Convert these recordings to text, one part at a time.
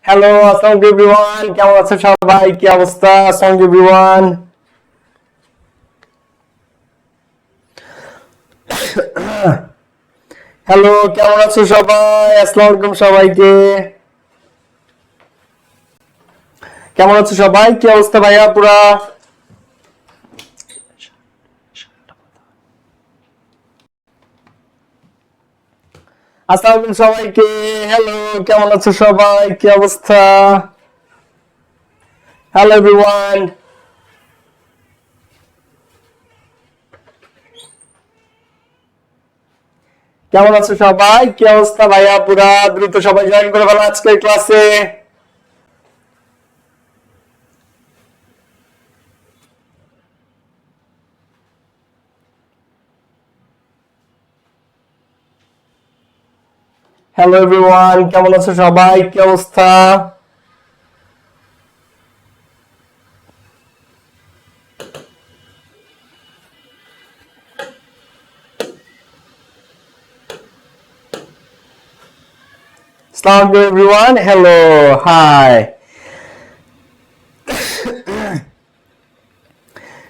Hello, আসসালামু everyone, কেমন আছেন সবাই? কি অবস্থা? আসসালামু এভরিওয়ান। হ্যালো, কেমন আছো সবাই? আসসালামু আলাইকুম সবাইকে। কেমন আছো সবাই? কি অবস্থা ভাইয়া পুরা? আসসালামু আলাইকুম সবাইকে। হ্যালো, কেমন আছো সবাই? কি অবস্থা? Hello everyone. কেমন আছো সবাই? কি অবস্থা ভাইয়া পুরা? দ্রুত সবাই জয়েন করে ফেলো আজকের ক্লাসে। হ্যালো এভরিওয়ান, কেমন আছো সবাই? কি অবস্থা? আসসালামু আলাইকুম এভরিওয়ান। Hello, high.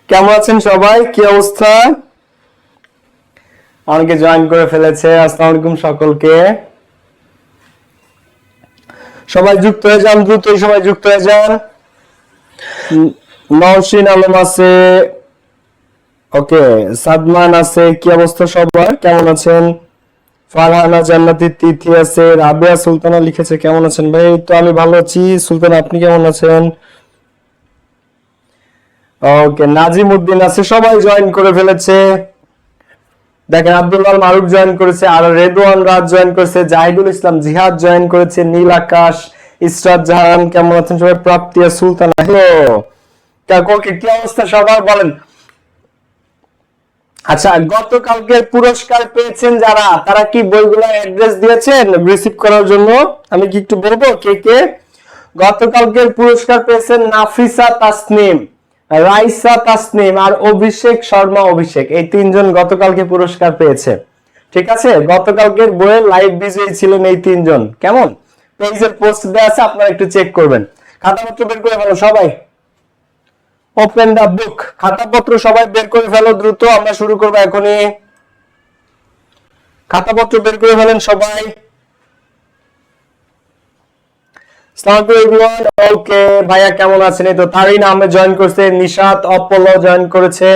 কেমন আছেন সবাই? কি অবস্থা? অনেকে জয়েন করে ফেলেছে। আসসালামু আলাইকুম সকলকে। সবাই যুক্ত হয়ে যান, দ্রুতই সবাই যুক্ত হয়ে যান। নওশিন আলম আছে, ওকে, সাদমান আছে। কি অবস্থা সবার? কেমন আছেন? ফারহানা জান্নাতি তিথি আছে, রাবেয়া সুলতানা লিখেছে কেমন আছেন ভাই? তো আমি ভালো আছি সুলতানা, আপনি কেমন আছেন? ওকে, নাজিম উদ্দিন আছে। সবাই জয়েন করে ফেলেছে। দেখেন, আব্দুল্লাহ মারুফ জয়েন করেছে, আর রেদওয়ান রাজ জয়েন করেছে, জাহিদুল ইসলাম জিহাদ জয়েন করেছে, নীল আকাশ, ইসরাত জাহান, কেমন আছেন সবাই? প্রাপ্তিয়া সুলতানা, হ্যালো। কি অবস্থা সবার বলেন? আচ্ছা, গতকালকে পুরস্কার পেয়েছেন যারা, তারা কি বইগুলো অ্যাড্রেস দিয়েছেন রিসিভ করার জন্য? আমি কি একটু বলবো কে কে গতকালকের পুরস্কার পেয়েছেন? নাফিসা তাসনিম, রাইসা তাসনিম আর অভিষেক শর্মা অভিষেক, এই তিনজন গতকালকে পুরস্কার পেয়েছে। ঠিক আছে, গতকালকের বইয়ের লাইভ বিজয়ী ছিলেন এই তিনজন। কেমন? পেজের পোস্ট দেওয়া আছে, আপনারা একটু চেক করবেন। খাতাপত্র বের করে ফেলো সবাই। ওপেন দা বুক। খাতাপত্র সবাই বের করে ফেলো দ্রুত, আমরা শুরু করবো এখনই। খাতাপত্র বের করে ফেলেন সবাই। ওকে ভাইয়া, কেমন আছেন? এই তো তারিন আহমেদ জয়েন করেছে, নিশাত অপলো জয়েন করেছে,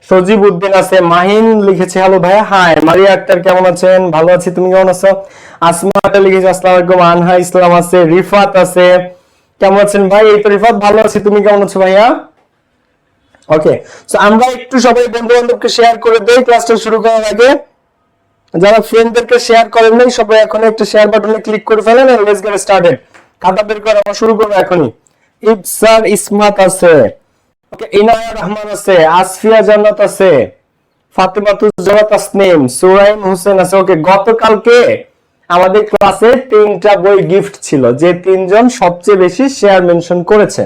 সজীব উদ্দিন আছে, মাহিন লিখেছে হ্যালো ভাইয়া, হাই। মারিয়া আক্তার কেমন আছেন? ভালো আছি, তুমি কেমন আছো? আসমা লিখেছে আসসালামু আলাইকুম। আনহা ইসলাম আছে, রিফাত আছে। কেমন আছেন ভাই? এই তো রিফাত, ভালো আছি, তুমি কেমন আছো ভাইয়া? ওকে, সো আমরা একটু সবাই বন্ধু বান্ধবকে শেয়ার করে দেই ক্লাসটা শুরু করার আগে। যারা ফ্রেন্ডদেরকে শেয়ার করেন নাই, সবাই এখন একটা শেয়ার বাটনে ক্লিক করে ফেলেন। Let's get started. খাতা বের করে আমরা শুরু করব এখনই। ইবসার ইসমাত আছে, ওকে, ইনায়া রহমান আছে, আসফিয়া জান্নাত আছে, ফাতেমাতুজ জান্নাত তাসনিম, সুরাইম হোসেন আছে। ওকে, গতকালকে আমাদের ক্লাসে তিনটা বই গিফট ছিল, যে তিনজন সবচেয়ে বেশি শেয়ার মেনশন করেছে।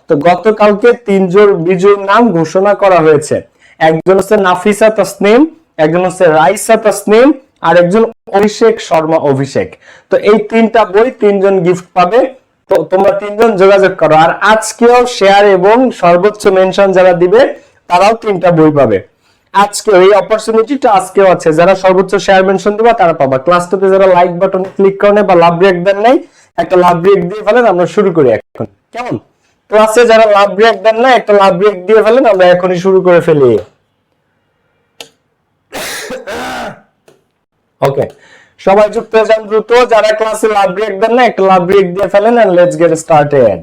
তো গতকালকে তিনজন বিজয়ীর নাম ঘোষণা করা হয়েছে। একজন হচ্ছে নাফিসা তাসনিম, একজন হচ্ছে রাইসা তাসনিম, আর একজন অভিষেক শর্মা অভিষেক। তো এই তিনটা বই তিনজন গিফট পাবে। তো তোমরা তিনজন যোগাযোগ করো। আর আজকেও শেয়ার এবং সর্বোচ্চ মেনশন যারা দিবে তারাও তিনটা বই পাবে। আজকে এই অপরচুনিটিটা আজকেও আছে, যারা সর্বোচ্চ শেয়ার মেনশন দিবা তারা পাবা। ক্লাসটাতে যারা লাইক বাটন ক্লিক করেন বা লাভ ব্রেক দেন নাই, একটা লাভ ব্রেক দিয়ে ফেলেন, আমরা শুরু করি এখন। কেমন? ক্লাসে যারা লাভ ব্রেক দেন না, একটা লাভ ব্রেক দিয়ে ফেলেন, আমরা এখনই শুরু করে ফেলি। ওকে, সবাই যুক্ত হয়ে যান দ্রুত। যারা ক্লাসে লাভ ব্রেক দেন না, একটা লাভ ব্রেক দিয়ে ফেলেন, এন্ড লেটস গেট স্টার্টেড।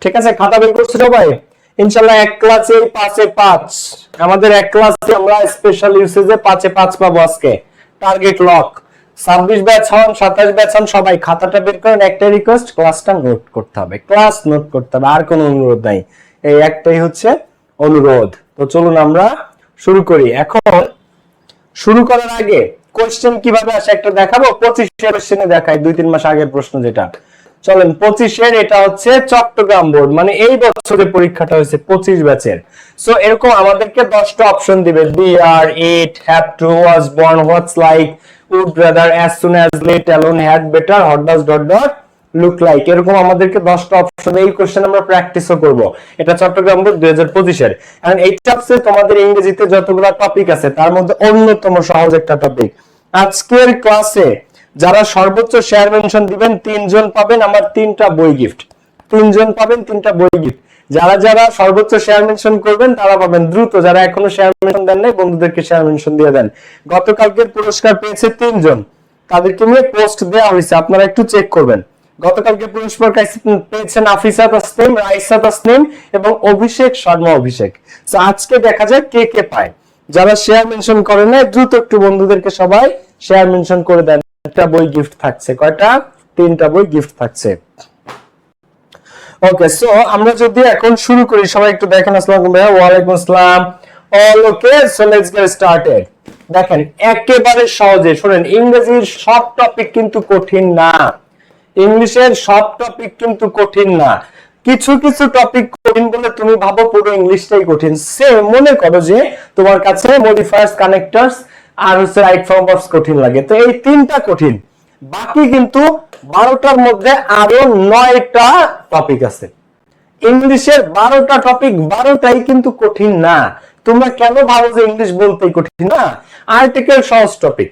ঠিক আছে, খাতা বের করছে সবাই? ইনশাআল্লাহ এক ক্লাসে 5-5, আমাদের এক ক্লাসে আমরা স্পেশাল ইউসেজে 5-5 পাবো আজকে। Target lock. 26 ব্যাচ হন, 27 ব্যাচ হন, সবাই খাতাটা বের করেন। একটা রিকোয়েস্ট, ক্লাসটা নোট করতে হবে, ক্লাস নোট করতে হবে, আর কোনো অনুরোধ নাই। এই একটাই হচ্ছে অনুরোধ। তো চলুন আমরা শুরু করি। এখন শুরু করার আগে কোশ্চেন কিভাবে আসে একটা দেখাবো। 25-এর কোশ্চেনে দেখাই, 2-3 মাস আগের প্রশ্ন যেটা। চলেন, 25-এর এটা হচ্ছে চট্টগ্রাম বোর্ড, মানে এই বছরের পরীক্ষাটা হয়েছে 25 ব্যাচের। সো এরকম আমাদেরকে 10টা অপশন দিবে। BR, it, have to, was born, what's like, would rather, as soon as, let, alone, had better, hot does dot dot, look like, এরকম আমাদেরকে 10টা অপশন, এই কোশ্চেন আমরা প্র্যাকটিসও করব। এটা চট্টগ্রাম বোর্ড 2025 এর। এখন এইটা হচ্ছে তোমাদের ইংরেজিতে যতগুলো টপিক আছে তার মধ্যে অন্যতম সহজ একটা টপিক। আজকের ক্লাসে যারা সর্বোচ্চ শেয়ার মেনশন দিবেন 3 জন পাবেন আমার 3টা বই গিফট। 3 জন পাবেন 3টা বই গিফট। যারা যারা সর্বোচ্চ শেয়ার মেনশন করবেন তারা পাবেন। দ্রুত যারা এখনো শেয়ার মেনশন দেন নাই বন্ধুদেরকে শেয়ার মেনশন দিয়ে দেন। গতকালকের পুরস্কার পেয়েছে 3 জন, তাদেরকে নিয়ে পোস্ট দেওয়া হয়েছে, আপনারা একটু চেক করবেন। গতকালকে পুরস্কার পেয়েছেন আফিসা তাসনিম, রাইসা তাসনিম এবং অভিষেক শর্মা অভিষেক। তো আজকে দেখা যায় কে কে পায়। যারা শেয়ার মেনশন করেন না দ্রুত একটু বন্ধুদেরকে সবাই শেয়ার মেনশন করে দেন। একটা বই গিফট থাকছে। কয়টা? 3টা বই গিফট থাকছে। ওকে, সো আমরা যদি এখন শুরু করি, সবাই একটু দেখেন। আসসালামু আলাইকুম ভাইয়া। ওয়া আলাইকুম আসসালাম। All okay, so let's get started. দেখেন একেবারে সহজে শুনেন, ইংরেজির সব টপিক কিন্তু কঠিন না। ইংলিশের সব টপিক কিন্তু কঠিন না। কিছু কিছু টপিক কঠিন বলে তুমি ভাবো পুরো ইংলিশটাই কঠিন। সেম মনে করো যে তোমার কাছে মডিফায়ার্স, কানেক্টরস আর হচ্ছে রাইট ফর্ম ভার্বস কঠিন লাগে, তো এই 3টা কঠিন। বাকি কিন্তু 12টার মধ্যে আরো 9টা টপিক আছে। ইংলিশের 12টা টপিক, 12টাই কিন্তু কঠিন না। তোমরা কেন ভাবো যে ইংলিশ বলতেই কঠিন? না, আর্টিকেল সহজ টপিক,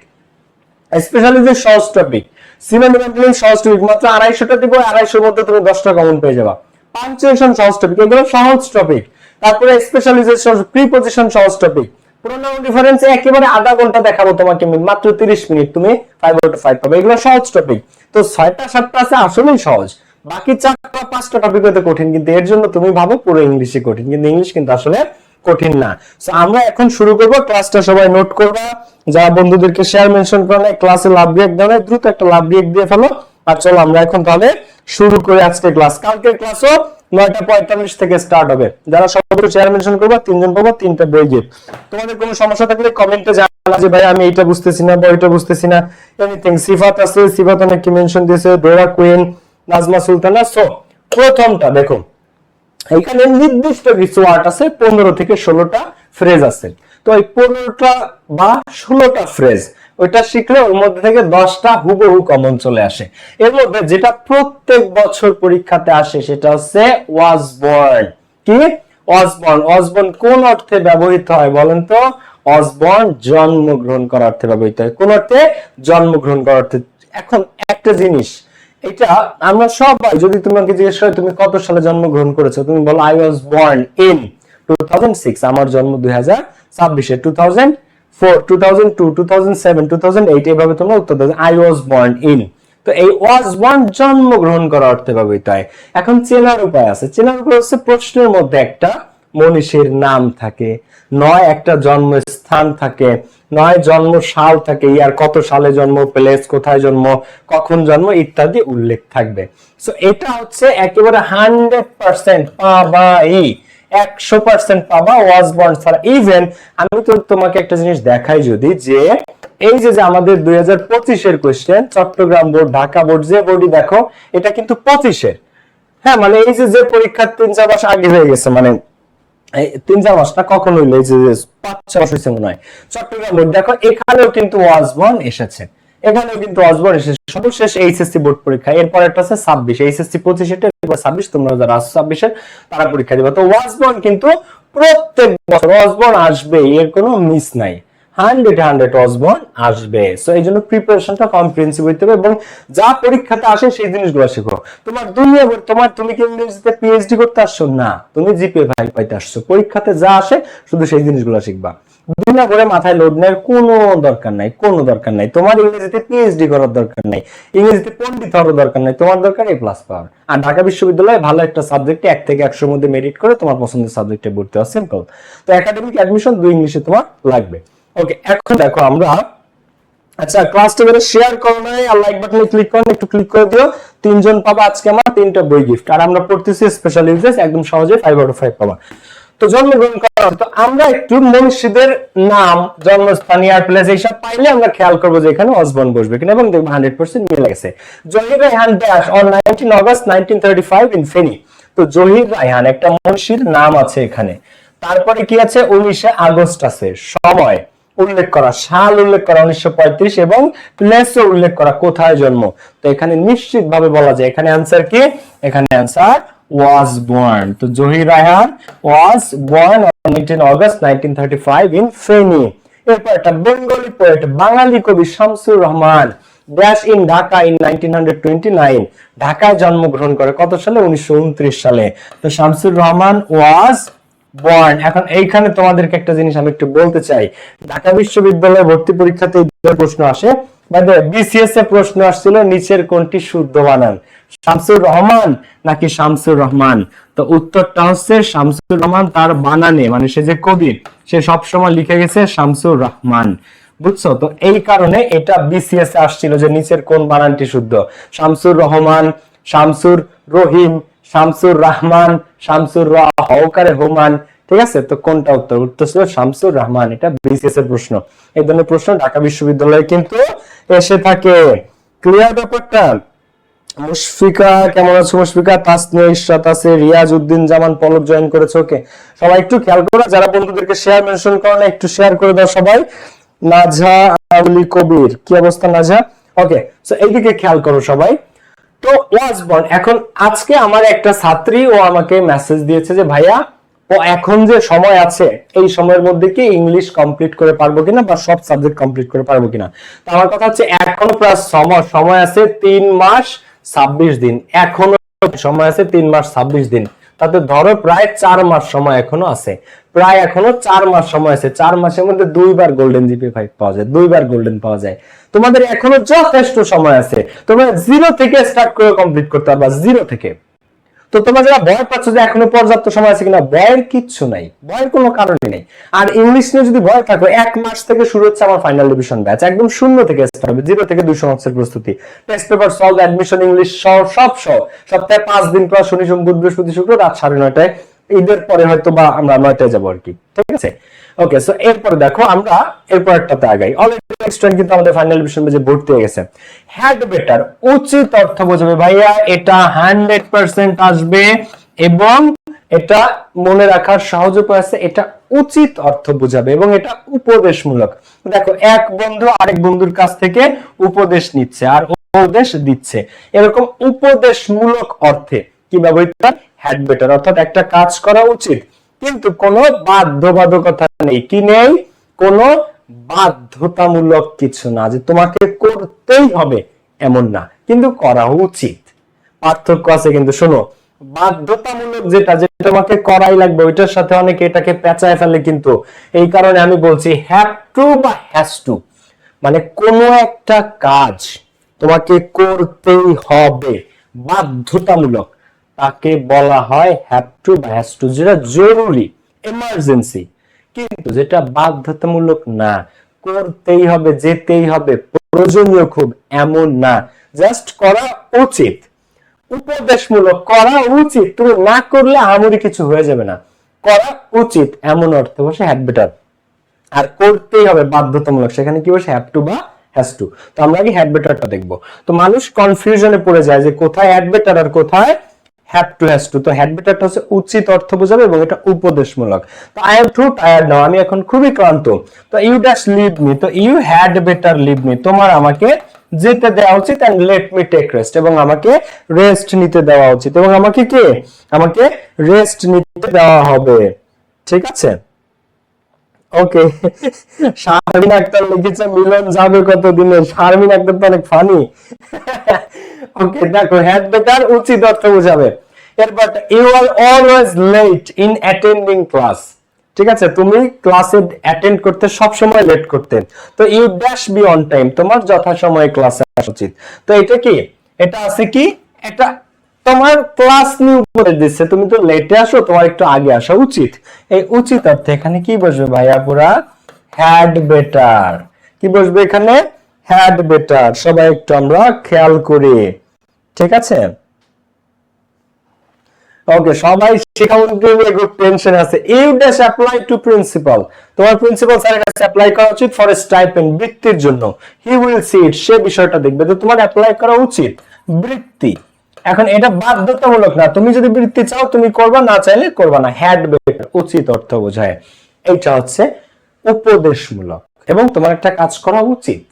স্পেশালি যে সহজ টপিক, সিনোনিম অ্যান্টোনিম সহজ টপিক, মাত্র 250টা দিব, 250-এর মধ্যে তুমি 10টা কমন পেয়ে যাবা। পাঞ্চুয়েশন সহজ টপিক, এগুলো সহজ টপিক। তারপরে স্পেশালাইজেশন, প্রিপজিশন সহজ টপিক। প্রোনাউন ডিফারেন্স একেবারে আধা ঘন্টা দেখাবো তোমাকে, মাত্র 30 মিনিট তুমি 5 আউট অফ 5 পাবে। এগুলো সহজ টপিক। তো 6টা 7টা আছে আসলেই সহজ, বাকি 4টা 5টা টপিক হতে কঠিন। কিন্তু এর জন্য তুমি ভাবো পুরো ইংলিশে কঠিন, কিন্তু ইংলিশ কিন্তু আসলে কঠিন না। সো আমরা এখন শুরু করব। ক্লাসটা সবাই নোট করবা, যারা বন্ধুদেরকে শেয়ার মেনশন করে না, ক্লাসে লাভ ব্রেক দাও না, দ্রুত একটা লাভ ব্রেক দিয়ে ফেলো। আর চলো আমরা এখন তাহলে শুরু করি আজকের ক্লাস। কালকের ক্লাসও 9:45 থেকে স্টার্ট হবে। যারা সবাই শেয়ার মেনশন করবা 3 জন পাবো 3টা বই গিফট। তোমাদের কোনো সমস্যা থাকলে কমেন্টে জানাও যে ভাই আমি এইটা বুঝতেছি না বা ওইটা বুঝতেছি না, এনিথিং। সিফাত আছে, সিফাত অনেক কি মেনশন দিয়েছে, ডোরা কুইন, নাজমা সুলতানা। সো প্রথমটা দেখো, এখানে নির্দিষ্ট কিছু ওয়ার্ড আছে, 15 থেকে 16টা ফ্রেজ আছে। তো এই 15টা বা 16টা ফ্রেজ ওইটা শিখলে ওর মধ্যে থেকে 10টা হুবহু কমন চলে আসে। এর মধ্যে যেটা প্রত্যেক বছর পরীক্ষাতে আসে সেটা হচ্ছে ওয়াজ বর্ন। কি? Was born. ওয়াজ বর্ন কোন অর্থে ব্যবহৃত হয় বলেন তো? ওয়াজ বর্ন জন্মগ্রহণ করার অর্থে ব্যবহৃত হয়। কোন অর্থে? জন্মগ্রহণ করার অর্থে। এখন একটা জিনিস, এটা আমরা সবাই, যদি তোমাকে জিজ্ঞেস করে তুমি কত সালে জন্মগ্রহণ করেছো, তুমি বলো আই ওয়াজ বর্ন ইন 2006, আমার জন্ম 2026-এ, 2004, 2002, 2007, 2008, এইভাবে তোমরা উত্তর দাও আই ওয়াজ বর্ন ইন। তো এই ওয়াজ বর্ন জন্মগ্রহণ করার অর্থে ব্যবহৃত হয়। এখন চেনার উপায় আছে। চেনার উপায় হচ্ছে প্রশ্নের মধ্যে একটা মনীষীর নাম থাকে, নয় একটা জন্মস্থান থাকে, নয় জন্ম সাল থাকে, ইয়ার কত সালে জন্ম, প্লেস কোথায় জন্ম, কখন জন্ম ইত্যাদি উল্লেখ থাকবে। সো এটা হচ্ছে একেবারে 100% পাবাই, 100% পাবা ওয়াজ বর্ন ছাড়া। ইভেন আমি তো তোমাকে একটা জিনিস দেখাই যদি, যে এই যে আমাদের 2025-এর question, Chittagong board, Dhaka board, যে বোর্ডই দেখো এটা কিন্তু 25-এর। হ্যাঁ, মানে এই যে পরীক্ষার 3-4 মাস আগে হয়ে গেছে, মানে 3-4 মাসটা কখন হইলো, এই যে 5-6 মাস হয়েছে মনে হয়। চট্টগ্রাম বোর্ড দেখো, এখানেও কিন্তু ওয়াজ বর্ন এসেছে, এখানেও কিন্তু ওয়াজ বর্ন এসেছে। সর্বশেষ এইচএসসি বোর্ড পরীক্ষা, এরপর একটা আছে 26, এইচএসসি 25 এর, এরপর 26, তোমরা যারা আছো 26-এর তারা পরীক্ষা দিবে। তো ওয়াজ বর্ন কিন্তু প্রত্যেক বছর ওয়াজ বর্ন আসবে, এর কোনো মিস নাই। 100 ওয়াজ বর্ন আসবে। সো এই জন্য প্রিপারেশনটা কম্প্রিহেন্সিভ হইতে হবে এবং যা পরীক্ষাতে আসে সেই জিনিসগুলো শেখো। তোমার দুনিয়া, তুমি কি ইংরেজিতে পিএইচডি করতে আসছো? না, তুমি জিপিএ 5 পাইতে আসছো। পরীক্ষাতে যা আসে শুধু সেই জিনিসগুলো শিখবা। দুনিয়া করে মাথায় লোড নেওয়ার কোনো দরকার নাই, কোনো দরকার নাই। তোমার ইংরেজিতে পিএইচডি করার দরকার নাই, ইংরেজিতে পণ্ডিত হওয়ার দরকার নাই। তোমার দরকার A+ পাওয়ার। আর ঢাকা বিশ্ববিদ্যালয়ে ভালো একটা সাবজেক্টে 1 থেকে 100-এর মধ্যে মেরিট করে তোমার পছন্দের সাবজেক্টে ভর্তি হওয়া সিম্পল। তো একাডেমিক অ্যাডমিশন 2 ইংলিশে তোমার লাগবে। ওকে, এখন দেখো আমরা, আচ্ছা ক্লাসটা যারা শেয়ার করো নাই আর লাইক বাটনে ক্লিক করো, একটু ক্লিক করে দিও। 3 জন পাবা আজকে আমার 3টা বই গিফট। আর আমরা পড়তেছি স্পেশাল ইউজেস, একদম সহজে 5 আউট অফ 5 পাবা। তো জন্মগ্রহণ করার অর্থ, আমরা একটু মনীষীদের নাম, জন্মস্থান, ইয়ার, প্লেস এইসব পাইলে আমরা খেয়াল করবো যে এখানে ওয়াজ বর্ন বসবে কিনা, এবং দেখবো 100% মিলে গেছে। Zahir Raihan dash on 19 August 1935 in Feni. তো জহির রায়হান একটা মনীষীর নাম আছে এখানে। তারপরে কি আছে? 19 আগস্ট আছে। সময় উল্লেখ করা, সাল উল্লেখ করা 1935 এবং প্লেসও উল্লেখ করা, কোথায় জন্ম। তো এখানে নিশ্চিতভাবে বলা যায় এখানে অ্যান্সার কি, এখানে অ্যান্সার was born। তো Zahir Raihan was born on 19 August 1935 in Feni। এরপর একটা বেঙ্গলি পোয়েট, বাঙালি কবি Shamsur Rahman dash in Dhaka in 1929, ঢাকায় জন্মগ্রহণ করে কত সালে, 1929 সালে। তো শামসুর রহমান was born। এখন এইখানে তোমাদেরকে একটা জিনিস আমি একটু বলতে চাই, ঢাকা বিশ্ববিদ্যালয়ে ভর্তি পরীক্ষাতে প্রশ্ন আসে, বিসিএস এ প্রশ্ন আসছিল নিচের কোনটি শুদ্ধ বানান, শামসুর রহমান নাকি শামসুর রহমান। তো উত্তরটা হচ্ছে শামসুর রহমান, তার বানানে মানে সে যে কবি সে সবসময় লিখে গেছে শামসুর রহমান, বুঝছো। তো এই কারণে এটা বিসিএস এ আসছিল যে নিচের কোন বানানটি শুদ্ধ, শামসুর রহমান, শামসুর রহিম, শামসুর রহমান, শামসুর হকারে হোমান, ঠিক আছে। তো কোনটা উত্তর, উত্তর ছিল শামসুর রহমান। এটা বিসিএস এর প্রশ্ন, এই ধরনের প্রশ্ন ঢাকা বিশ্ববিদ্যালয়ে কিন্তু এসে থাকে। ক্লিয়ার ব্যাপারটা। মুশফিকা কেমন আছো মুশফিকা, তাসনিয়া ইশরাত আছে, রিয়াজ উদ্দিন জামান পলক জয়েন করেছে। ওকে সবাই একটু খেয়াল করো, যারা বন্ধুদেরকে শেয়ার মেনশন করো না একটু শেয়ার করে দাও সবাই। নাজা আলী কবির, কি অবস্থা নাজা? ওকে সো এইদিকে খেয়াল করো সবাই। তো ওয়াজ বর্ন, এখন আজকে আমার একটা ছাত্রী ও আমাকে মেসেজ দিয়েছে যে ভাইয়া ও এখন যে সময় আছে এই সময়ের মধ্যে কি ইংলিশ কমপ্লিট করে পারবো কিনা বা সব সাবজেক্ট কমপ্লিট করে পারবো কিনা। তো আমার কথা হচ্ছে এখনো প্রায় সময় আছে 3 মাস 26 দিন, এখনো সময় আছে 3 মাস 26 দিন, তাতে ধরো প্রায় 4 মাস সময় এখনো আছে, প্রায় এখনো 4 মাস সময় আছে। 4 মাসের মধ্যে 2বার গোল্ডেন জিপি5 পাওয়া যায়, 2বার গোল্ডেন পাওয়া যায়। তোমাদের এখনো যথেষ্ট সময় আছে, তোমরা 0 থেকে স্টার্ট করে কমপ্লিট করতে পারবা, 0 থেকে। তো তোমরা যারা ভয় পাচ্ছ যে এখনো পর্যাপ্ত সময় আছে কিনা, ভয়ের কিচ্ছু নাই, ভয়ের কোনো কারণই নেই। আর ইংলিশ নিয়ে যদি ভয় থাকো, 1 মাস থেকে শুরু হচ্ছে আমার ফাইনাল ডিভিশন ব্যাচ, একদম 0 থেকে স্টার্ট হবে, 0 থেকে 200 মার্কসের প্রস্তুতি, test paper solve, admission, English সব সপ্তাহে 5 দিন ক্লাস, শনি সোম বুধ বৃহস্পতি শুক্র রাত 9:30টায়। ঈদের পরে হয়তো বা আমরা 9টায় যাবো আর কি, ঠিক আছে। ওকে সো এরপর দেখো আমরা এরপর একটাতে আগাই। অলরেডি স্টুডেন্ট কিন্তু আমাদের ফাইনাল ডিভিশন ব্যাচে ভর্তি হয়ে গেছে। হ্যাড বেটার উচিত অর্থ বোঝাবে ভাইয়া, এটা 100% আসবে এবং এটা মনে রাখার সহজ উপায় আছে, এটা উচিত অর্থ বোঝাবে এবং এটা উপদেশমূলক। দেখো এক বন্ধু আরেক বন্ধুর কাছ থেকে উপদেশ নিচ্ছে আর উপদেশ দিচ্ছে, এরকম উপদেশমূলক অর্থে কি ব্যবহৃত হয়, হ্যাড বেটার, অর্থাৎ একটা কাজ করা উচিত কিন্তু কোনো বাধ্যবাধকতা নেই, কি নেই, কোনো বাধ্যতামূলক কিছু না যে তোমাকে করতেই হবে এমন না, কিন্তু করা উচিত। পার্থক্য আছে কিন্তু, শোনো বাধ্যতামূলক যেটা যেটা তোমাকে করাই লাগবে ওইটার সাথে অনেকে এটাকে পেঁচায় ফেলে, কিন্তু এই কারণে আমি বলছি হ্যাভ টু বা হ্যাজ টু, মানে কোনো একটা কাজ তোমাকে করতেই হবে বাধ্যতামূলক, তাকে বলা হয় হ্যাভ টু বা হ্যাজ টু, যেটা জরুরি এমার্জেন্সি। কিন্তু যেটা বাধ্যতামূলক না, করতেই হবে যেতেই হবে প্রয়োজনীয় খুব এমন না, জাস্ট করা উচিত, উপদেশমূলক, করা উচিত, তুমি না করলে আহামরি কিছু হয়ে যাবে না, করা উচিত এমন অর্থে বসে হ্যাড বেটার। আর করতেই হবে বাধ্যতামূলক, সেখানে কি বসে হ্যাভ টু বা হ্যাজ টু। তো আমরা আগে হ্যাড বেটারটা দেখবো। তো মানুষ কনফিউশনে পড়ে যায় যে কোথায় হ্যাড বেটার আর কোথায় হ্যাভ টু হ্যাজ টু। তো হ্যাড বেটারটা হচ্ছে উচিত অর্থ বোঝাবে এবং এটা উপদেশমূলক। তো I am too tired now, আমি এখন খুবই ক্লান্ত। তো ইউ ড্যাশ লিভ মি, তো you had better leave me, তোমার আমাকে যেতে দেওয়া উচিত, and let me take rest, এবং আমাকে রেস্ট নিতে দেওয়া উচিত, এবং আমাকে কি, আমাকে রেস্ট নিতে দেওয়া হবে, ঠিক আছে। ওকে শারমিন আক্তার লিখেছে মিলন যাবে কত দিনে, শারমিন আক্তার তো অনেক ফানি। ওকে দেখো হ্যাড বেটার উচিত অর্থ বোঝাবে। এরপর you are always late in attending class, ঠিক আছে, তুমি ক্লাসে অ্যাটেন্ড করতে সব সময় লেট করতে। তো you dash be on time, তোমার যথাসময়ে ক্লাসে আসা উচিত। তো এটা কি, এটা আছে কি, এটা তোমার ক্লাস নিয়ে উপদেশ দিচ্ছে, তুমি তো লেটে আসো, তোমার একটু আগে আসা উচিত। এই উচিত অর্থে এখানে কি বসবে ভাইয়া, পুরা হ্যাড বেটার। কি বসবে এখানে, হ্যাড বেটার। সবাই একটু আমরা খেয়াল করি, ঠিক আছে। ওকে সবাই শিক্ষামন্ত্রী নিয়ে খুব টেনশন আছে। You dash apply to principal, তোমার প্রিন্সিপাল স্যারের কাছে অ্যাপ্লাই করা উচিত ফর স্টাইপেন্ড, বৃত্তির জন্য। হি উইল সি ইট, সে বিষয়টা দেখবে। তো তোমার অ্যাপ্লাই করা উচিত বৃত্তি। এখন এটা বাধ্যতামূলক না, তুমি যদি বৃত্তি চাও তুমি করবা, না চাইলে করবা না। হ্যাড বেটার উচিত অর্থ বোঝায়, এইটা হচ্ছে উপদেশমূলক এবং তোমার একটা কাজ করা উচিত,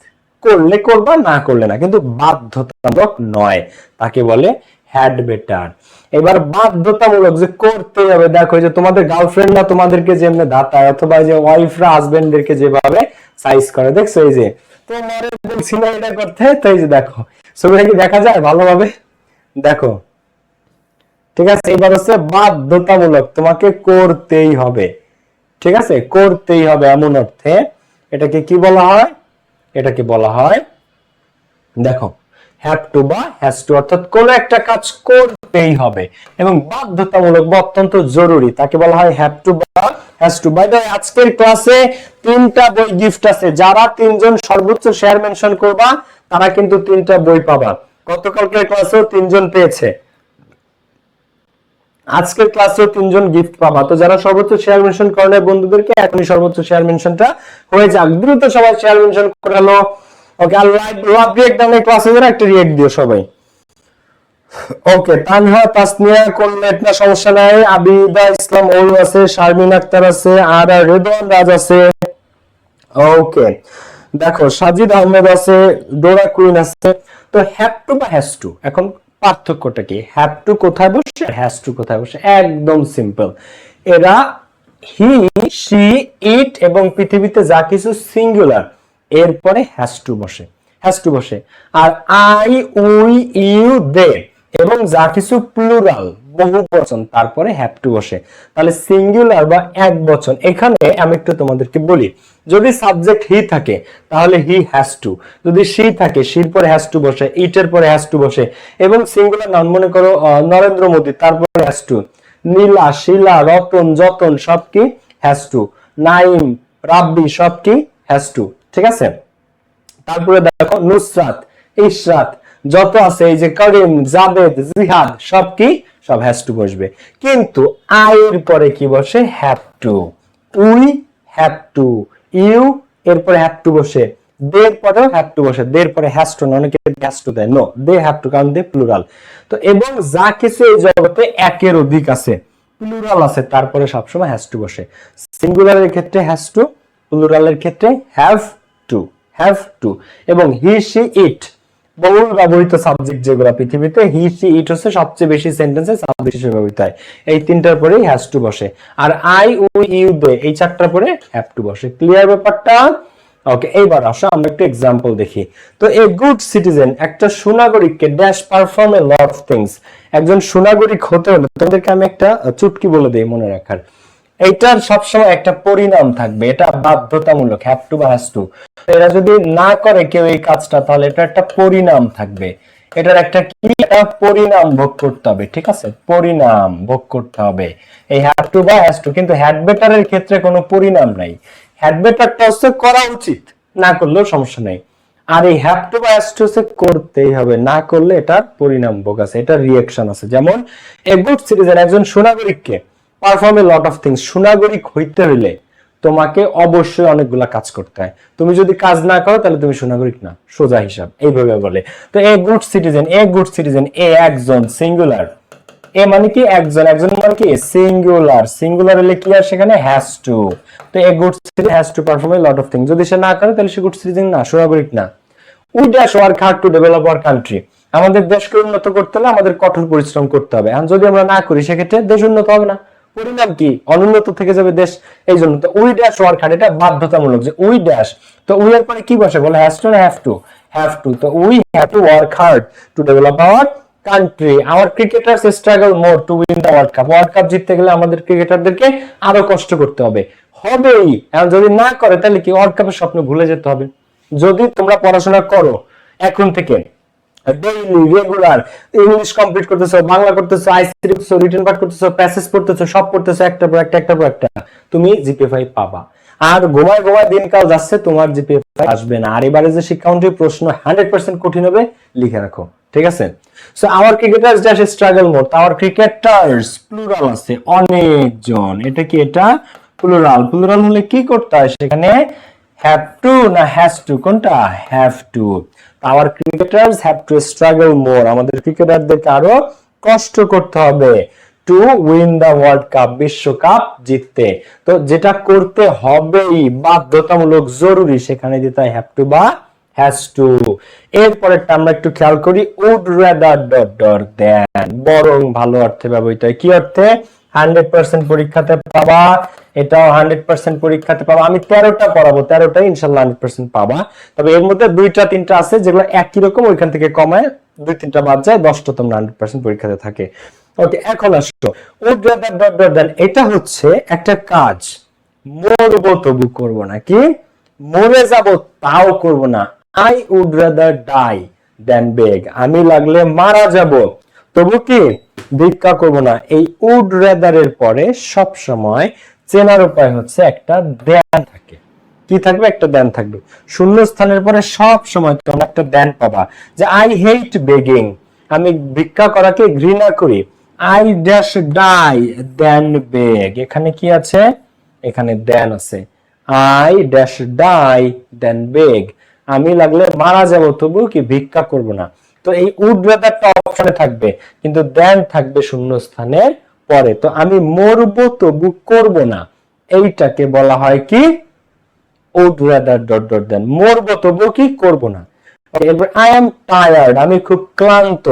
করলে করবা, না করলে না, কিন্তু বাধ্যতামূলক নয়, তাকে বলে হ্যাড বেটার। এবার বাধ্যতামূলক যে করতে হবে, দেখো যে তোমাদের গার্লফ্রেন্ডরা তোমাদেরকে যেমনি দাতায়, অথবা যে ওয়াইফরা হাজবেন্ডদেরকে যেভাবে সাইজ করে, দেখছো এই যে তোমার বলছি না এটা করতে, তো এই যে দেখো ছবিটা কি দেখা যায় ভালোভাবে, দেখো ঠিক আছে। এবার হচ্ছে বাধ্যতামূলক, তোমাকে করতেই হবে, ঠিক আছে, করতেই হবে, এমন অর্থে এটাকে কি বলা হয়, এটাকে বলা হয় দেখো হ্যাভ টু বা হ্যাজ টু, অর্থাৎ কোন একটা কাজ করতেই হবে এবং বাধ্যতামূলক বা অত্যন্ত জরুরি, তাকে বলা হয় হ্যাভ টু বা has to. By the way, আজকের ক্লাসে 3টা বই গিফট আছে, যারা 3জন সর্বোচ্চ শেয়ার মেনশন করবা তারা কিন্তু 3টা বই পাবা। গতকালকের ক্লাসেও 3জন পেয়েছে, আজকের ক্লাসেও 3জন গিফট পাবা। তো যারা সর্বোচ্চ শেয়ার মেনশন করেন বন্ধুদেরকে এখনই সর্বোচ্চ শেয়ার মেনশনটা হয়ে যাক, দ্রুত সবাই শেয়ার মেনশন করে হলো। ওকে, আর লাভ রিয়েক্ট দাও ক্লাসে, যারা একটা রিয়েক্ট দিও সবাই। ওকে, তানহা তাসনিয়া করলেট না, সমস্যা নাই। আবিদা ইসলাম ওরু আছে, শারমিন আক্তার আছে, আর রেদওয়ান রাজ আছে। ওকে, দেখো সাজিদ আহমেদ আছে, ডোরা কুইন আছে। তো হ্যাভ টু বা হ্যাজ টু, এখন পার্থক্যটা কি? হ্যাভ টু কোথায় বসে, হ্যাজ টু কোথায় বসে? একদম সিম্পল। এরা হি, শি, ইট এবং পৃথিবীতে যা কিছু সিঙ্গুলার এরপরে হ্যাজ টু বসে, হ্যাজ টু বসে। আর আই, উই, ইউ, দে এবং যা কিছু প্লুরাল বহু বচন তারপরে হ্যাভ টু বসে। তাহলে সিঙ্গুলার বা এক বচন, এখানে আমি একটু তোমাদেরকে বলি, যদি সাবজেক্ট হি থাকে তাহলে হি হ্যাজ টু, যদি শি থাকে শির পরে হ্যাজ টু বসে, ইটের পরে হ্যাজ টু বসে, এবং সিঙ্গুলার নাউন মনে করো নরেন্দ্র মোদী, তারপরে হ্যাজ টু। নীলা, শিলা, রতন, যতন সব কি হ্যাজ টু। নাইম, রাব্বি সব কি হ্যাজ টু, ঠিক আছে। তারপরে দেখো নুসরাত, ইশরাত যত আছে, এই যে করিম, জাবেদ, জিহাদ সব কি, সব হ্যাজ টু বসবে। কিন্তু আয়ের পরে কি বসে? Have to. We have to, you এরপরে হ্যাভ টু বসে, দের পরেও হ্যাভ টু বসে, দের পরে হ্যাজ টু না, অনেকে হ্যাজ টু দেয়, নো দে হ্যাভ টু, কারণ দে প্লুরাল। তো এবং যা কিছু এই জগতে একের অধিক আছে, প্লুরাল আছে, তারপরে সবসময় হ্যাজ টু বসে। সিঙ্গুলারের ক্ষেত্রে হ্যাজ টু, প্লুরালের ক্ষেত্রে হ্যাভ টু, হ্যাভ টু। এবং হি, শি, ইট বহুল ব্যবহৃত সাবজেক্ট যেগুলো পৃথিবীতে, হি, শি, ইট হচ্ছে সবচেয়ে বেশি সেন্টেন্সে সাবজেক্ট হিসেবে ব্যবহৃত হয়। এই 3টার পরেই হ্যাজ টু বসে। আর আই, উই, ইউ, দে এই 4টার পরে হ্যাভ টু বসে। ক্লিয়ার ব্যাপারটা? ওকে, এইবার আসো আমরা একটু एग्जांपल দেখি। তো এ গুড সিটিজেন, একটা সুনাগরিককে dash perform a lot of things, একজন সুনাগরিক হতে হলে তোমাদেরকে আমি একটা চুটকি বলে দেই মনে রাখার, এইটার সবসময় একটা পরিণাম থাকবে, এটা বাধ্যতামূলক, হ্যাভ টু বা হ্যাজ টু। এরা যদি না করে কেউ এই কাজটা, তাহলে এটা একটা পরিণাম থাকবে, এটার একটা কি, একটা পরিণাম ভোগ করতে হবে, ঠিক আছে, পরিণাম ভোগ করতে হবে এই হ্যাভ টু বা হ্যাজ টু। কিন্তু হ্যাড বেটারের ক্ষেত্রে কোনো পরিণাম নাই, হ্যাড বেটারটা হচ্ছে করা উচিত, না করলেও সমস্যা নেই। আর এই হ্যাভ টু বা হ্যাজ টু হচ্ছে করতেই হবে, না করলে এটার পরিণাম ভোগ আছে, এটার রিঅ্যাকশন আছে। যেমন এ গুড সিটিজেন, একজন সুনাগরিককে perform a lot of things, সুনাগরিক হইতে হইলে তোমাকে অবশ্যই অনেকগুলা কাজ করতে হয়, তুমি যদি কাজ না করো তাহলে তুমি সুনাগরিক না, সোজা হিসাব এইভাবে বলে। তো a good citizen, a good citizen, a একজন, সিঙ্গুলার, এ মানে কি একজন, একজন মানে কি সিঙ্গুলার, সিঙ্গুলার হলে কি আর সেখানে হ্যাজ টু। তো a good citizen has to perform a lot of things, যদি সে না করে তাহলে সে গুড সিটিজেন না, সুনাগরিক না। We dash work hard to develop our country, আমাদের দেশকে উন্নত করতে হলে আমাদের কঠোর পরিশ্রম করতে হবে, আর যদি আমরা না করি সেক্ষেত্রে দেশ উন্নত হবে না, পরিণাম কি, অনুন্নত থেকে যাবে দেশ। এই জন্য তো উই ড্যাশ ওয়ার্ক হার্ড, এটা বাধ্যতামূলক যে উই ড্যাশ। তো উই এর পরে কি বসে বলে, হ্যাজ টু না হ্যাভ টু? Have to. তো we have to work hard to develop our country, our cricketers struggle more to win the world cup, world cup জিততে গেলে আমাদের ক্রিকেটারদেরকে আরো কষ্ট করতে হবে, হবেই। এখন যদি না করে তাহলে কি ওয়ার্ল্ড কাপের স্বপ্ন ভুলে যেতে হবে। যদি তোমরা পড়াশোনা করো এখন থেকে ডেইলি রেগুলার, ইংলিশ কমপ্লিট করতেছো, বাংলা করতেছো, আইসিটি করতেছো, রিটেন পার্ট করতেছো, প্যাসেজ পড়তেছো, সব পড়তেছো একটা পর একটা, একটা পর একটা, তুমি জিপিএ 5 পাবা। আর ঘুমায় ঘুমায় দিনকাল যাচ্ছে, তোমার জিপিএ 5 আসবে না। আর এবারে যে শিক্ষামন্ত্রী প্রশ্ন 100% কঠিন হবে, লিখে রাখো, ঠিক আছে। So our cricketers dash struggle more, our cricketers plural আছে, অনেকজন, এটা কি, এটা প্লুরাল। প্লুরাল হলে কি করতে হয় সেখানে, হ্যাভ টু না হ্যাজ টু, কোনটা, have to. Our cricketers have to struggle more, আমাদের ক্রিকেটারদেরকে আরো কষ্ট করতে হবে, to to win the world cup, বিশ্বকাপ জিততে। তো যেটা করতে হবেই, বাধ্যতামূলক, জরুরি, সেখানে দিতে হয় হ্যাভ টু বা হ্যাজ টু। এরপরেরটা আমরা একটু খেয়াল করি, উড রাদার ডট ডট দেন, বরং ভালো অর্থে ব্যবহৃত হয়। কি অর্থে? 100% পরীক্ষাতে পাবা, এটাও 100% পরীক্ষাতে পাবা। আমি 13টা পড়াবো, 13টাই ইনশাআল্লাহ 100% পাবা। তবে এর মধ্যে 2টা 3টা আছে যেগুলো একই রকম, ওইখান থেকে কমায় 2-3টা বাদ যায়, 10টা তোমরা 100% পরীক্ষাতে থাকে। ওকে, এখন আসো উড রাদার ডট ডট দেন, এটা হচ্ছে একটা কাজ, মরবো তবু করব না। কি? মরে যাব তাও করব না। আই উড রাদার ডাই দেন বেগ, আমি লাগলে মারা যাব তবু কি ভিক্ষা করব না। এই উড রাদার এর পরে সব সময় চেনার উপায় হচ্ছে একটা দেন থাকে। কি থাকবে? একটা দেন থাকবে। শূন্য স্থানের পরে সব সময় তোমরা একটা দেন পাবা, যে আই হেট বেগিং, আমি ভিক্ষা করাকে ঘৃণা করি। আই ড্যাশ ডাই দেন বেগ, এখানে কি আছে? এখানে দেন আছে। আই ড্যাশ ডাই দেন বেগ, আমি লাগলে মারা যাব তবু কি ভিক্ষা করব না। তো এই উড রাদারটা অপশনে থাকবে, কিন্তু দেন থাকবে শূন্য স্থানের পরে। তো আমি মরবো তবু করব না, এইটাকে বলা হয় কি? উড রাদার ডট ডট দেন, মরবো তবু কি করব না। এরপর আই এম টায়ার্ড, আমি খুব ক্লান্ত,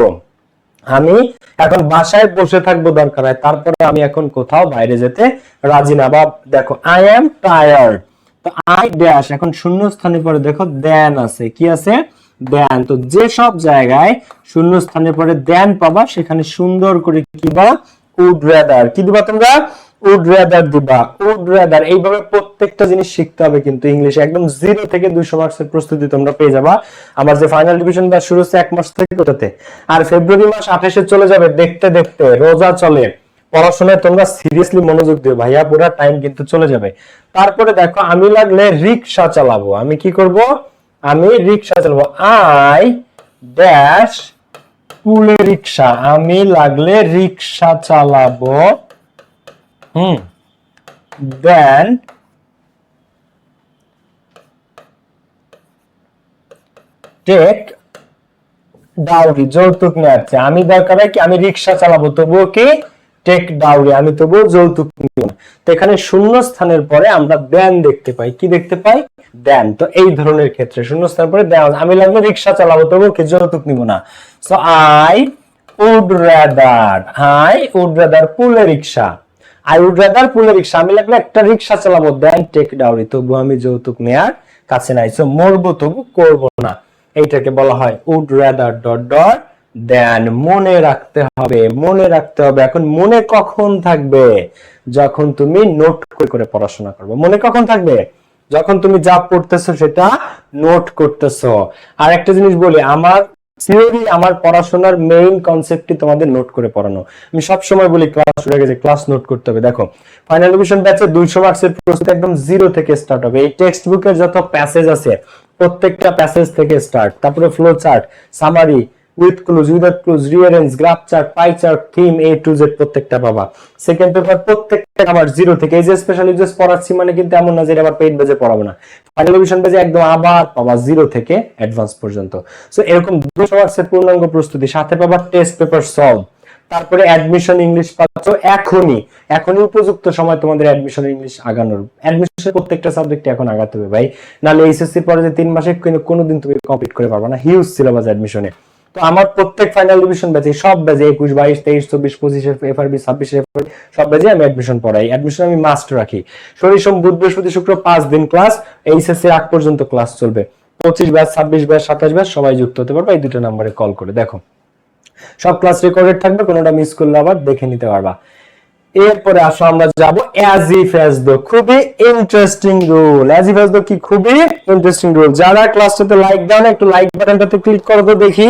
আমি এখন বাসায় বসে থাকবো দরকার হয়, তারপরে আমি এখন কোথাও বাইরে যেতে রাজি না। বা দেখো আই এম টায়ার্ড, তো আই ড্যাশ, এখন শূন্য স্থানের পরে দেখো দেন আছে। কি আছে? দেন। তো যে সব জায়গায় শূন্য স্থানের পরে দেন পাবা, সেখানে সুন্দর করে কি বা উড রাদার কি দিবা তোমরা? উড রাদার দিবা। উড রাদার, এইভাবে প্রত্যেকটা জিনিস শিখতে হবে কিন্তু ইংলিশে। একদম 0 থেকে 200 মার্কসের প্রস্তুতি তোমরা পেয়ে যাবা আমার যে ফাইনাল ডিভিশন ব্যাচ শুরু হচ্ছে 1 মাস থেকে, ওটাতে। আর ফেব্রুয়ারি মাস 28-এ চলে যাবে, দেখতে দেখতে রোজা চলে। পড়াশোনায় তোমরা সিরিয়াসলি মনোযোগ দিও ভাইয়া, পুরো টাইম কিন্তু চলে যাবে। তারপরে দেখো, আমি লাগলে রিকশা চালাবো, আমি কি করব? আমি রিকশা চালাবো। আই ড্যাশ পুলে রিকশা, আমি লাগলে রিকশা চালাবো। দেন টেক ডাউরি, যৌতুক নেওয়ার চেয়ে। আমি দরকার হয় কি? আমি রিকশা চালাবো তবুও কি টেক ডাউরি, আমি তবুও যৌতুক নিব না। তো এখানে শূন্য স্থানের পরে আমরা দেন দেখতে পাই। কি দেখতে পাই? দেন। তো এই ধরনের ক্ষেত্রে শূন্য স্থানের পরে দেন, আমি লাগবে রিকশা চালাবো তবুও কি যৌতুক নিব না। So I would rather, I would rather pull a rickshaw, I would rather pull a rickshaw, আমি লাগলে একটা রিকশা চালাবো, দেন টেক ডাউরি, তবু আমি যৌতুক নেয়ার কাছে নাই। সো মরবো তবু করব না, এইটাকে বলা হয় উড রাদার ডট ডট দেন। মনে রাখতে হবে, মনে রাখতে হবে। এখন মনে কখন থাকবে? যখন তুমি নোট করে করে পড়াশোনা করবে। মনে কখন থাকবে? যখন তুমি যা পড়তেছো সেটা নোট করতেছো। আর একটা জিনিস বলি, আমার থিওরি, আমার পড়াশোনার মেইন কনসেপ্টই তোমাদের নোট করে পড়ানো। আমি সব সময় বলি ক্লাস শুরু হয়ে গেছে, ক্লাস নোট করতে হবে। দেখো ফাইনাল ডিভিশন ব্যাচে 200 মার্কসের প্রস্তুতি একদম 0 থেকে স্টার্ট হবে। এই টেক্সট বুকের যত প্যাসেজ আছে প্রত্যেকটা প্যাসেজ থেকে স্টার্ট, তারপরে flow chart, summary, with clues, without clues, rearrange, graph chart, pie chart, theme, A to Z প্রত্যেকটা পাবা। সেকেন্ড পেপার প্রত্যেকটা আমার 0 থেকে। এই যে স্পেশাল ইউজেস পড়াচ্ছি মানে কিন্তু এমন না যে আবার পেইড বেজে পড়াবো না। ফাইনাল ডিভিশন বেজে একদম আবার পাবা 0 থেকে অ্যাডভান্স পর্যন্ত। সো এরকম 200 মার্কসের পূর্ণাঙ্গ প্রস্তুতি, সাথে পাবা টেস্ট পেপার সলভ। তারপরে অ্যাডমিশন ইংলিশ পাচ্ছ এখনই, এখনই উপযুক্ত সময় তোমাদের অ্যাডমিশন ইংলিশ আগানোর। অ্যাডমিশনের প্রত্যেকটা সাবজেক্টে এখন আগাতে হবে ভাই, নাহলে এইচএসসি পরে যে 3 মাসে কোনোদিন তুমি কমপ্লিট করে পারবে না, হিউজ সিলেবাস অ্যাডমিশনে। তো আমার প্রত্যেক ফাইনাল ডিভিশন ব্যাচে, সব ব্যাচে 21, 22, 23, 24, 25 এফআরবি, 26 এফআরবি, সব ব্যাচে আমি অ্যাডমিশন পড়াই। অ্যাডমিশন আমি মাস্ট রাখি। শনি, সোম, বুধ, বৃহস্পতি, শুক্র 5 দিন ক্লাস, এইচএসসি আগ পর্যন্ত ক্লাস চলবে। 25 ব্যাচ, 26 ব্যাচ, 27 ব্যাচ সবাই যুক্ত হতে পারবে এই দুটো নম্বরে কল করে। দেখো সব ক্লাস রেকর্ডেড থাকবে, কোনোটা মিস করলে আবার দেখে নিতে পারবা। এরপরে আসো আমরা যাব অ্যাজ ইফ অ্যাজ দো। খুবই interesting rule. As if as though কি খুবই ইন্টারেস্টিং রুল। যারা ক্লাসটাতে লাইক দাও না, একটু লাইক বাটনটাতে ক্লিক করো তো দেখি।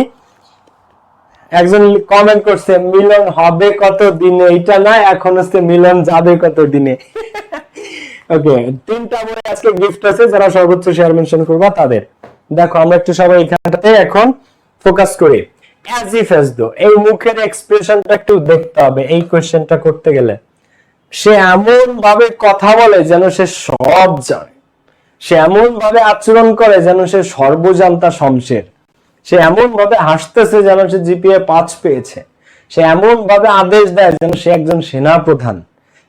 একজন কমেন্ট করছে মিলন হবে কত দিনে, এটা না, এখন হচ্ছে মিলন যাবে কত দিনে। ওকে, 3টা বই আজকে গিফট আছে, যারা সর্বোচ্চ শেয়ার মেনশন করবা তাদের। দেখো আমরা একটু সবাই এখানটাতে এখন ফোকাস করি। অ্যাজ ইফ অ্যাজ দো, এই মুখের এক্সপ্রেশনটা একটু দেখতে হবে এই কোশ্চেনটা করতে গেলে। সে এমন ভাবে কথা বলে যেন সে সব জানে, সে এমন ভাবে আচরণ করে যেন সে সর্বজান্তা শমশের, সে এমন ভাবে হাসতেছে যেন সে জিপিএ 5 পেয়েছে, সে এমন ভাবে আদেশ দেয় যেন সে একজন সেনা প্রধান,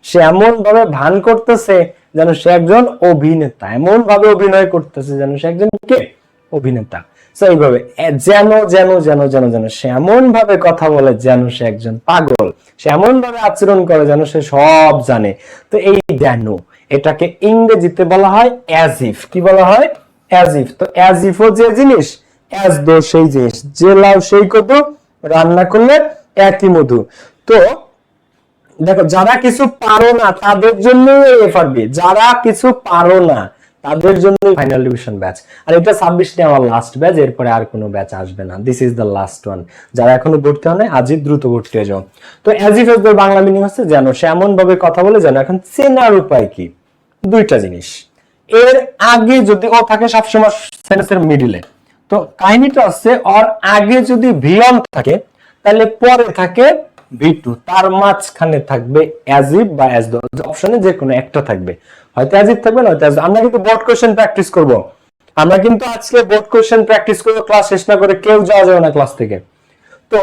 সে এমন ভাবে ভান করতেছে যেন সে একজন অভিনেতা, এমন ভাবে অভিনয় করতেছে যেন সে একজন কে অভিনেতা। এইভাবে যেন যেন যেন যেন যেন সে এমন ভাবে কথা বলে যেন সে একজন পাগল, সে এমন ভাবে আচরণ করে যেন সে সব জানে। তো এই যেন, এটাকে ইংরেজিতে বলা হয় অ্যাজ ইফ। কি বলা হয়? As if. তো অ্যাজ ইফও যে জিনিস, অ্যাজ দো সেই জিনিস, যে লাউ সেই কদু, রান্না করলে একই মধু। তো দেখো, যারা কিছু পারো না তাদের জন্য এফআরবি, যারা কিছু পারো না তাদের জন্য ফাইনাল ডিভিশন ব্যাচ। আর এটা 26 আমার লাস্ট ব্যাচ, এরপরে আর কোনো ব্যাচ আসবে না। This is the last one. যারা এখনো ভর্তি হয় নাই আজই দ্রুত ভর্তি হয়ে যাও। তো অ্যাজ ইফ এর বাংলা মিনিং হচ্ছে যেন, সে এমন ভাবে কথা বলে যেন। এখন চেনার উপায় কি? দুইটা জিনিস। এর আগে যদি ও থাকে সবসময় সেন্টেন্সের মিডিলে, তো কাহিনীটা হচ্ছে ওর আগে যদি ভিয়ন থাকে তাহলে পরে থাকে ভি2, তার মাঝখানে থাকবে অ্যাজ ইফ বা অ্যাজ দো, অপশনে যে কোনো একটা থাকবে, হয়তো অ্যাজ ইফ থাকবে না হয়তো অ্যাজ দো। আমরা কিন্তু বোর্ড কোশ্চেন প্র্যাকটিস করব, আমরা কিন্তু আজকে বোর্ড কোশ্চেন প্র্যাকটিস করব, ক্লাস শেষ না করে কেউ যাওয়া যাবে না ক্লাস থেকে। তো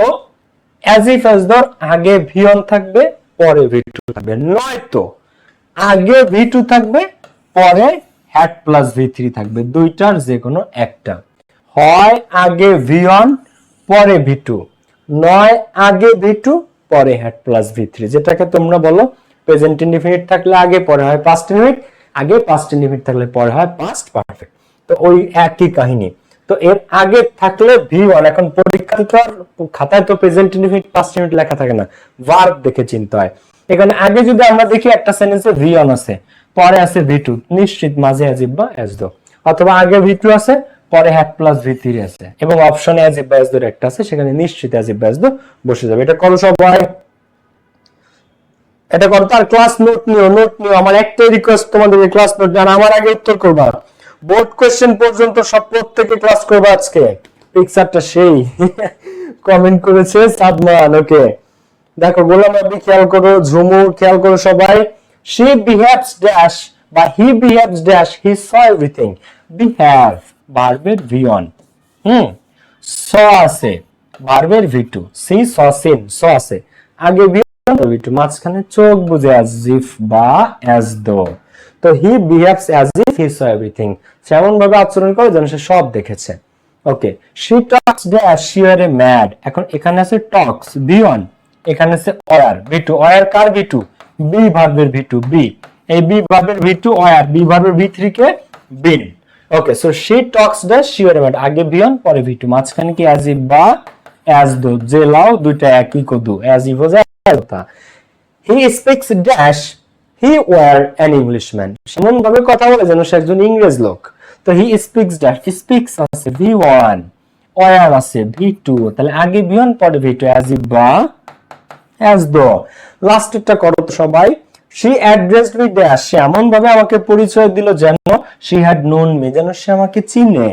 অ্যাজ ইফ অ্যাজ দো আগে ভি1 থাকবে পরে ভি2 থাকবে, নয়তো আগে ভি2 থাকবে পরে হ্যাড প্লাস ভি3 থাকবে, দুইটার যে কোনো একটা। হয় আগে ভি1 পরে ভি2, নয় আগে ভি2 পরে হ্যাড প্লাস ভি3, যেটাকে তোমরা বলো প্রেজেন্ট ইনডিফিনিট থাকলে আগে পরে হয় পাস্ট ইনডিফিনিট, আগে পাস্ট ইনডিফিনিট থাকলে পরে হয় পাস্ট পারফেক্ট। তো ওই একই কাহিনী। তো এর আগে থাকলে ভি1, এখন পরীক্ষাতে তো আর খাতায় তো প্রেজেন্ট ইনডিফিনিট পাস্ট ইনডিফিনিট লেখা থাকে না, ভার্ব দেখে চিনতে হয়। এখানে আগে যদি আমরা দেখি একটা সেন্টেন্সে ভি1 আছে পরে আছে ভি2, নিশ্চিত মাঝে অ্যাজ ইফ বা অ্যাজ দো, অথবা আগে ভি2 আছে পরে হ্যাড প্লাস ভি3 আছে এবং অপশনে অ্যাজ ইফ বা অ্যাজ দো একটা আছে, সেখানে নিশ্চিত অ্যাজ ইফ বা অ্যাজ দো বসে যাবে। এটা করো সবাই, এটা করো। তার ক্লাস নোট নিও, নোট নিও। আমার একটাই রিকোয়েস্ট তোমাদের, ক্লাস নোট আর আমার আগে উত্তর করবা, বোর্ড কোশ্চেন পর্যন্ত সব প্রত্যেকে ক্লাস করবা আজকে। পিকচারটা সেই কমেন্ট করেছে সাদমান। ওকে, দেখো গোলাম রাব্বি খেয়াল করো, ঝুমুর খেয়াল করো সবাই। she behaves dash বা he behaves dash, he saw everything। behave ভার্বের v1, saw আছে ভার্বের v2, see saw seen saw আছে আগে v1 v2, মাঝখানে চোখ বুঝে as if বা as though। তো he behaves as if he saw everything, সেমন ভাবে আচরণ করে যেন সে সব দেখেছে। ওকে, she talks dash she were a mad। এখন এখানে আছে talks v1, এখানে আছে ওয়ার ভি2, ওয়ার কার ভি2, বি ভার্বের ভি2 বি, এই বি ভার্বের ভি2 ওয়ার, বি ভার্বের ভি3 কে been. Okay, so she talks the she were mad, আগে ভি1 পরে ভি2, মাঝখানে কি অ্যাজ ইফ বা অ্যাজ দো, যে লাও দুইটা একই কদু, অ্যাজ ইফ ও কথা। He speaks dash he war an Englishman, এমন ভাবে কথা বলে যেন সে একজন ইংরেজ লোক। তো হি স্পিক্স ড্যাশ, স্পিক্স আছে ভি1, ওয়ার আছে ভি2, তাহলে আগে ভি1 পরে ভি2, অ্যাজ ইফ বা অ্যাজ দো। লাস্টেরটা করো তো সবাই। she addressed me dash, সে এমন ভাবে আমাকে পরিচয় দিল যেন she had known me, যেন সে আমাকে চিনে।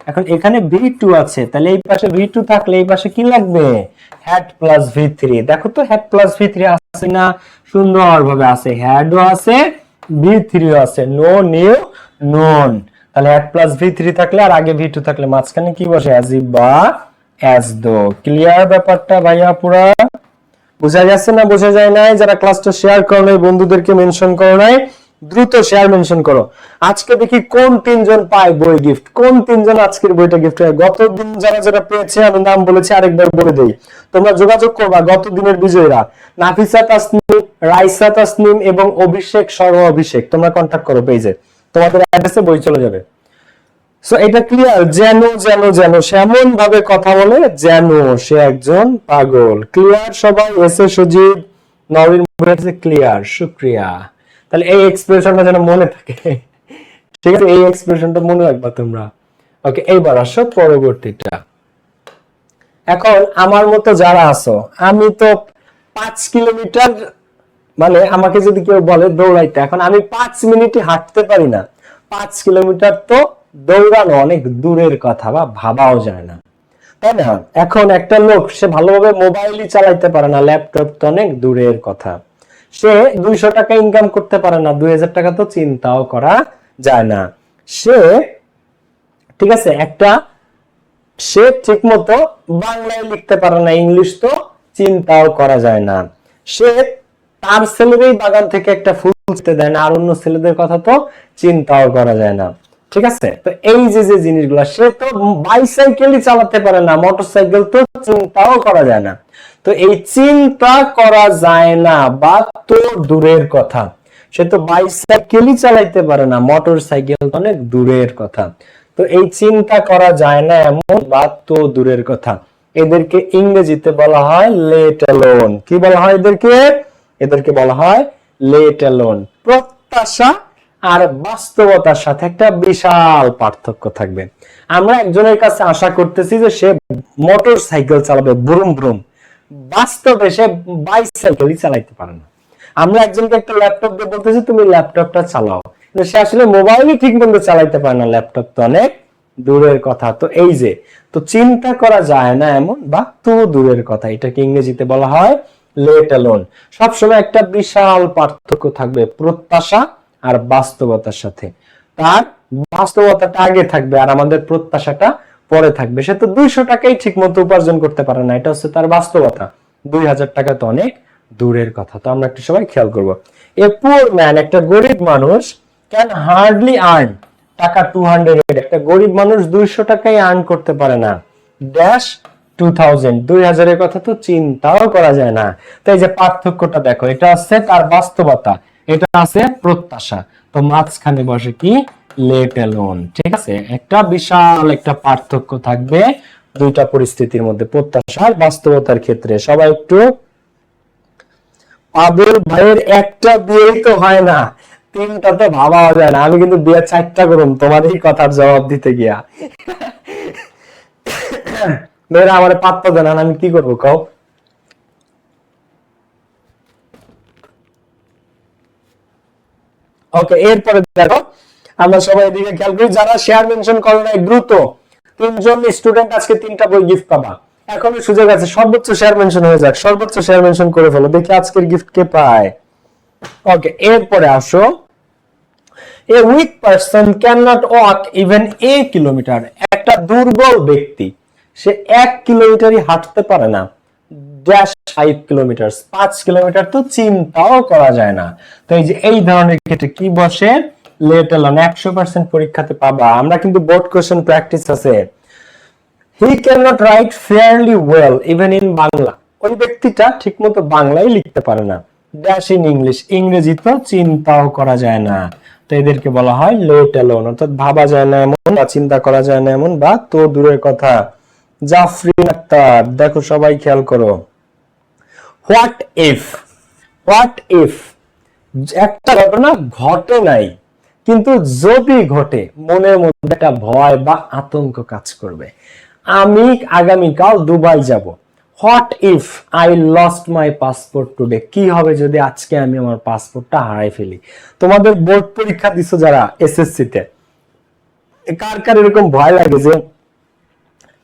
এখন এখানে ভি2 আছে, তাহলে এই পাশে ভি2 থাকলে এই পাশে কি লাগবে? had প্লাস ভি3। দেখো তো had প্লাস ভি3 আছে না? সুন্দর ভাবে আছে, hadও আছে ভি3ও আছে, নো নিউ নোন। তাহলে had প্লাস ভি3 থাকলে আর আগে ভি2 থাকলে মাঝখানে কি বসে? as if বা as though। ক্লিয়ার ব্যাপারটা ভাইয়া? পুরা বোঝা যাচ্ছে না? বোঝা যায় নাই? যারা ক্লাসটা শেয়ার করো নাই, বন্ধুদেরকে মেনশন করো নাই, দ্রুত শেয়ার মেনশন করো। আজকে দেখি কোন তিনজন পায় বই গিফট, কোন তিনজন আজকের বইটা গিফট হয়। গত দিন যারা যারা পেয়েছে আমি নাম বলেছি, আরেকবার বলে দেই, তোমরা যোগাযোগ করবা। গত দিনের বিজয়ীরা নাফিসা তাসনিম, রাইসা তাসনিম এবং অভিষেক সর্ব অভিষেক, তোমরা কন্টাক্ট করো পেজে, তোমাদের অ্যাড্রেসে বই চলে যাবে। সো এটা ক্লিয়ার? যেন যেন যেন সে এমন ভাবে কথা বলে যেন সে একজন পাগল। ক্লিয়ার সবাই? এসে সজীব নবীন বলেছে ক্লিয়ার, শুকরিয়া। তাহলে এই এক্সপ্রেশনটা যেন মনে থাকে, ঠিক আছে? এই এক্সপ্রেশনটা মনে রাখবা তোমরা। ওকে, এইবার আসো পরবর্তীটা। এখন আমার মতো যারা আছো, আমি তো 5 কিলোমিটার, মানে আমাকে যদি কেউ বলে দৌড়াইতে, এখন আমি 5 মিনিটে হাঁটতে পারি না। 5 কিলোমিটার তো দৌড়ানো অনেক দূরের কথা, বা ভাবাও যায় না, তাই না? এখন একটা লোক সে ভালোভাবে মোবাইলই চালাইতে পারে না, ল্যাপটপ তো অনেক দূরের কথা। সে 200 টাকা ইনকাম করতে পারে না, 2000 টাকা তো চিন্তাও করা যায় না। সে ঠিক আছে, সে ঠিক মতো বাংলায় লিখতে পারে না, ইংলিশ তো চিন্তাও করা যায় না। সে তার ছেলেরই বাগান থেকে একটা ফুল ছিঁড়তে দেয় না, আর অন্য ছেলেদের কথা তো চিন্তাও করা যায় না। ঠিক আছে, তো এই যে যে জিনিসগুলো, সে তো বাইসাইকেলই চালাতে পারে না, মোটরসাইকেল তো চিন্তাও করা যায় না। তো এই চিন্তা করা যায় না বা তো দূরের কথা, সে তো বাইসাইকেলই চালাইতে পারে না, মোটরসাইকেল তো অনেক দূরের কথা। তো এই চিন্তা করা যায় না এমন বা তো দূরের কথা, এদেরকে ইংরেজিতে বলা হয় লেট অ্যালোন। কি বলা হয় এদেরকে? এদেরকে বলা হয় লেট অ্যালোন। প্রত্যাশা আর বাস্তবতার সাথে একটা বিশাল পার্থক্য থাকবে। আমরা একজনের কাছে আশা করতেছি যে সে মোটর সাইকেল চালাবে ব্রুম ব্রুম, বাস্তবে সে বাইসাইকেলই চালাইতে পারে না। আমরা একজনকে একটা ল্যাপটপ দিয়ে বলতেছি তুমি ল্যাপটপটা চালাও, কিন্তু সে আসলে মোবাইলই ঠিক মতো চালাইতে পারে না, ল্যাপটপ তো অনেক দূরের কথা। তো এই যে, তো চিন্তা করা যায় না এমন বা তো দূরের কথা, এটাকে ইংরেজিতে বলা হয় লেট অ্যালোন। সবসময় একটা বিশাল পার্থক্য থাকবে প্রত্যাশা আর বাস্তবতার সাথে। তার বাস্তবতাটা আগে থাকবে আর আমাদের প্রত্যাশাটা পরে থাকবে। সে তো 200 টাকাই ঠিক মতো উপার্জন করতে পারে না, এটা হচ্ছে তার বাস্তবতা। 2000 টাকা তো অনেক দূরের কথা। তো আমরা একটু সবাই খেয়াল করবো, এ পুয়ার ম্যান, একটা গরিব মানুষ, ক্যান হার্ডলি আর্ন টাকা 200, একটা গরিব মানুষ 200 টাকাই আর্ন করতে পারে না, ড্যাশ 2000, 2000 এর কথা তো চিন্তাও করা যায় না। তো এই যে পার্থক্যটা দেখো, এটা আছে তার বাস্তবতা, এটা আছে প্রত্যাশা, তো মাঝখানে বসে কি লেট অ্যালোন। ঠিক আছে, একটা বিশাল একটা পার্থক্য থাকবে দুইটা পরিস্থিতির মধ্যে, প্রত্যাশা আর বাস্তবতার ক্ষেত্রে। সবাই একটু, পাবেল ভাইয়ের একটা বিয়েই তো হয় না, তিনটা তো ভাবা যায় না। আমি কিন্তু বিয়ে 4টা করুম তোমার এই কথার জবাব দিতে গিয়া। মেয়েরা আমার পাত্তা দেন, আমি কি করবো কও? ওকে, এরপরে দেখো আমরা সবাই এদিকে খেয়াল করি, যারা শেয়ার মেনশন করো না দ্রুত, 3জন স্টুডেন্ট আজকে 3টা বই গিফট পাবা। এখনো সুযোগ আছে, সর্বোচ্চ শেয়ার মেনশন হয়ে যাক, সর্বোচ্চ শেয়ার মেনশন করে ফেলো, দেখি আজকের গিফট কে পায়। ওকে, এরপরে আসো, a weak person can not walk even a kilometre, একটা দুর্বল ব্যক্তি সে 1 কিলোমিটারই হাঁটতে পারে না, ড্যাশ 5 কিলোমিটার, 5 কিলোমিটার তো চিন্তাও করা যায় না। তো এই যে এই ধরনের ক্ষেত্রে কি বসে, লেট অ্যালোন। 100% পরীক্ষাতে পাবা, আমরা কিন্তু বোর্ড কোশ্চেন প্র্যাকটিস আছে। He can not right fairly well even in Bangla, ওই ব্যক্তিটা ঠিকমতো বাংলায় লিখতে পারে না, ড্যাশ ইন ইংলিশ, ইংরেজি তো চিন্তাও করা যায় না। তো এদেরকে বলা হয় লেট অ্যালোন, অর্থাৎ ভাবা যায় না এমন বা চিন্তা করা যায় না এমন বা তো দূরের কথা। জাফরিন আক্তার, দেখো সবাই খেয়াল করো, হোয়াট ইফ, হোয়াট ইফ, একটা ঘটনা ঘটে নাই কিন্তু যদি ঘটে মনের মধ্যে একটা ভয় বা আতঙ্ক কাজ করবে। আমি আগামীকাল দুবাই যাব, what if I lost my passport today, কি হবে যদি আজকে আমি আমার পাসপোর্টটা হারাই ফেলি। তোমাদের বোর্ড পরীক্ষা দিছো যারা এসএসসি তে, কার কার এরকম ভয় লাগে যে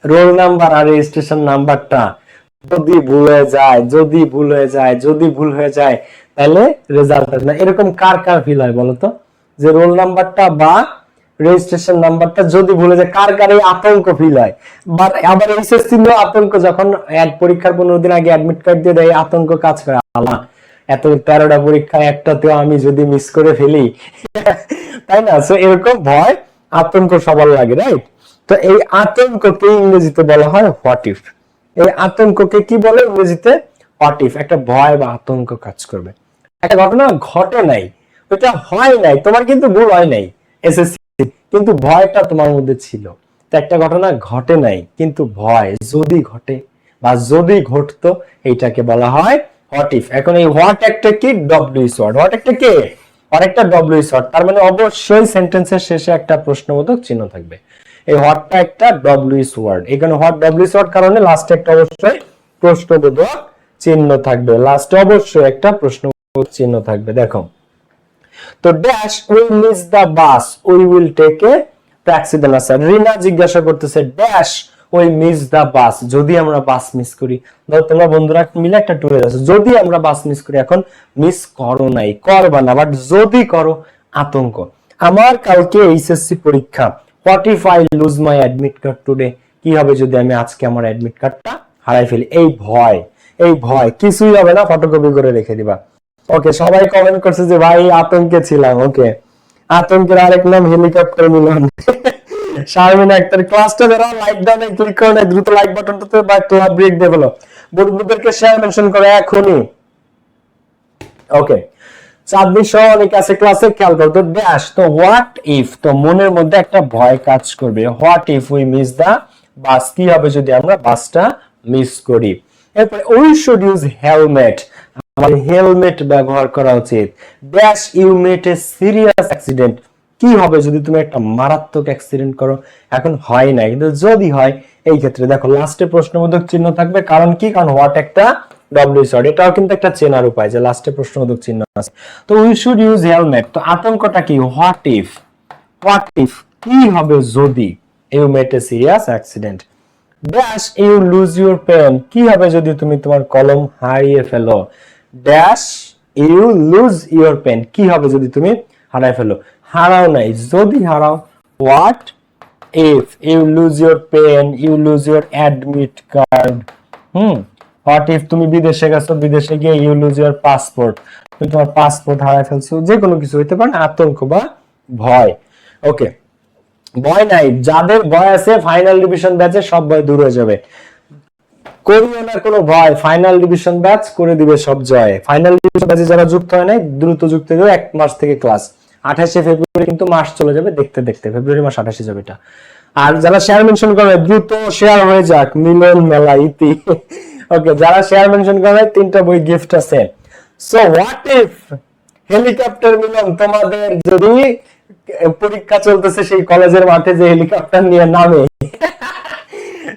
রোল নাম্বার আর রেজিস্ট্রেশন নাম্বারটা যদি ভুল হয়ে যায়, যদি ভুল হয়ে যায়, যদি ভুল হয়ে যায় তাহলে রেজাল্ট আসবে না, এরকম কার কার ফিল হয় বলো তো? যে রোল নাম্বারটা বা রেজিস্ট্রেশন নাম্বারটা যদি ভুলে যায়, কার কার এই আতঙ্ক ফিল হয়? বাট আবার এসএসসি নিয়ে আতঙ্ক, যখন পরীক্ষার 15 দিন আগে অ্যাডমিট কার্ড দিয়ে দেয়, আতঙ্ক কাজ করে, আল্লাহ এত 13টা পরীক্ষা একটাতেও আমি যদি মিস করে ফেলি, তাই না? সো এরকম ভয় আতঙ্ক সবার লাগে, রাইট? তো এই আতঙ্ককে ইংরেজিতে বলা হয় হোয়াট ইফ। এই আতঙ্ককে কি বলে ইংরেজিতে? What if. একটা ভয় বা আতঙ্ক কাজ করবে, একটা ঘটনা ঘটে নাই, ওটা হয় নাই, তোমার কিন্তু ভুল হয় নাই এসএসসি, কিন্তু ভয়টা তোমার মধ্যে ছিল। তো একটা ঘটনা ঘটে নাই কিন্তু ভয় যদি ঘটে বা যদি ঘটতো, এইটাকে বলা হয় হোয়াট ইফ। এখন এই হোয়াট একটা কি? W S word. হোয়াট একটা কে? আর একটা ডব্লিউএস ওয়ার্ড, তার মানে অবশ্যই সেন্টেন্সের শেষে একটা প্রশ্নবোধক চিহ্ন থাকবে। এই হোয়াটটা একটা ডব্লিউএস ওয়ার্ড, এখানে হোয়াট ডব্লিউএস ওয়ার্ড কারণে লাস্টে একটা অবশ্যই প্রশ্নবোধক চিহ্ন থাকবে, লাস্টে অবশ্যই একটা প্রশ্নবোধক চিহ্ন থাকবে। দেখো, তো dash we miss the bus we will take a taxi then sir. Rina জিজ্ঞাসা করতেছে dash we miss the bus, যদি আমরা বাস মিস করি। ধরো তোমরা বন্ধুরা মিলে একটা ট্যুরে যাচ্ছ, যদি আমরা বাস মিস করি, এখন মিস করো নাই, করবা না, বাট যদি করো আতঙ্ক। আমার কালকে এইচএসসি পরীক্ষা, what if I loose my admit card today, কি হবে যদি আমি আজকে আমার অ্যাডমিট কার্ডটা হারাই ফেলি? এই ভয়, এই ভয়, কিছুই হবে না, ফটোকপি করে রেখে দিবা। ওকে, সবাই কমেন্ট করছে যে ভাই আতঙ্কে ছিলাম। ওকে, আতঙ্কের আরেক নাম হেলিকপ্টার মিলন। শারমিন আক্তার, ক্লাসটা যারা লাইক ডাউনে ক্লিক করে না, দ্রুত লাইক বাটনটাতে বা ক্লাব ব্রেক দিয়ে বলো, বন্ধুদেরকে শেয়ার মেনশন করে এখনই। ওকে, চাঁদনি সহ অনেক আছে ক্লাসে, খেয়াল করো তো ড্যাশ। তো হোয়াট ইফ, তো মনের মধ্যে একটা ভয় কাজ করবে, what if we miss the bus, কি হবে যদি আমরা বাসটা মিস করি। এরপরে উই শুড ইউজ হেলমেট, আমাদের হেলমেট ব্যবহার করা উচিত। Dash you met a serious accident, কি হবে যদি তুমি একটা মারাত্মক অ্যাক্সিডেন্ট করো। এখন হয় না, কিন্তু যদি হয়, এই ক্ষেত্রে দেখো লাস্টে প্রশ্নবোধক চিহ্ন থাকবে, কারণ কি, কারণ হোয়াট একটা ডব্লিউ শর্ট, এটাও কিন্তু একটা চেনার উপায় যে লাস্টে প্রশ্নবোধক চিহ্ন আছে। তো উই শুড ইউজ হেলমেট, তো আতঙ্কটা কি, হোয়াট ইফ, হোয়াট ইফ কি হবে যদি you met a serious accident. Dash you lose your pen, কি হবে যদি তুমি তোমার কলম হারিয়ে ফেলো। Dash you lose your pen, কি হবে যদি তুমি হারায় ফেলো, হারাও নাই, যদি হারাও। What if you lose your pen, you lose your admit card. What if তুমি বিদেশে গেছো, বিদেশে গিয়ে ইউ লুজ ইউর পাসপোর্ট, তুমি তোমার পাসপোর্ট হারায় ফেলছো, যে কোনো কিছু হইতে পারে, আতঙ্ক বা ভয়। ওকে, ভয় নাই, যাদের ভয় আছে ফাইনাল ডিভিশন ব্যাচে সব ভয় দূর হয়ে যাবে। করিও না কোনো ভয়, ফাইনাল ডিভিশন ব্যাচ করে দিবে সব জয়। ফাইনাল ডিভিশন ব্যাচে যারা যুক্ত হয় নাই, দ্রুত যুক্ত হয়ে যাবে, 1 মাস থেকে ক্লাস। 28শে ফেব্রুয়ারি কিন্তু মাস চলে যাবে দেখতে দেখতে, ফেব্রুয়ারি মাস 28 যাবে এটা। আর যারা শেয়ার মেনশন করে দ্রুত শেয়ার হয়ে যাক, মিলন মেলা ইতি। ওকে, যারা শেয়ার মেনশন করে 3টা বই গিফট আছে। সো হোয়াট ইফ হেলিকপ্টার মিলন, তোমাদের যদি পরীক্ষা চলতেছে সেই কলেজের মাঠে যে হেলিকপ্টার নিয়ে নামে,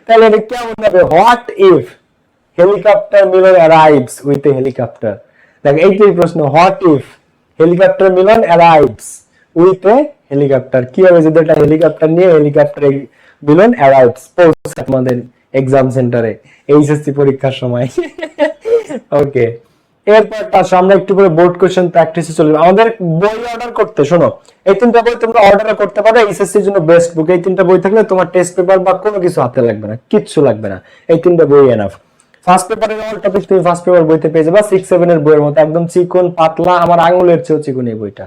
তাহলে এটা কেমন হবে। What if helicopter Milon arrives with a helicopter, দেখ এইটাই প্রশ্ন, what if helicopter Milon arrives with a helicopter, কি হবে যদি একটা হেলিকপ্টার নিয়ে হেলিকপ্টার মিলন অ্যারাইভস পৌঁছে আমাদের এক্সাম সেন্টারে এইচএসসি পরীক্ষার সময়। ওকে, এরপর তার সামনে একটু করে বোর্ড কোশ্চেন প্র্যাকটিসে চলবে। আমাদের বই অর্ডার করতে, শোনো, এই 3টা বই তোমরা অর্ডার করতে পারো, এইচএসসি এর জন্য বেস্ট বুক। এই 3টা বই থাকলে তোমার টেস্ট পেপার বা কোনো কিছু হাতে লাগবে না, কিচ্ছু লাগবে না, এই 3টা বই এনাফ। ফার্স্ট পেপারের অল টপিক তুমি ফার্স্ট পেপার বইতে পেয়ে যাবে, 6-7 এর বইয়ের মতো একদম চিকন পাতলা, আমার আঙুলের চেয়েও চিকন এই বইটা,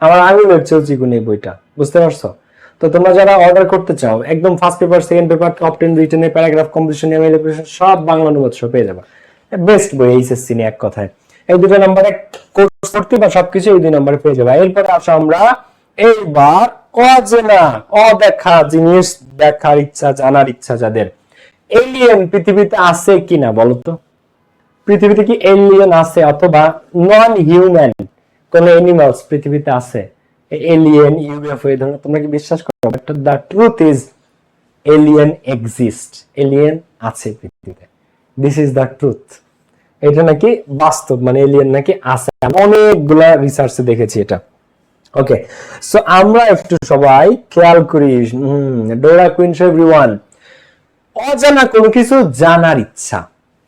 আমার আঙুলের চেয়েও চিকন এই বইটা, বুঝতে পারছো? তো তোমরা যারা অর্ডার করতে চাও, একদম first paper, second paper, top 10 written, paragraph, composition, elimination সব বাংলা অনুবাদ সহ পেয়ে যাবে। বেস্ট বই এইচএসসি নিয়ে এক কথায়। এই 2 নম্বরে কোর্স করতে বা সবকিছু এই 2 নম্বরে পেয়ে যাবে। এরপরে আসো আমরা এইবার অজানা, অদেখা জিনিস দেখার ইচ্ছা, জানার ইচ্ছা যাদের। এলিয়েন পৃথিবীতে আছে কিনা বলো তো? পৃথিবীতে কি এলিয়েন আছে, অথবা নন হিউম্যান কোন এনিমালস পৃথিবীতে আছে? এলিয়েন, ইউএফও এই ধরনের তোমরা কি বিশ্বাস করো? But the truth is alien exist, alien আছে পৃথিবীতে, দিস ইজ দ্য ট্রুথ। এটা নাকি বাস্তব, মানে এলিয়েন নাকি আছে, অনেকগুলা রিসার্চে দেখেছি এটা। ওকে, সো আমরা একটু সবাই খেয়াল করি, ডোরা কুইন শো এভরিওয়ান, অজানা কোনো কিছু জানার ইচ্ছা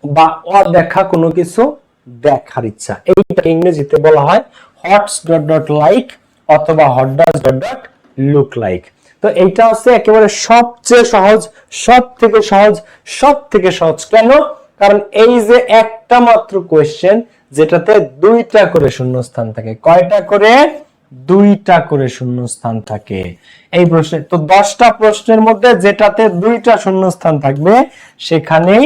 বা অদেখা কোনো কিছু দেখার ইচ্ছা, এইটা ইংরেজিতে বলা হয় হটস ডট ডট লাইক অথবা hot does dot dot look like. তো এইটা হচ্ছে একেবারে সবচেয়ে সহজ, সব থেকে সহজ, সব থেকে সহজ। কেন? কারণ এই যে একটা মাত্র কোয়েশ্চেন যেটাতে 2টা করে শূন্যস্থান থাকে। কয়টা করে? 2টা করে শূন্যস্থান থাকে এই প্রশ্নে। তো 10টা প্রশ্নের মধ্যে যেটাতে 2টা শূন্যস্থান থাকবে সেখানেই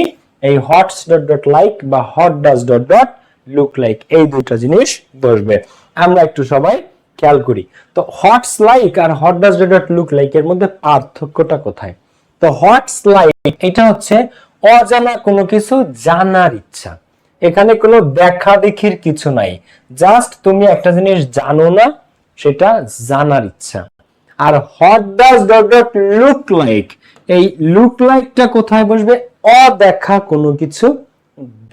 এই হটস ডট ডট লাইক বা hot does dot dot look like এই 2টা জিনিস বসবে। আমরা একটু সবাই খেয়াল করি। তো হটস লাইক আর what does dot dot look like এর মধ্যে পার্থক্যটা কোথায়? তো হটস লাইক এটা হচ্ছে অজানা কোনো কিছু জানার ইচ্ছা, এখানে কোনো দেখা দেখির কিছু নাই, জাস্ট তুমি একটা জিনিস জানো না, সেটা জানার ইচ্ছা। আর what does dot dot look like, এই লুক লাইকটা কোথায় বসবে? অদেখা কোনো কিছু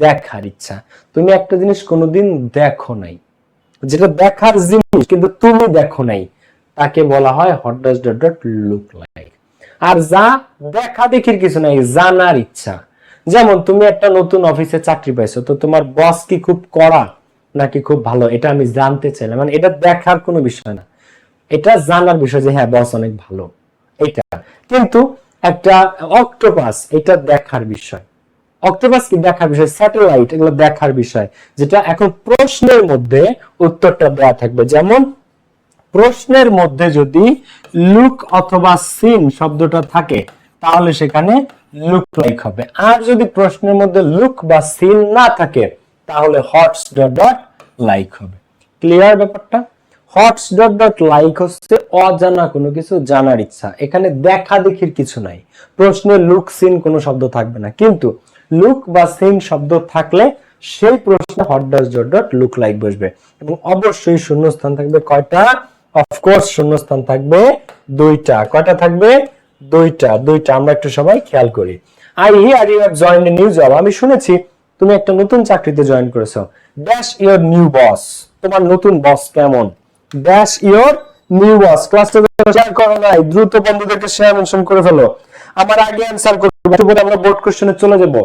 দেখার ইচ্ছা। তুমি একটা জিনিস কোনোদিন দেখো নাই, যেটা দেখার জিনিস কিন্তু তুমি দেখো নাই, তাকে বলা হয় what does dot dot look like. আর যা দেখা দেখির কিছু নাই, জানার ইচ্ছা, যেমন তুমি একটা নতুন অফিসে চাকরি পাইছো, তো তোমার বস কি খুব কড়া নাকি খুব ভালো, এটা আমি জানতে চাইলাম, মানে এটা দেখার কোনো বিষয় না, এটা জানার বিষয় যে হ্যাঁ বস অনেক ভালো এটা। কিন্তু একটা অক্টোপাস, এটা দেখার বিষয়, অক্টোপাস কি দেখার বিষয়, স্যাটেলাইট এগুলো দেখার বিষয়, যেটা এখন প্রশ্নের মধ্যে উত্তরটা দেওয়া থাকবে। যেমন প্রশ্নের মধ্যে যদি লুক অথবা সিন শব্দটা থাকে তাহলে সেখানে লুক লাইক হবে, আর যদি প্রশ্নের মধ্যে লুক বা সিন না থাকে তাহলে হটস ডট ডট লাইক হবে। ক্লিয়ার ব্যাপারটা? হটস ডট ডট লাইক হচ্ছে অজানা কোনো কিছু জানার ইচ্ছা, এখানে দেখা দেখির কিছু নাই। প্রশ্নে লুক সিন কোনো শব্দ থাকবে না, কিন্তু লুক বা সিন শব্দ থাকলে সেই প্রশ্নে hot dot dot look like বসবে, এবং অবশ্যই শূন্যস্থান থাকবে কয়টা? অফকোর্স শূন্যস্থান থাকবে দুইটা। কয়টা থাকবে? দুইটা। আমরা একটু সবাই খেয়াল করি। I hear you have joined a new job, আমি শুনেছি তুমি একটা নতুন চাকরিতে জয়েন করেছো। ড্যাশ ইওর নিউ বস, তোমার নতুন বস কেমন? ড্যাশ ইওর নিউ বস। ক্লাসটা শেয়ার করো নাই, দ্রুত বন্ধুদেরকে শেয়ার মেনশন করে ফেলো। আমার আগে অ্যানসার করবো, তারপরে আমরা বোর্ড কোশ্চেনে চলে যাব।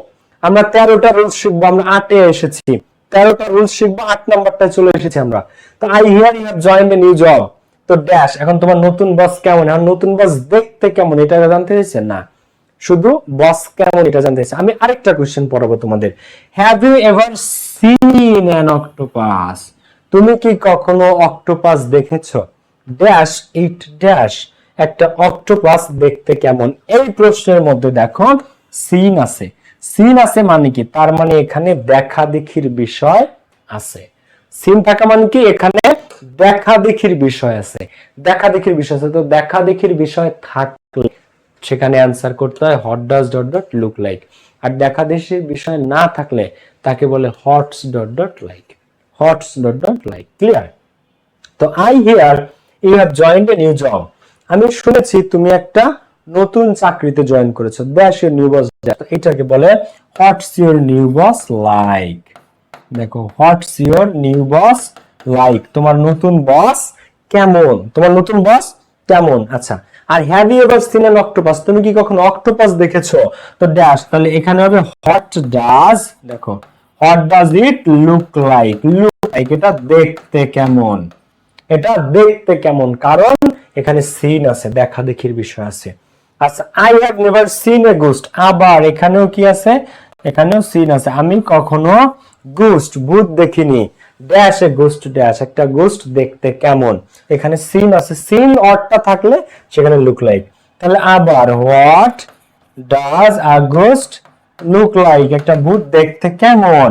আমরা 13টা রুলস শিখবো, আমরা 8 এ এসেছি। 13টা রুলস শিখবো, 8 নাম্বারটায় চলে এসেছি আমরা। তো I hear you have joined a new job, তো ড্যাশ, এখন তোমার নতুন বস কেমন? এখন নতুন বস দেখতে কেমন এটা জানতে চাইছে না, শুধু বস কেমন এটা জানতে চাইছে। আমি আরেকটা কোশ্চেন পড়াবো তোমাদের। Have you ever seen an octopus, তুমি কি কখনো অক্টোপাস দেখেছো? ড্যাশ ইট ড্যাশ, একটা অক্টোপাস দেখতে কেমন। এই প্রশ্নের মধ্যে দেখো সিন আছে। সিন আছে মানে কি? তার মানে এখানে দেখা দেখির বিষয় আছে। সিন থাকা মানে কি? এখানে দেখা দেখির বিষয় আছে। দেখা দেখির বিষয় আছে, তো দেখা দেখির বিষয় থাকলে সেখানে অ্যান্সার করতে হয় what does dot dot look like. আর দেখা দেখির বিষয় না থাকলে তাকে বলে what's dot dot like. What's dot dot like. Clear? তো I hear you have joined a new job, আমি শুনেছি তুমি একটা নতুন চাকরিতে জয়েন করেছো। দ্যাশ ইউর নিউ বস, এটাকে বলে what's your new boss like. দেখো what's your new boss like, তোমার নতুন বস কেমন? তোমার নতুন বস কেমন? আচ্ছা, আর have you ever seen an octopus, তুমি কি কখনো অক্টোপাস দেখেছো? তো ড্যাশ, তাহলে এখানে হবে হোয়াট ডাজ, দেখো what does it look like. Look like এটা দেখতে কেমন, এটা দেখতে কেমন, কারণ এখানে সিন আছে, দেখা দেখির বিষয় আছে। আচ্ছা, I have never seen A ghost, আবার এখানেও কি আছে? এখানেও সিন আছে। আমি কখনো গোস্ট ভূত দেখিনি। ড্যাশ এ গোস্ট ড্যাশ, একটা গোস্ট দেখতে কেমন, এখানে সিন আছে। সিন অর্থটা থাকলে সেখানে লুক লাইক। তাহলে আবার what does a ghost look like, একটা ভূত দেখতে কেমন।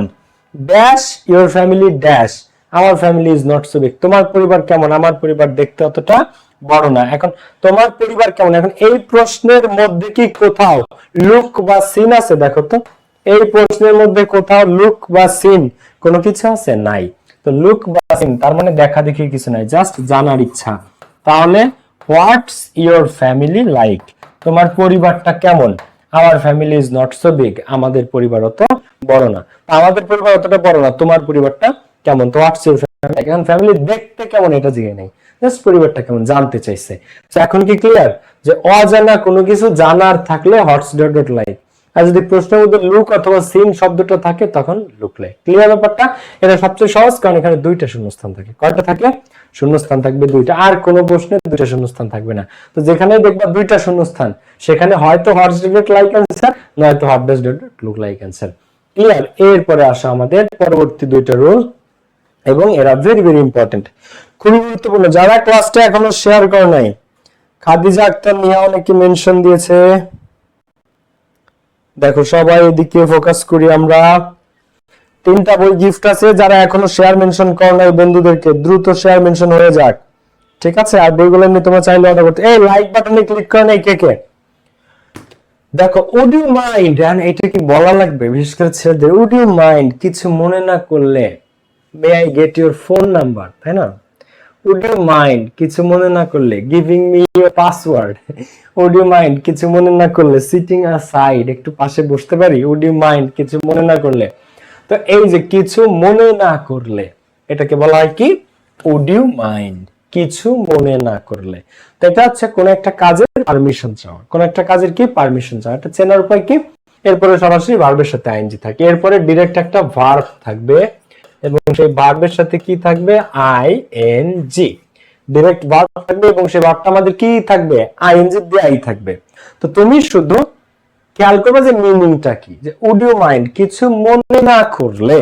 ড্যাশ ইওর ফ্যামিলি ড্যাশ, আমার family is not so big, তোমার পরিবার কেমন? আমার পরিবার দেখতে অতটা বড় না। এখন তোমার পরিবার কেমন, এখন এই প্রশ্নের মধ্যে কি কোথাও লুক বা সিন আছে? দেখো তো এই প্রশ্নের মধ্যে কোথাও লুক বা সিন কোনো কিছু আছে? নাই। তো লুক বা সিন তার মানে দেখা দেখি কিছু নাই, জাস্ট জানার ইচ্ছা। তাহলে হোয়াটস ইওর ফ্যামিলি লাইক, তোমার পরিবারটা কেমন? Our family is not so big, আমাদের পরিবার অত বড় না। আমাদের পরিবার অতটা বড় না, তোমার পরিবারটা কেমন? তো হোয়াটস ইওর ফ্যামিলি, এখন ফ্যামিলি দেখতে কেমন এটা জিজ্ঞেস নেই, জাস্ট পরিবারটা কেমন জানতে চাইছে। তো এখন কি ক্লিয়ার যে অজানা কোনো কিছু জানার থাকলে হটস ডট ডট লাইক, আর যদি প্রশ্নের মধ্যে লুক অথবা সিন শব্দটা থাকে তখন লুক লাইক। ক্লিয়ার ব্যাপারটা? এটা সবচেয়ে সহজ, কারণ এখানে দুইটা শূন্যস্থান থাকে। কয়টা থাকে? শূন্যস্থান থাকবে দুইটা, আর কোনো প্রশ্নে দুইটা শূন্যস্থান থাকবে না। তো যেখানে দেখবা দুইটা শূন্যস্থান সেখানে হয়তো হটস ডট ডট লাইক অ্যান্সার, নয়তো hot does dot dot look like answer. Clear? এরপরে আসা আমাদের পরবর্তী দুইটা রুল, এবং এরা ভেরি ভেরি ইম্পর্টেন্ট, খুবই গুরুত্বপূর্ণ। যারা ক্লাসটা এখনো শেয়ার করে নাই, খাদিজা আক্তার নিহা অনেকে মেনশন দিয়েছে, দেখো সবাই এদিকে ফোকাস করি আমরা। 3টা বই গিফট আছে, যারা এখনো শেয়ার মেনশন করে নাই বন্ধুদেরকে দ্রুত শেয়ার মেনশন হয়ে যাক, ঠিক আছে? আর বইগুলো এমনি তোমরা চাইলে অর্ডার করতে, এই লাইক বাটনে ক্লিক করে নাই কে কে? দেখো উড ইউ মাইন্ড, এটা কি বলা লাগবে? বিশেষ করে ছেলেদের, উড ইউ মাইন্ড, কিছু মনে না করলে, may I get your phone number, তাই না? উড ইউ মাইন্ড, কিছু মনে না করলে, giving me your password. Would you mind, কিছু মনে না করলে, সিটিং আসাইড, একটু পাশে বসতে পারি? উড ইউ মাইন্ড, কিছু মনে না করলে। তো এই যে কিছু মনে না করলে, এটাকে বলা হয় কি? উড ইউ মাইন্ড, কিছু মনে না করলে। তো এটা হচ্ছে কোন একটা কাজের পারমিশন চাওয়া, কোন একটা কাজের কি পারমিশন চাওয়া। এটা চেনার উপায় কি? এরপরে সরাসরি ভার্বের সাথে আইএনজি থাকে, এরপরে ডিরেক্ট একটা ভার্ব থাকবে, এবং সেই ভার্বের সাথে কি থাকবে? আইএনজি, ডাইরেক্ট ভার্ব থাকবে, এবং সেই ভার্বটা আমাদের কি থাকবে? আইএনজি দিয়ে আই থাকবে। তো তুমি শুধু খেয়াল করবে যে মিনিংটা কি, যে উড ইউ মাইন্ড, কিছু মনে না করলে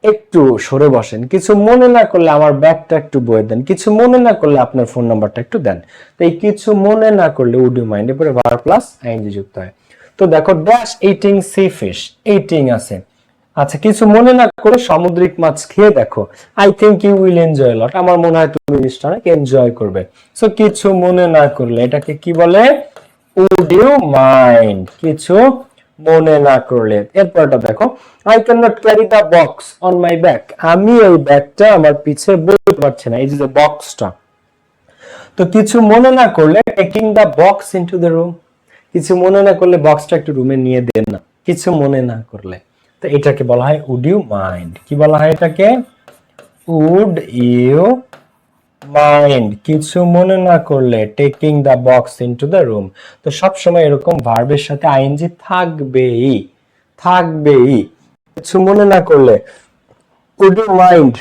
একটু সরে বসেন, কিছু মনে না করলে আমার ব্যাগটা একটু বয়ে দেন, কিছু মনে না করলে আপনার ফোন নাম্বারটা একটু দেন। তো এই কিছু মনে না করলে উড ইউ মাইন্ড এর পরে ভার্ব প্লাস আইএনজি যুক্ত হয়। তো দেখো dash eating sea fish, eating আছে। আচ্ছা, কিছু মনে না করে সামুদ্রিক মাছ খেয়ে দেখো, I think you will enjoy lot, আমার মনে হয় তুমি জিনিসটা অনেক এনজয় করবে। সো কিছু মনে না করলে এটাকে কি বলে, উড ইউ মাইন্ড, কিছু মনে না করলে। এরপরটা দেখো, I can not carry the box on my back, আমি এই ব্যাগটা আমার পিছে বইতে পারছি না, এই যে বক্সটা। তো কিছু মনে না করলে taking the box into the room, কিছু মনে না করলে বক্সটা একটু রুমে নিয়ে দেন না, কিছু মনে না করলে। তো এটাকে বলা হয় উড ইউ মাইন্ড। কি বলা হয় এটাকে, উড ইউ মাইন্ড, কিছু মনে না করলে taking the box into the room. তো সব সময় এরকম ভার্বের সাথে আইএনজি থাকবেই, থাকবেই। কিছু মনে না করলে would you mind,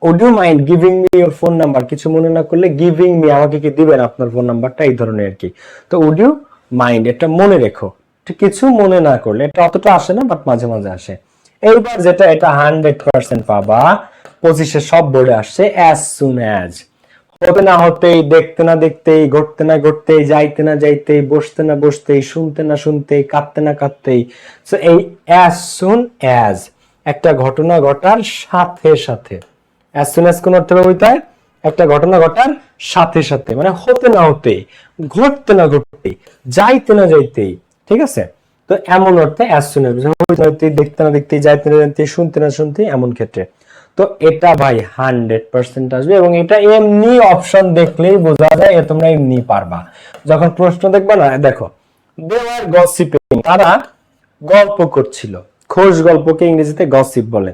would you mind giving me your phone number, কিছু মনে না করলে গিভিং মি, আমাকে কি দিবেন আপনার ফোন নাম্বারটা, এই ধরনের আর কি। তো উড ইউ মাইন্ড, এটা মনে রেখো। কিছু মনে না করলে, এটা অতটা আসে না বাট মাঝে মাঝে আসে। এইবার যেটা, এটা 100% পাবা, 25 সব বোর্ডে আসছে, অ্যাজ সুন অ্যাজ, হতে না হতেই, দেখতে না দেখতেই, ঘটতে না ঘটতেই, যাইতে না যাইতেই, বসতে না বসতেই, শুনতে না শুনতেই, কাঁদতে না কাঁদতেই। সো এই অ্যাজ সুন অ্যাজ একটা ঘটনা ঘটার সাথে সাথে, অ্যাজ সুন অ্যাজ কোন অর্থে ব্যবহৃত হয়, একটা ঘটনা ঘটার সাথে সাথে, মানে হতে না হতেই, ঘটতে না ঘটতেই, যাইতে না যাইতেই, ঠিক আছে। তো এমন অর্থে অ্যাজ সুন অ্যাজ, হতে না হতেই, দেখতে না দেখতেই, যাইতে না যাইতেই, শুনতে না শুনতেই, এমন ক্ষেত্রে। তো এটা ভাই 100% আসবে, এবং এটা এমনি অপশন দেখলেই বোঝা যায় এ তোমরা এমনি পারবা। যখন প্রশ্ন দেখবা না, দেখো দে ওয়ার গসিপিং, তারা গল্প করছিল, খোশ গল্পকে ইংরেজিতে গসিপ বলে।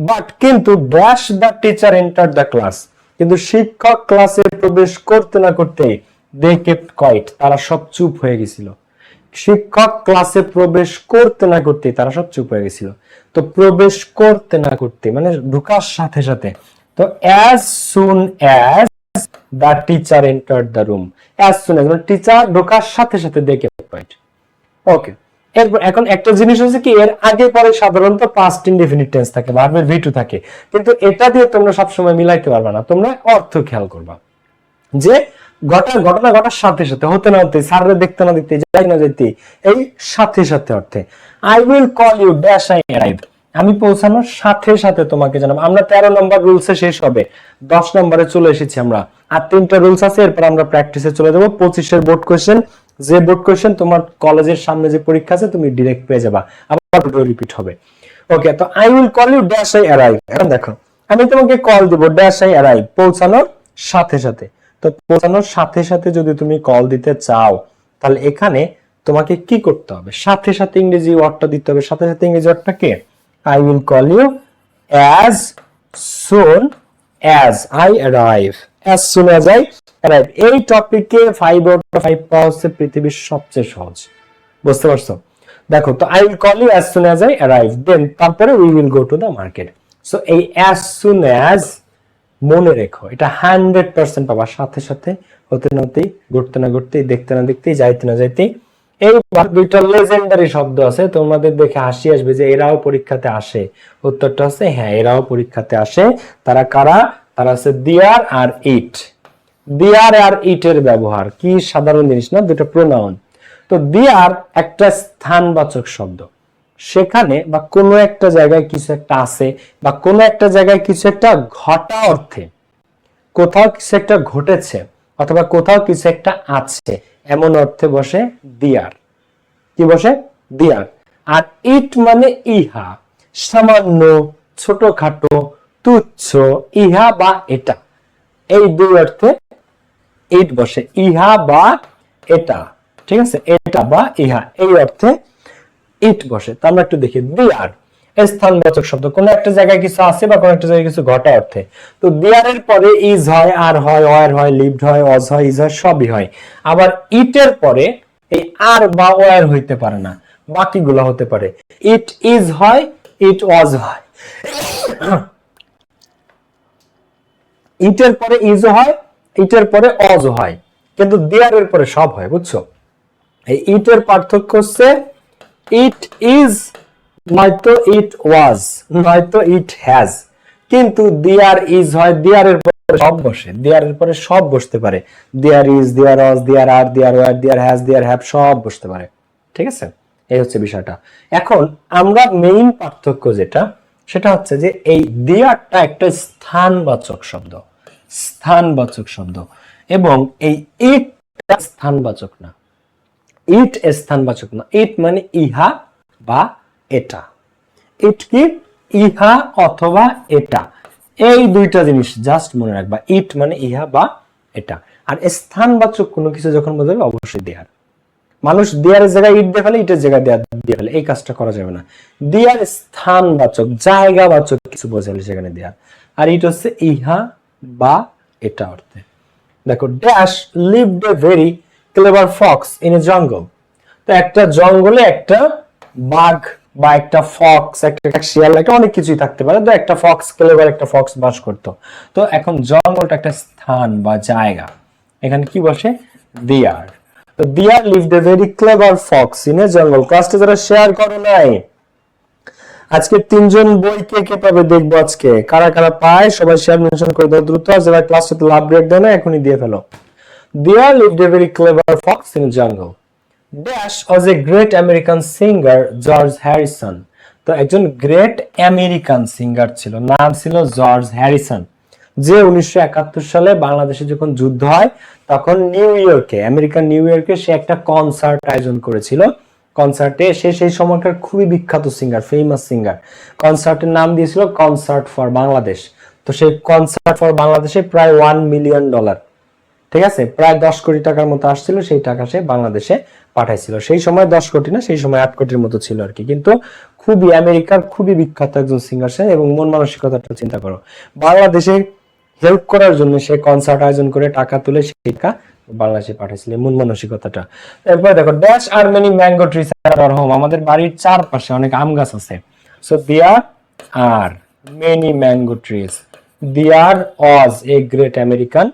বাট কিন্তু dash the teacher enter the class, কিন্তু শিক্ষক ক্লাসে প্রবেশ করতে না করতেই দে কেপ্ট কোয়াইট, তারা সব চুপ হয়ে গেছিল। শিক্ষক ক্লাসে প্রবেশ করতে না করতে তারা সব চুপ হয়ে গেছিল। তো প্রবেশ করতে না করতে মানে ঢোকার সাথে সাথে। তো as soon as the teacher entered the room, as soon as মানে টিচার ঢোকার সাথে সাথে দেখে পয়েন্ট। ওকে, এরপর এখন একটা জিনিস হচ্ছে কি, এর আগে পরে সাধারণত পাস্ট ইনডেফিনিট টেন্স থাকে, ভার্বের ভি টু থাকে, কিন্তু এটা দিয়ে তোমরা সবসময় মিলাইতে পারবে না। তোমরা অর্থ খেয়াল করবা, যে ঘটনা ঘটার সাথে সাথে, হতে না হতে, স্যাররে দেখতে না দেখতে, যাই না যেতে, এই সাথে সাথে অর্থে। I will call you dash I arrive, আমি পৌঁছানোর সাথে সাথে তোমাকে জানাবো। আমরা 13 নম্বর রুলসে শেষ হবে, 10 নম্বরে চলে এসেছি আমরা, আর 3টা রুলস আছে, এরপর আমরা প্র্যাকটিসে চলে যাবো। 25 এর বোর্ড কোশ্চেন, যে বোর্ড কোশ্চেন তোমার কলেজের সামনে যে পরীক্ষা আছে তুমি ডিরেক্ট পেয়ে যাবা, আবার রিপিট হবে। ওকে, তো I will call you dash I arrive, এখন দেখো আমি তোমাকে কল দিব ড্যাশ আই অ্যারাইভ, পৌঁছানোর সাথে সাথে। তো পৌঁছানোর সাথে সাথে যদি তুমি কল দিতে চাও, তাহলে এখানে তোমাকে কি করতে হবে, সাথে সাথে ইংরেজি ওয়ার্ডটা দিতে হবে। সাথে সাথে ইংরেজি ওয়ার্ডটা কে, I will call you as soon as I arrive, as soon as I arrive. এই টপিকে 5 আউট অফ 5 পাওয়া হচ্ছে পৃথিবীর সবচেয়ে সহজ, বুঝতে পারছো? দেখো, তো I will call you as soon as I arrive, then তারপরে we will go to the market. So এই অ্যাজ সুন অ্যাজ মনে রেখো, এটা 100% পাবা, সাথে সাথে, হতে না হতেই, ঘটতে না ঘটতেই, দেখতে না দেখতেই, যাইতে না যাইতেই। এইবার দুইটা লেজেন্ডারি শব্দ আছে, তোমাদের দেখে হাসি আসবে যে এরাও পরীক্ষাতে আসে। উত্তরটা হচ্ছে হ্যাঁ, এরাও পরীক্ষাতে আসে। তারা কারা? তারা আছে দিয়ার আর ইট। দিয়ার আর ইটের ব্যবহার কি সাধারণ জিনিস না, দুটো প্রোনাউন। তো দিয়ার একটা স্থানবাচক শব্দ, সেখানে বা কোনো একটা জায়গায় কিছু একটা আছে, বা কোনো একটা জায়গায় কিছু একটা ঘটা অর্থে, কোথাও কিছু একটা ঘটেছে অথবা কোথাও কিছু একটা আছে, এমন অর্থে বসে দিয়ার। কি বসে? দিয়ার। আর ইট মানে ইহা, সামান্য, ছোটখাটো, তুচ্ছ, ইহা বা এটা, এই দুই অর্থে ইট বসে, ইহা বা এটা, ঠিক আছে, এটা বা ইহা, এই অর্থে ইট বসে। তো আমরা একটু দেখি, দিয়ার স্থানবাচক শব্দ, কোন একটা জায়গায় কিছু আছে বা কোন একটা জায়গায় কিছু ঘটা অর্থে। তো দিয়ারের পরে ইজ হয়, আর হয়, ওয়ার হয়, লিভড হয়, অজ হয়, ইজ হয়, সবই হয়। আবার ইটের পরে এই আর বা ওয়ার হইতে পারে না, বাকিগুলো হতে পারে। ইট ইজ হয়, ইট ওয়াজ হয়, ইটের পরে ইজ হয়, ইটের পরে অজ হয়, কিন্তু দেয়ারের পরে সব হয়, বুঝছো? এই ইট এর পার্থক্য হচ্ছে ইট ইজ নয়তো ইট ওয়াজ, নয়তো ইট হ্যাজ। কিন্তু দেয়ার ইজ হয় দেয়ার এর পরে সব বসে, দেয়ার এর পরে সব বসতে পারে। There is, there was, there are, there were, there has, there have সব বসতে পারে। ঠিক আছে, এই হচ্ছে বিষয়টা। এখন আমরা মেইন পার্থক্য যেটা, সেটা হচ্ছে যে এই দেয়ারটা একটা স্থানবাচক শব্দ, স্থানবাচক শব্দ, এবং এই ইটটা স্থানবাচক না। ইট স্থানবাচক না, ইট মানে ইহা বা এটা। ইট কি? ইহা অথবা এটা, এই দুইটা জিনিস জাস্ট মনে রাখবা। ইট মানে ইহা বা এটা। আর স্থানবাচক কোনো কিছু যখন বোঝাবে অবশ্যই দেয়ার। মানুষ দেয়ারের জায়গায় ইট দিয়ে ফেলে, ইটের জায়গায় দেয়ার দিয়ে ফেলে, এই কাজটা করা যাবে না। দেয়ার স্থানবাচক, জায়গাবাচক কিছু বোঝালে সেখানে দেয়ার। আর ইট হচ্ছে ইহা বা এটা অর্থে। দেখো, dash lived a very clever fox in a জঙ্গল। তো একটা জঙ্গলে একটা বাঘ বা একটা ফক্স, একটা শিয়াল, একটা অনেক কিছুই থাকতে পারে। তো একটা ফক্স, ক্লেভার একটা ফক্স বাস করতো। তো এখন জঙ্গলটা একটা স্থান বা জায়গা, এখানে কি বসে? দেয়ার। তো there lived a very clever fox in a jungle. ক্লাসটা যারা শেয়ার করো নাই, আজকে 3জন বই কে কে পাবে দেখবো আজকে। কারা কারা পায় সবাই শেয়ার মেনশন করে দাও দ্রুত। আর যারা ক্লাসটাতে লাভ ব্রেক দেয় না এখনই দিয়ে ফেলো। There lived a very clever fox in a jungle. Dash was a great American singer, George Harrison. তো একজন গ্রেট আমেরিকান সিঙ্গার ছিল, নাম ছিল জর্জ হ্যারিসন, যে 1971 সালে বাংলাদেশে যখন যুদ্ধ হয় তখন নিউ ইয়র্কে, আমেরিকান নিউ ইয়র্কে সে একটা কনসার্ট আয়োজন করেছিল। কনসার্টে সে সেই সময়কার খুবই বিখ্যাত সিঙ্গার, ফেমাস সিঙ্গার। কনসার্টের নাম দিয়েছিল কনসার্ট ফর বাংলাদেশ। তো সেই কনসার্ট ফর বাংলাদেশে প্রায় $1 মিলিয়ন, ঠিক আছে, প্রায় 10 কোটি টাকার মতো আসছিল। সেই টাকা সে বাংলাদেশে পাঠাইছিল। সেই সময় 10 কোটি না, সেই সময় 8 কোটির মতো ছিল আর কি। কিন্তু খুবই আমেরিকার খুবই বিখ্যাত একজন সিঙ্গার সে, এবং মন মানসিকতাটা চিন্তা করো, বাংলাদেশে হেল্প করার জন্য সে কনসার্ট আয়োজন করে টাকা তুলে সেই টাকা বাংলাদেশে পাঠাইছিল, মন মানসিকতাটা। এরপর দেখো, dash are many mango trees at our home. আমাদের বাড়ির চারপাশে অনেক আম গাছ আছে। So there are many mango trees. There was a great American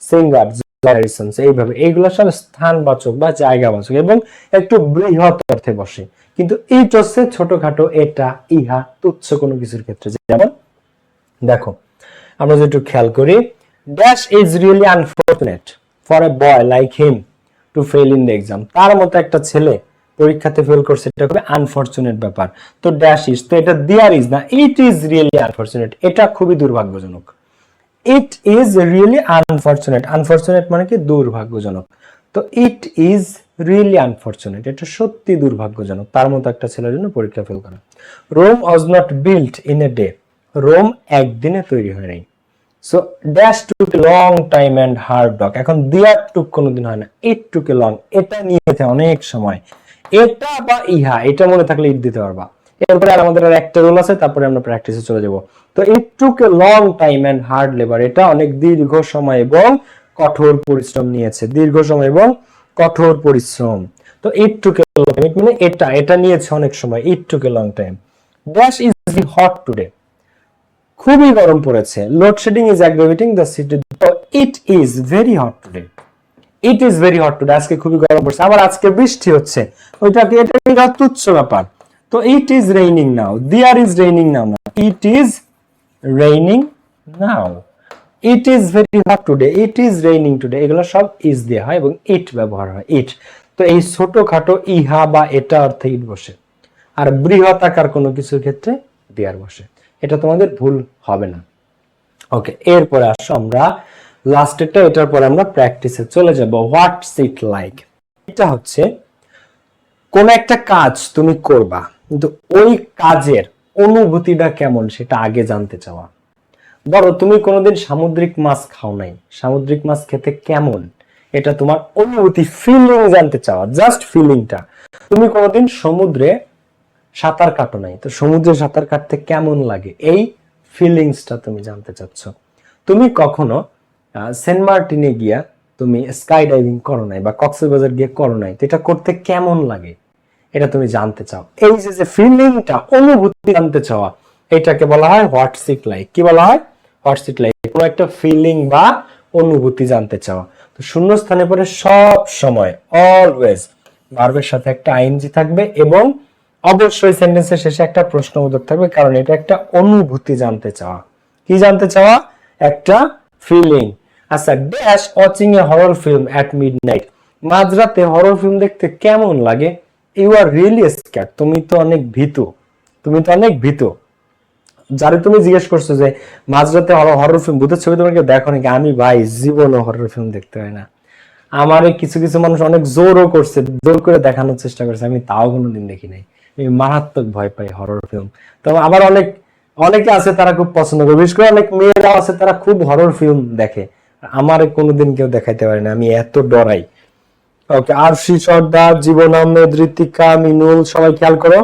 singer Harrison. এইভাবে এইগুলো সব স্থানবাচক বা জায়গাবাচক এবং একটু বৃহৎ অর্থে বসে। কিন্তু ইট হচ্ছে ছোটখাটো, এটা, ইহা, তুচ্ছ কোনো কিছুর ক্ষেত্রে। যেমন দেখো, আমরা যদি একটু খেয়াল করি, dash is really unfortunate for a boy like him to fail in the exam. তার মতো একটা ছেলে পরীক্ষাতে ফেল করছে, এটা খুবই আনফরচুনেট ব্যাপার। তো ড্যাশ ইজ, তো এটা দেয়ার ইজ না, ইট ইজ রিয়েলি আনফরচুনেট, এটা খুবই দুর্ভাগ্যজনক। It is really unfortunate, unfortunate মানে কি? দুর্ভাগ্যজনক। তো ইট ইজ রিয়েলি আনফরচুনেট, এটা সত্যি দুর্ভাগ্যজনক তার মতো একটা ছেলের জন্য পরীক্ষা ফেল করা। Rome was not built in a day. Rome একদিনে তৈরি হয় নাই। So dash took a long time and hard work. এখন দেয়ার টুক কোনোদিন হয় না, ইট টুক এ লং, এটা নিয়েছে অনেক সময়। এটা বা ইহা, এটা মনে থাকলে ইট দিতে পারবা। এরপরে আর আমাদের আর একটা রুল আছে, তারপরে আমরা প্র্যাকটিসে চলে যাব। তো it took a long time and hard labour, এটা অনেক দীর্ঘ সময় এবং কঠোর পরিশ্রম নিয়েছে, দীর্ঘ সময় এবং কঠোর পরিশ্রম। তো it took a long time মানে এটা, এটা নিয়েছে অনেক সময়। It took a long time. Dash is hot today, খুবই গরম পড়েছে। Load shedding is aggravating the city. It is very hot today, it is very hot today, আজকে খুবই গরম পড়ছে। আবার আজকে বৃষ্টি হচ্ছে, ওইটাকে এটা তুচ্ছ ব্যাপার। তো it is raining now, there is raining now না, it is raining now. It is very hot today, it is raining today, এগুলো সব ইজ দিয়ে হয় এবং ইট ব্যবহার হয়, ইট। তো এই ছোটখাটো ইহা বা এটা অর্থে ইট বসে, আর বৃহৎ আকার কোনো কিছুর ক্ষেত্রে দেয়ার বসে। এটা তোমাদের ভুল হবে না। ওকে, এরপরে আসো আমরা লাস্টেরটা, এটার পরে আমরা প্র্যাকটিসে চলে যাব। হোয়াটস ইট লাইক, এটা হচ্ছে কোন একটা কাজ তুমি করবা, কিন্তু ওই কাজের অনুভূতিটা কেমন সেটা আগে জানতে চাওয়া। ধরো তুমি কোনোদিন সামুদ্রিক মাছ খাও নাই, সামুদ্রিক মাছ খেতে কেমন, এটা তোমার অনুভূতি, ফিলিং জানতে চাওয়া, জাস্ট ফিলিংটা। তুমি কোনোদিন সমুদ্রে সাঁতার কাটো নাই, তো সমুদ্রে সাঁতার কাটতে কেমন লাগে, এই ফিলিংসটা তুমি জানতে চাচ্ছ। তুমি কখনো সেন্ট মার্টিনে গিয়া তুমি স্কাই ডাইভিং করো নাই বা কক্সবাজার গিয়ে করো নাই, তো এটা করতে কেমন লাগে এটা তুমি জানতে চাও। এই যে ফিলিংটা, অনুভূতি জানতে চাওয়া, এটাকে বলা হয় হোয়াটস ইট লাইক। কি বলা হয়? হোয়াটস ইট লাইক, কোনো একটা ফিলিং বা অনুভূতি জানতে চাওয়া। তো শূন্যস্থানে পরে সব সময় অলওয়েজ ভার্বের সাথে একটা আইএনজি থাকবে এবং অবশ্যই সেন্টেন্সের শেষে একটা প্রশ্নবোধক থাকবে, কারণ এটা একটা অনুভূতি জানতে চাওয়া। কি জানতে চাওয়া? একটা ফিলিং। আচ্ছা, dash watching a horror film at midnight, মাঝরাতে হরর ফিল্ম দেখতে কেমন লাগে? ইউ আর রিয়েলি স্ক্যার্ড, তুমি তো অনেক ভীতু, তুমি তো অনেক ভীতু। যারে তুমি জিজ্ঞেস করছো যে মাঝরাতে হরর ফিল্ম, ভূতের ছবি তোমাকে দেখো নাকি, আমি ভাই জীবনও হরর ফিল্ম দেখতে হয় না। আমারে কিছু কিছু মানুষ অনেক জোরও করছে, জোর করে দেখানোর চেষ্টা করছে, আমি তাও কোনোদিন দেখি নাই। আমি মারাত্মক ভয় পাই হরর ফিল্ম। তো আবার অনেকে আছে তারা খুব পছন্দ করে, বিশেষ করে অনেক মেয়েরা আছে তারা খুব হরর ফিল্ম দেখে। আমার কোনোদিন কেউ দেখাইতে পারে না, আমি এত ডরাই। ওকে, আরশি সর্দার, জীবন আহমেদ, ঋতিকা, মিনুল, সবাই খেয়াল করো,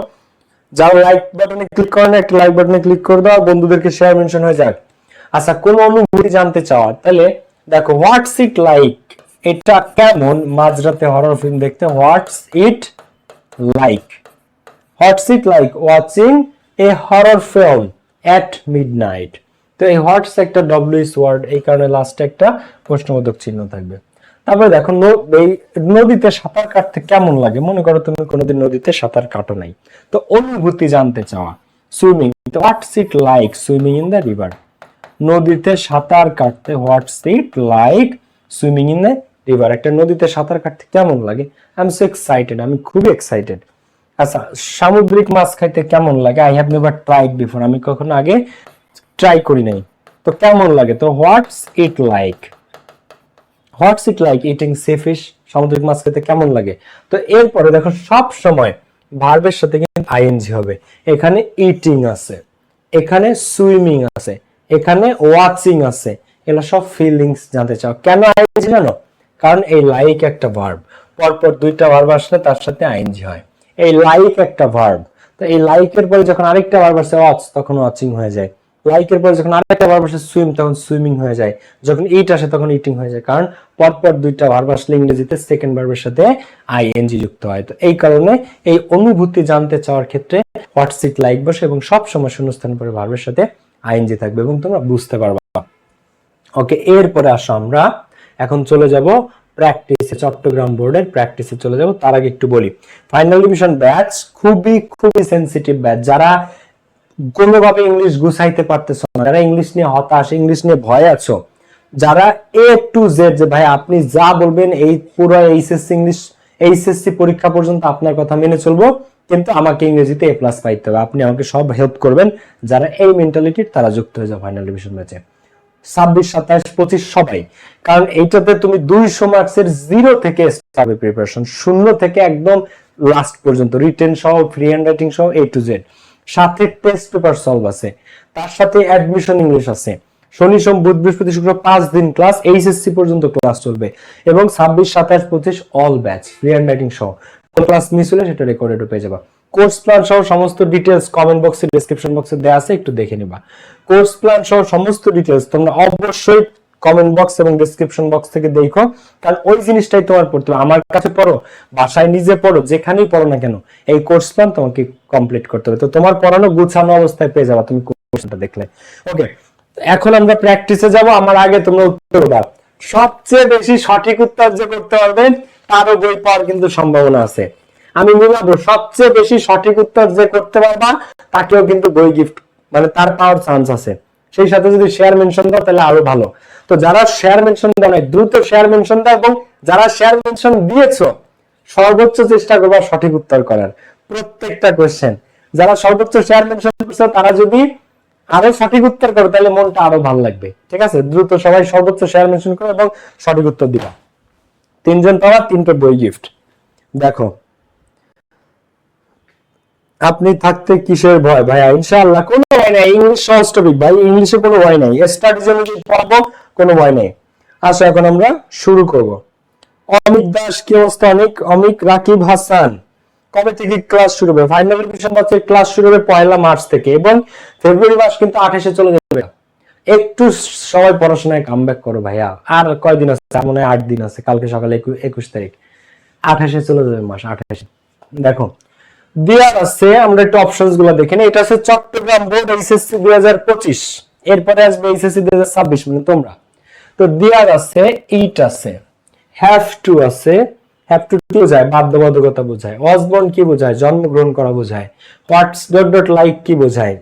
যাও লাইক বাটনে ক্লিক করো না, একটা লাইক বাটনে ক্লিক করে দাও, বন্ধুদেরকে শেয়ার মেনশন হয়ে যাক। আচ্ছা, কোন অনুভূতি জানতে চাও? তাহলে দেখো, হোয়াটস ইট লাইক, এটা কেমন মাঝরাতে হরর ফিল্ম দেখতে? What's it like, what's it like watching a horror film at midnight. তো এই হোয়াটস একটা ডব্লিউএস ওয়ার্ড, এই কারণে লাস্টে একটা প্রশ্নবোধক চিহ্ন থাকবে। তারপরে দেখো, এই নদীতে সাঁতার কাটতে কেমন লাগে? মনে করো তুমি কোনোদিন নদীতে সাঁতার কাটো নাই, তো অনুভূতি জানতে চাওয়া, সুইমিং, তো what's it like swimming in the river, নদীতে সাঁতার কাটতে what's it like swimming in the river, একটা নদীতে সাঁতার কাটতে কেমন লাগে? আই এম সো এক্সাইটেড, আমি খুবই এক্সাইটেড। আচ্ছা, সামুদ্রিক মাছ খাইতে কেমন লাগে? I have never tried before, আমি কখনো আগে ট্রাই করি নাই, তো কেমন লাগে? তো what's it like, what's it like eating sea fish, সামুদ্রিক মাছ খেতে কেমন লাগে? তো এরপরে দেখো, সব সময় ভার্বের সাথে কিন্তু আইএনজি হবে। এখানে ইটিং আছে, এখানে সুইমিং আছে, এখানে ওয়াচিং আছে, এগুলো সব ফিলিংস জানতে চাও। কেন আইএনজি জানো? কারণ এই লাইক একটা ভার্ব, পরপর দুইটা ভার্ব আসলে তার সাথে আইএনজি হয়। এই লাইক একটা ভার্ব, তো এই লাইকের পরে যখন আরেকটা ভার্ব আসে ওয়াচ, তখন ওয়াচিং হয়ে যায়। লাইকের পরে যখন আরেকটা ভার্ব আসে সুইম, তখন সুইমিং হয়ে যায়। যখন ইট আসে তখন ইটিং হয়ে যায়, কারণ পরপর দুইটা ভার্ব আসলে ইংরেজিতে সেকেন্ড ভার্বের সাথে আইএনজি যুক্ত হয়। তো এই কারণে এই অনুভূতি জানতে চাওয়ার ক্ষেত্রে হোয়াটস ইট লাইক বসে এবং সব সময় শূন্যস্থান পরে ভার্বের সাথে আইএনজি থাকবে এবং তোমরা বুঝতে পারবা। ওকে, এরপরে আসো আমরা এখন চলে যাব প্র্যাকটিসে, চট্টগ্রাম বোর্ডের প্র্যাকটিসে চলে যাব। তার আগে একটু বলি, ফাইনাল ডিভিশন ব্যাচ খুবই খুবই সেনসিটিভ ব্যাচ। যারা কোনোভাবে ইংলিশ গুছাইতে পারতেছো না, যারা ইংলিশ নিয়ে হতাশ, ইংলিশ নিয়ে ভয় আছো, যারা এ টু জেড যে ভাই আপনি যা বলবেন এই পুরো এইচএসসি ইংলিশ, এইচএসসি পরীক্ষা পর্যন্ত আপনার কথা মেনে চলবো, কিন্তু আমাকে ইংরেজিতে এ প্লাস পাইতে হবে, আপনি আমাকে সব হেল্প করবেন, যারা এই মেন্টালিটির তারা যুক্ত হয়ে যাও ফাইনাল ডিভিশন ব্যাচে। 26, 27, 25 সবাই, কারণ এইটাতে তুমি 200 মার্কসের 0 থেকে স্টার্ট প্রিপারেশন, 0 থেকে একদম লাস্ট পর্যন্ত, রিটেন সহ, ফ্রি হ্যান্ড রাইটিং সহ, এ টু জেড। সাথে টেস্ট পেপার সলভ আছে, তার সাথে অ্যাডমিশন ইংলিশ আছে। শনি, সোম, বুধ, বৃহস্পতি, শুক্র 5 দিন ক্লাস, এইচএসসি পর্যন্ত ক্লাস চলবে এবং 26, 27, 25 all batch free hand writing সহ। কোন ক্লাস মিস হলে সেটা রেকর্ডেড পেয়ে যাবা। কোর্স প্ল্যান সহ সমস্ত ডিটেইলস কমেন্ট বক্সে, ডেসক্রিপশন বক্সে দেয়া আছে, একটু দেখে নিবা। কোর্স প্ল্যান সহ সমস্ত ডিটেইলস তোমরা অবশ্যই কমেন্ট বক্স এবং ডেসক্রিপশন বক্স থেকে দেখো, কারণ ওই জিনিসটাই তোমার পড়তে হবে। আমার কাছে পড়ো, বাসায় নিজে পড়ো, যেখানেই পড়ো না কেন, এই কোর্স প্ল্যান তোমাকে কমপ্লিট করতে হবে। তো তোমার পড়ানো গুছানো অবস্থায় পেয়ে যাবা তুমি কোর্সটা দেখলে। ওকে, এখন আমরা প্র্যাকটিসে যাব। আমার আগে তোমরা উত্তর দাও। সবচেয়ে বেশি সঠিক উত্তর যে করতে পারবেন তারও বই পাওয়ার কিন্তু সম্ভাবনা আছে। আমি মিলাবো, সবচেয়ে বেশি সঠিক উত্তর যে করতে পারবা তাকেও কিন্তু বই গিফট, মানে তার পাওয়ার চান্স আছে। সেই সাথে যদি শেয়ার মেনশন দাও তাহলে আরো ভালো। তো যারা শেয়ার মেনশন দাও নাই, দ্রুত শেয়ার মেনশন দাও, এবং যারা শেয়ার মেনশন দিয়েছো সর্বোচ্চ চেষ্টা করবা সঠিক উত্তর করার প্রত্যেকটা কোশ্চেন। যারা সর্বোচ্চ শেয়ার মেনশন করছো তারা যদি আরো সঠিক উত্তর করো তাহলে মনটা আরো ভালো লাগবে। ঠিক আছে, দ্রুত সবাই সর্বোচ্চ শেয়ার মেনশন করো এবং সঠিক উত্তর দিবা। 3 জন পাওয়া 3টে বই গিফট। দেখো, আপনি থাকতে কিসের ভয়? ভাইয়া ইনশাআল্লাহ কোনো ভয় নাই, ইংলিশ সহজ টপিক ভাই, ইংলিশে কোনো ভয় নাই, স্টাডিজ অনুযায়ী পড়াবো, কোনো ভয় নাই। আসো এখন আমরা শুরু করব। অমিত দাস, কি অবস্থা? অমিক রাকিব হাসান, কবে থেকে ক্লাস শুরু হবে? ফাইনাল রিভিশন ব্যাচের ক্লাস শুরু হবে 1 মার্চ থেকে এবং ফেব্রুয়ারি মাস কিন্তু 28-এ চলে যাবে। একটু সবাই পড়াশোনায় কামব্যাক করো ভাইয়া। আর কয়দিন আছে? মনে হয় 8 দিন আছে, কালকে সকালে 21 তারিখ, 28-এ চলে যাবে মাস, 28-এ। দেখো দেয়ার আছে, আমরা একটু অপশনস গুলো দেখে নিই। এটা আছে চট্টগ্রাম বোর্ড এইচএসসি 2025, এরপরে আসবে এইচএসসি 2026, মানে তোমরা। তো দেয়ার আছে, ইট আছে, হ্যাভ টু আছে, হ্যাভ টু কি বোঝায়? বাধ্যবাধকতা বোঝায়। ওয়াজ বর্ন কি বোঝায়? জন্মগ্রহণ করা বোঝায়। হোয়াটস ডট ডট লাইক কি বোঝায়?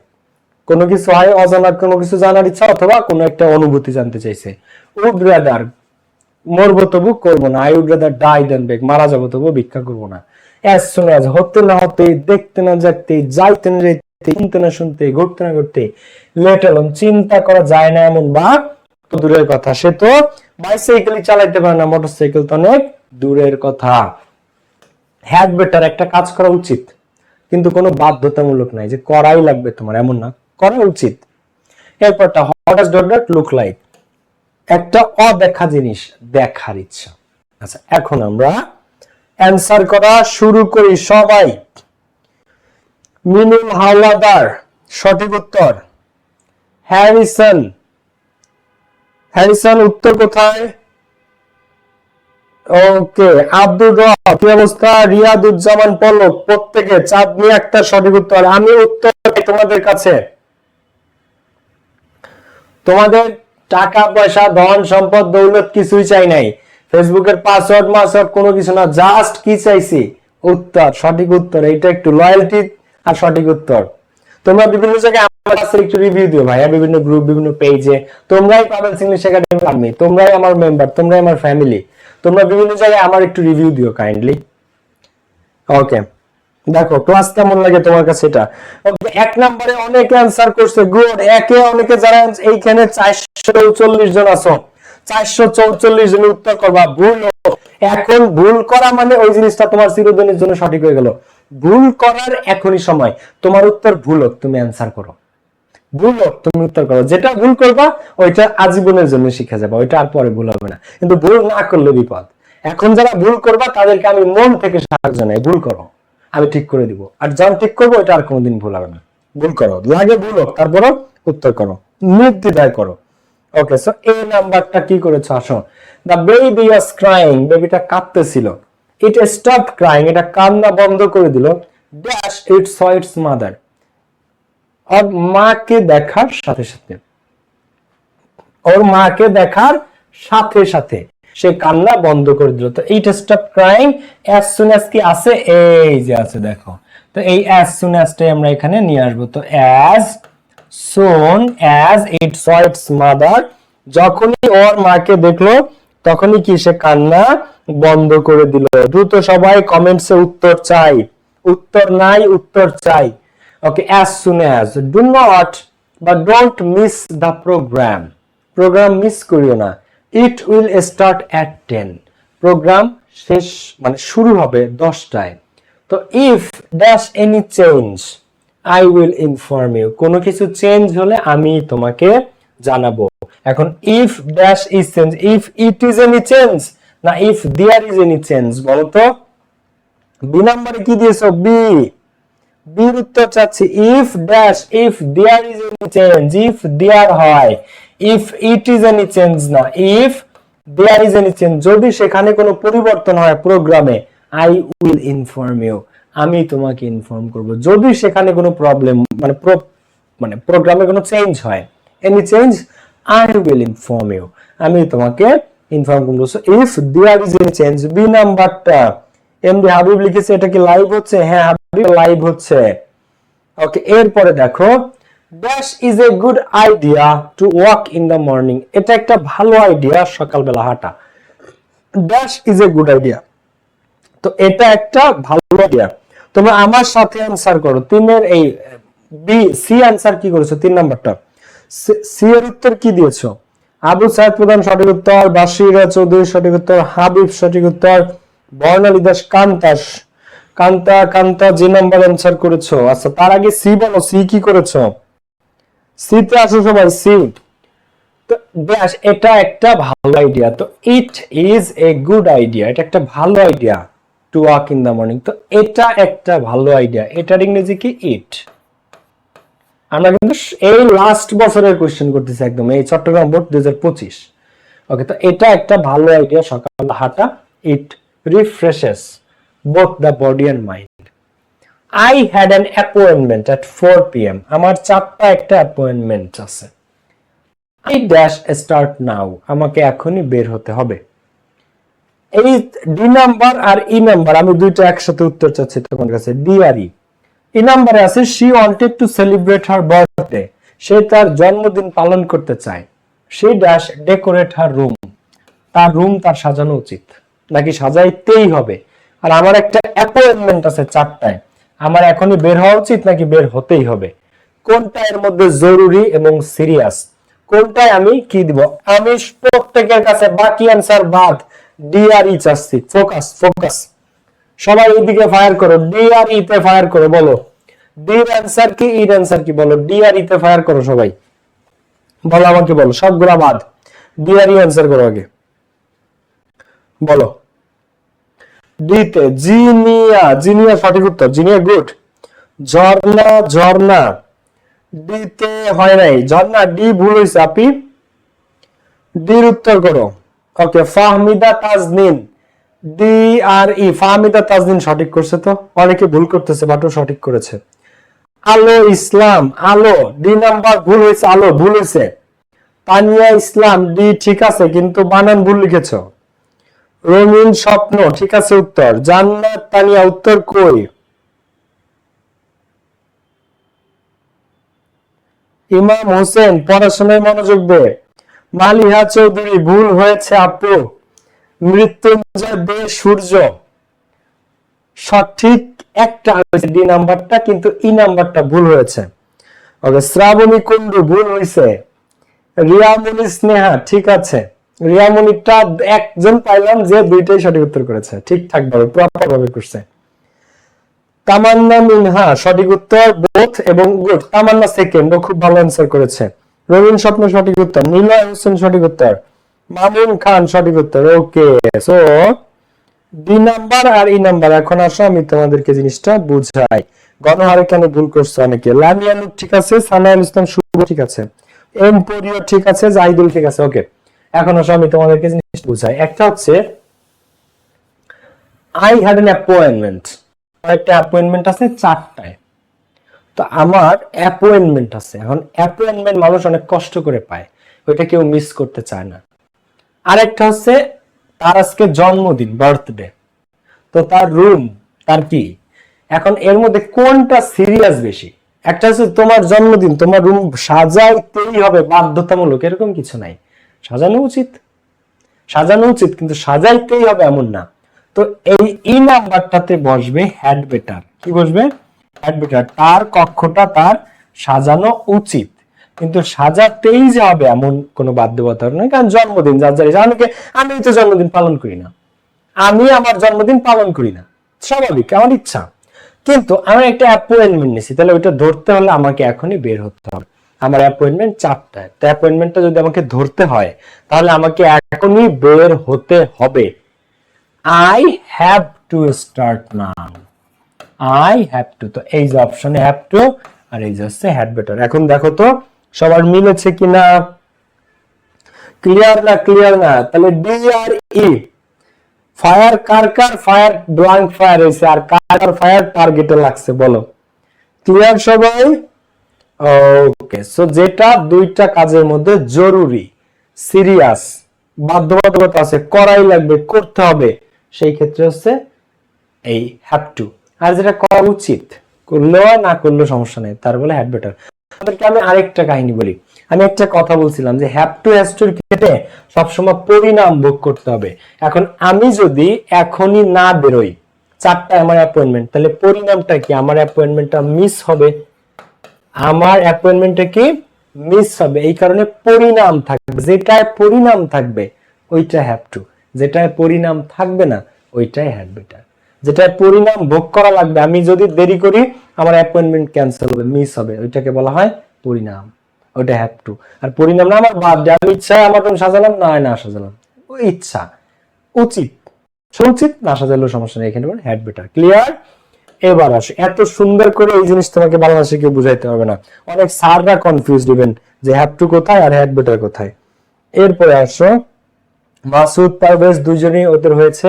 কোনো কিছু হয় অজানা কোনো কিছু জানার ইচ্ছা অথবা কোনো একটা অনুভূতি জানতে চাইছে। উড রাদার মরবো তবু করবো না। আই উড রাদার ডাই দেন বেগ মারা যাবো তবু ভিক্ষা করবো না। অ্যাজ সুন অ্যাজ হতে না হতে, দেখতে না দেখতে, যাইতে না যাইতে, শুনতে না শুনতে, ঘুরতে না ঘুরতে, লেট অ্যালোন চিন্তা করা যায় না এমন বা তো দূরের কথা। সে তো বাইসাইকেলই চালাইতে পারে না, মোটরসাইকেল তো অনেক দূরের কথা। হ্যাড বেটার একটা কাজ করা উচিত, কিন্তু কোনো বাধ্যতামূলক নাই যে করাই লাগবে তোমার, এমন না, করা উচিত। এরপরটা what does dot dot look like, একটা অদেখা জিনিস দেখার ইচ্ছা। আচ্ছা এখন আমরা অ্যান্সার করা শুরু করি সবাই। মিনুল হাওলাদার সঠিক উত্তর। হ্যারিসন, হ্যারিসন উত্তর কোথায়? ওকে, আব্দুর রব কি অবস্থা? রিয়াদুজ্জামান পলক প্রত্যেকে, চাঁদনি আক্তার সঠিক উত্তর। আমি উত্তর তোমাদের কাছে, তোমাদের টাকা পয়সা ধন সম্পদ দৌলত কিছুই চাই নাই, ফেসবুকের পাসওয়ার্ড মাসওয়ার্ড কোনো কিছু না, জাস্ট কি চাইছি? উত্তর, সঠিক উত্তর। এইটা একটু লয়্যালটি আর সঠিক উত্তর। তোমরা বিভিন্ন জায়গায় আমার কাছে একটু রিভিউ দিও ভাইয়া, বিভিন্ন গ্রুপ বিভিন্ন পেজে। তোমরাই পাবেল ইংলিশ একাডেমির আর্মি, তোমরাই আমার মেম্বার, তোমরাই আমার ফ্যামিলি। তোমরা বিভিন্ন জায়গায় আমার একটু রিভিউ দিও কাইন্ডলি। ওকে, দেখো ক্লাস কেমন লাগে তোমার কাছে এটা। এক নম্বরে অনেকে অ্যানসার করছে, গুড। একে অনেকে যারা এইখানে 444 জন আছো, 444 জন উত্তর করবা ভুল। এখন ভুল করা মানে ওই জিনিসটা তোমার চিরদিনের জন্য সঠিক হয়ে গেল। ভুল করার এখনই সময়। তোমার উত্তর ভুল হোক, তুমি অ্যানসার করো। ভুল হোক, তুমি উত্তর করো। যেটা ভুল করবা ওইটা আজীবনের জন্য শিখে যাবে, ওইটা আর পরে ভুল হবে না। কিন্তু ভুল না করলে বিপদ। এখন যারা ভুল করবা তাদেরকে আমি মন থেকে সাহায্য জানাই, ভুল করো, আমি ঠিক করে দিব। আর যখন ঠিক করবো ওইটা আর কোনোদিন ভুল হবে না। ভুল করো, লাগে ভুল হোক, তারপরও উত্তর করো, নির্দ্বিধায় করো। ওকে, সো এই নাম্বারটা কি করেছো? আসো। দ্য বেবি ওয়াজ ক্রাইং, বেবিটা কাঁদতেছিল। ইট স্টপড ক্রাইং, এটা কান্না বন্ধ করে দিল। Dash it saw its mother, ওর মাকে দেখার সাথে সাথে, ওর মাকে দেখার সাথে সাথে সে কান্না বন্ধ করে দিল। তো it stop crying as soon as কি আছে? এই যে আছে, দেখো। তো এই অ্যাজ সুন অ্যাজটাই আমরা এখানে নিয়ে আসবো। তো as soon as it saw its mother, যখনই ওর মাকে দেখলো তখনই কি সে কান্না বন্ধ করে দিল। দ্রুত সবাই কমেন্টসে উত্তর চাই, উত্তর নাই, উত্তর চাই। ওকে, as soon as, do not but don't miss the program, program miss করিও না। it will start at 10, program শেষ মানে শুরু হবে 10টায়। তো if dash any change I will inform you, কোনো কিছু চেঞ্জ হলে আমি তোমাকে জানাবো। এখন if dash is change, if it is any change না if there is any change, বলো তো। বি নাম্বারে কি দিয়েছো? বি, বির উত্তর চাচ্ছি। If dash, if there is any change, if there হয়, if it is any change না, if there is any change, যদি সেখানে কোনো পরিবর্তন হয় প্রোগ্রামে, আই উইল ইনফর্ম ইউ, আমি তোমাকে ইনফর্ম করব। যদি সেখানে কোনো প্রবলেম মানে প্রোগ্রামে কোনো চেঞ্জ হয়, any change, I will inform you, আমি তোমাকে ইনফর্ম করব। So if there is any change. B নাম্বারটা এমডি হাবিব লিখেছে, এটা কি লাইভ হচ্ছে? হ্যাঁ হাবিব, লাইভ হচ্ছে। ওকে, এরপরে দেখো, dash is a good idea to walk in the morning, এটা একটা ভালো আইডিয়া সকালবেলা হাঁটা। Dash is a good idea, তো এটা একটা ভালো আইডিয়া। তোমরা আমার সাথে অ্যানসার করো। তিনের এই বি সি অ্যানসার কি করেছো? 3 নাম্বারটা সি এর উত্তর কি দিয়েছো? আবু সাইদ প্রধান সঠিক উত্তর, বাশিরা চৌধুরী সঠিক উত্তর, হাবিব সঠিক উত্তর, বর্ণালী দাস কান্তাস, কান্তা যে নাম্বার অ্যানসার করেছো। আচ্ছা তার আগে সি বলো, সি কি করেছো? সি তে আসো সবাই, সি। তো ব্যাস, এটা একটা ভালো আইডিয়া। তো it is a good idea, এটা একটা ভালো idea to walk in the morning. তো এটা একটা ভালো আইডিয়া, এটার ইংরেজি কি? ইট। আমরা কিন্তু এই লাস্ট বছরের কোশ্চেন করতেছি, একদম এই চট্টগ্রাম বোর্ড 2025। ওকে, তো এটা একটা ভালো আইডিয়া সকাল হাঁটা। ইট রিফ্রেশেস both the body and mind. I had an appointment at 4 p.m. আমার 4টা একটা অ্যাপয়েন্টমেন্ট আছে। I dash start now, আমাকে এখনই বের হতে হবে। এই ডি নাম্বার আর ই নাম্বার, আমি দুইটা একসাথে উত্তর চাচ্ছি তোমার কাছে। ডি আর ই। ই নাম্বারে আছে she wanted to celebrate her birthday, সে তার জন্মদিন পালন করতে চায়। She dash decorate her room, তার রুম তার সাজানো উচিত নাকি সাজাইতেই হবে। আর আমার একটা অ্যাপয়েন্টমেন্ট আছে 4টায়, আমার এখনই বের হওয়া উচিত নাকি বের হতেই হবে। কোনটা এর মধ্যে জরুরি এবং সিরিয়াস, কোনটায় আমি কি দিব? আমি প্রত্যেকের কাছে বাকি অ্যান্সার বাদ ডি আর ই চাচ্ছি। ফোকাস ফোকাস, সবাই এইদিকে ফায়ার করো, ডি আর ই তে ফায়ার করো। বলো ডি এর অ্যান্সার কি, ই এর অ্যান্সার কি? বলো ডি আর ই তে ফায়ার করো সবাই, বলো আমাকে, বলো সবগুলা বাদ, ডি আর ই অ্যান্সার করো আগে, বলো। ডি তে জিনিয়া, জিনিয়া সঠিক উত্তর, জিনিয়া গুড। ঝর্ণা, ঝর্ণা ডি তে হয় নাই, ঝর্ণা ডি ভুল হইছে আপি, ডি এর উত্তর করো। ওকে, ফাহমিদা তাজনিন, ডি আর ই, ফাহমিদা তাজনিন সঠিক করছে। তো অনেকে ভুল করতেছে বাট ও সঠিক করেছে। আলো ইসলাম, আলো ডি নাম্বার ভুল হয়েছে, আলো ভুল হয়েছে। তানিয়া ইসলাম ডি ঠিক আছে কিন্তু বানান ভুল লিখেছ। রঙিন স্বপ্ন ঠিক আছে উত্তর। জান্নাত তানিয়া উত্তর কই? ইমাম হোসেন পড়াশোনায় মনোযোগ দে। মালিহা চৌধুরী ভুল হয়েছে আপু। মৃত্যুঞ্জয় দে সূর্য, সঠিক একটা হয়েছে ডি নাম্বারটা, কিন্তু ই নাম্বারটা ভুল হয়েছে। ওকে, শ্রাবণী কুন্ডু ভুল হয়েছে। রিয়ামণি স্নেহা ঠিক আছে, রিয়ামণিটা একজন পাইলাম যে দুইটাই সঠিক উত্তর করেছে ঠিকঠাক ভাবে, প্রপার ভাবে করছে। তামান্না মিনহা সঠিক উত্তর, বোথ এবং গুড। তামান্না সেকেন্ড, ও খুব ভালো অ্যান্সার করেছে। রবীন স্বপ্ন সঠিক উত্তর। নীলয় হোসেন সঠিক উত্তর। মামুন খান সঠিক উত্তর। ওকে, সো ডি নাম্বার আর ই নাম্বার। এখন আসো আমি তোমাদেরকে জিনিসটা বুঝাই। গণহারে কেন ভুল করছে অনেকে। লামিয়ানু ঠিক আছে, সানাউল ইসলাম শুভ ঠিক আছে, এমপোরিও ঠিক আছে, জাহিদুল ঠিক আছে। ওকে, এখন আসো আমি তোমাদেরকে জিনিসটা বুঝাই। একটা হচ্ছে আই হ্যাড অ্যান অ্যাপয়েন্টমেন্ট, একটা অ্যাপয়েন্টমেন্ট আছে 4টায়। তো আমার অ্যাপয়েন্টমেন্ট আছে, এখন অ্যাপয়েন্টমেন্ট মানুষ অনেক কষ্ট করে পায়, ওইটা কেউ মিস করতে চায় না। আরেকটা হচ্ছে তার আজকে জন্মদিন, বার্থডে, তো তার রুম, তার কি। এখন এর মধ্যে কোনটা সিরিয়াস বেশি? একটা হচ্ছে তোমার জন্মদিন, তোমার রুম সাজাইতেই হবে বাধ্যতামূলক, এরকম কিছু নাই। সাজানো উচিত, সাজানো উচিত কিন্তু সাজাইতেই হবে এমন না। তো এই ই নাম্বারটাতে বসবে হ্যাড বেটার। কি বসবে? Had better. তার কক্ষটা তার সাজানো উচিত, কিন্তু সাজাতেই যে হবে এমন কোনো বাধ্যবাধকতা নয়। কারণ জন্মদিন যার যার, আমি তো জন্মদিন পালন করি না, আমি আমার জন্মদিন পালন করি না, স্বাভাবিক, আমার ইচ্ছা। কিন্তু আমি একটা অ্যাপয়েন্টমেন্ট নিছি, তাহলে ওইটা ধরতে হলে আমাকে এখনই বের হতে হবে। আমার অ্যাপয়েন্টমেন্ট 4টায়, তো অ্যাপয়েন্টমেন্টটা যদি আমাকে ধরতে হয় তাহলে আমাকে এখনই বের হতে হবে। I have to start now, I have to. তো এই যে অপশনে হ্যাভ টু আর এই যে হচ্ছে হ্যাড বেটার। এখন দেখো তো সবার মিলেছে কিনা, ক্লিয়ার না? ক্লিয়ার না? তাহলে ডি আর ই। ফায়ার কার কার? ফায়ার ব্ল্যাঙ্ক ফায়ার হয়েছে, আর কার ফায়ার টার্গেটে লাগছে, বলো। ক্লিয়ার সবাই? ওকে, সো যেটা দুইটা কাজের মধ্যে জরুরি, সিরিয়াস, বাধ্যবাধকতা আছে, করাই লাগবে, করতে হবে, সেই ক্ষেত্রে হচ্ছে এই হ্যাভ টু। আর যেটা করা উচিত, করলেও না করলেও সমস্যা নেই, তার বলে হ্যাড বেটার। আপনাদেরকে আমি আরেকটা কাহিনী বলি। আমি একটা কথা বলছিলাম যে হ্যাভ টু হ্যাজ টুর ক্ষেত্রে সবসময় পরিণাম ভোগ করতে হবে। এখন আমি যদি এখনই না বেরোই, 4টায় আমার অ্যাপয়েন্টমেন্ট, তাহলে পরিণামটা কি? আমার অ্যাপয়েন্টমেন্টটা মিস হবে, আমার অ্যাপয়েন্টমেন্টটা কি মিস হবে। এই কারণে পরিণাম থাকবে, যেটায় পরিণাম থাকবে ওইটা হ্যাভ টু, যেটায় পরিণাম থাকবে না ওইটাই হ্যাড বেটার। যেটায় পরিণাম ভোগ করা লাগবে, আমি যদি দেরি করি আমার অ্যাপয়েন্টমেন্ট ক্যান্সেল হবে, মিস হবে, ওইটাকে বলা হয় পরিণাম, ওইটা হ্যাভ টু। আর পরিণাম না আমার বার্থডে, আমি ইচ্ছায় আমার রুম সাজালাম, না সাজালাম, ওই ইচ্ছা, উচিত, উচিত না সাজালেও সমস্যা নেই, এখানে হ্যাড বেটার। ক্লিয়ার? এবার আসো, এত সুন্দর করে এই জিনিস তোমাকে বাংলাদেশে কেউ বুঝাইতে হবে না। অনেক স্যাররা কনফিউজ দিবেন যে হ্যাভ টু কোথায় আর হ্যাড বেটার কোথায়। এরপরে আসো, মাসুদ পারভেজ দুইজনই ওদের হয়েছে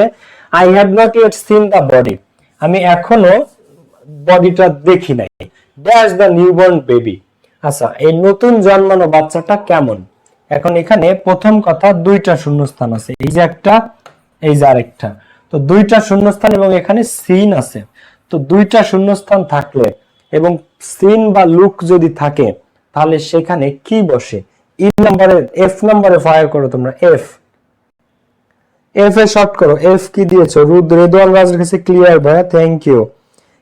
I have not yet seen the body, আমি এখনো বডিটা দেখি নাই। ড্যাশ দা নিউবর্ন বেবি, আচ্ছা এই নতুন জন্মানো বাচ্চাটা কেমন। এখন এখানে প্রথম কথা দুইটা শূন্যস্থান আছে, এই যে একটা, এই যে আরেকটা। তো দুইটা শূন্যস্থান এবং এখানে সিন আছে। তো দুইটা শূন্যস্থান থাকলে এবং সিন বা লুক যদি থাকে তাহলে সেখানে কি বসে? ই নাম্বারে এফ নাম্বারে ফায়ার করো তোমরা। এফ এফ এ শর্ট করো। এফ কি দিয়েছো? রেদওয়ান রাজ লিখেছে ক্লিয়ার ভাইয়া, থ্যাংক ইউ।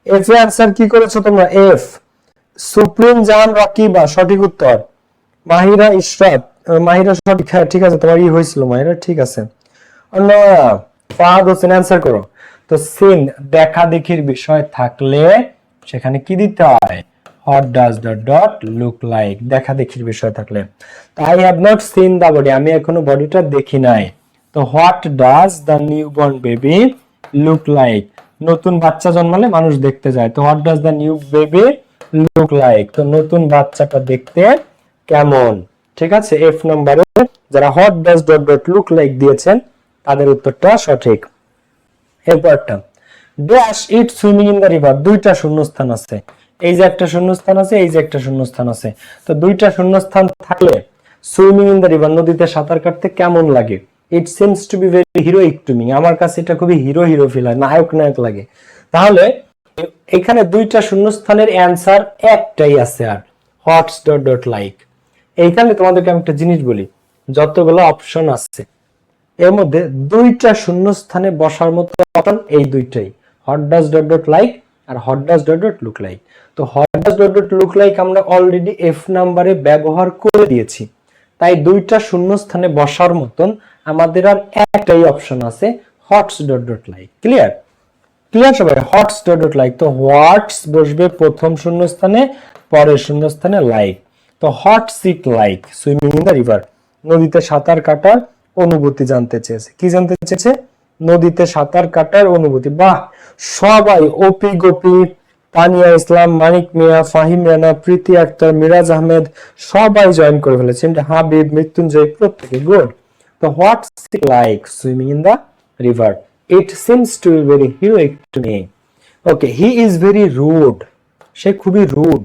এফ এর आंसर কি করেছো তোমরা? এফ সুপ্রিম জাহান রাকিবা সঠিক উত্তর। মাহিরা ইশরাত, মাহিরা সঠিক, হ্যাঁ ঠিক আছে, তোমার ই হয়েছিল মাহিরা, ঠিক আছে। ফাহাদ হোসেন অ্যান্সার করো। তো সিন দেখা দেখির বিষয় থাকলে সেখানে কি দিতে হয়? What does the dot look like, দেখা দেখির বিষয় থাকলে। তো I have not seen the body, আমি এখনো বডিটা দেখি নাই। তো what does the newborn baby look like, নতুন বাচ্চা জন্মালে মানুষ দেখতে যায়। তো what does the new baby look like, তো নতুন বাচ্চাটা দেখতে কেমন? ঠিক আছে, এফ নম্বরে যারা what does dot dot look like দিয়েছেন তাদের উত্তরটা সঠিক। এরপরটা dash it swimming in the river, দুইটা শূন্যস্থান আছে। এই যে একটা শূন্যস্থান আছে, এই যে একটা শূন্যস্থান আছে। তো দুইটা শূন্যস্থান থাকলে সুইমিং ইন দ্য রিভার, নদীতে সাঁতার কাটতে কেমন লাগে? ইট seems to be very heroic to me, আমার কাছে এটা খুবই হিরো হিরো ফিল হয়, নায়ক নায়ক লাগে। তাহলে এখানে দুইটা শূন্যস্থানের অ্যান্সার একটাই আছে, আর হোয়াটস ডট ডট লাইক। এইখানে তোমাদেরকে আমি একটা জিনিস বলি, যতগুলো অপশন আছে এর মধ্যে দুইটা শূন্যস্থানে বসার মতো অপশন এই দুইটাই, what does dot dot like আর what does dot dot look like. তো what does dot dot look like আমরা অলরেডি এফ নাম্বারে ব্যবহার করে দিয়েছি, তাই দুইটা শূন্যস্থানে বসার মতন আমাদের আর একটাই অপশন আছে, what's dot dot like. Clear? Clear সবাই? What's dot dot like. তো হোয়াটস বসবে প্রথম শূন্যস্থানে, পরের শূন্যস্থানে লাইক। তো what's it like swimming in the river, নদীতে সাঁতার কাটার অনুভূতি জানতে চেয়েছে। কি জানতে চেয়েছে? নদীতে সাঁতার কাটার অনুভূতি। বাহ, সবাই ওপি গোপি, তানিয়া ইসলাম, মানিক মিয়া, ফাহিম রানা, প্রীতি আক্তার, মিরাজ আহমেদ সবাই জয়েন করে ফেলেছে। হাবিব, মৃত্যুঞ্জয়, প্রত্যেকে গুড। তো what like swimming in the river, it seems to be very heroic to me. Okay, he is very rude, সে খুবই rude.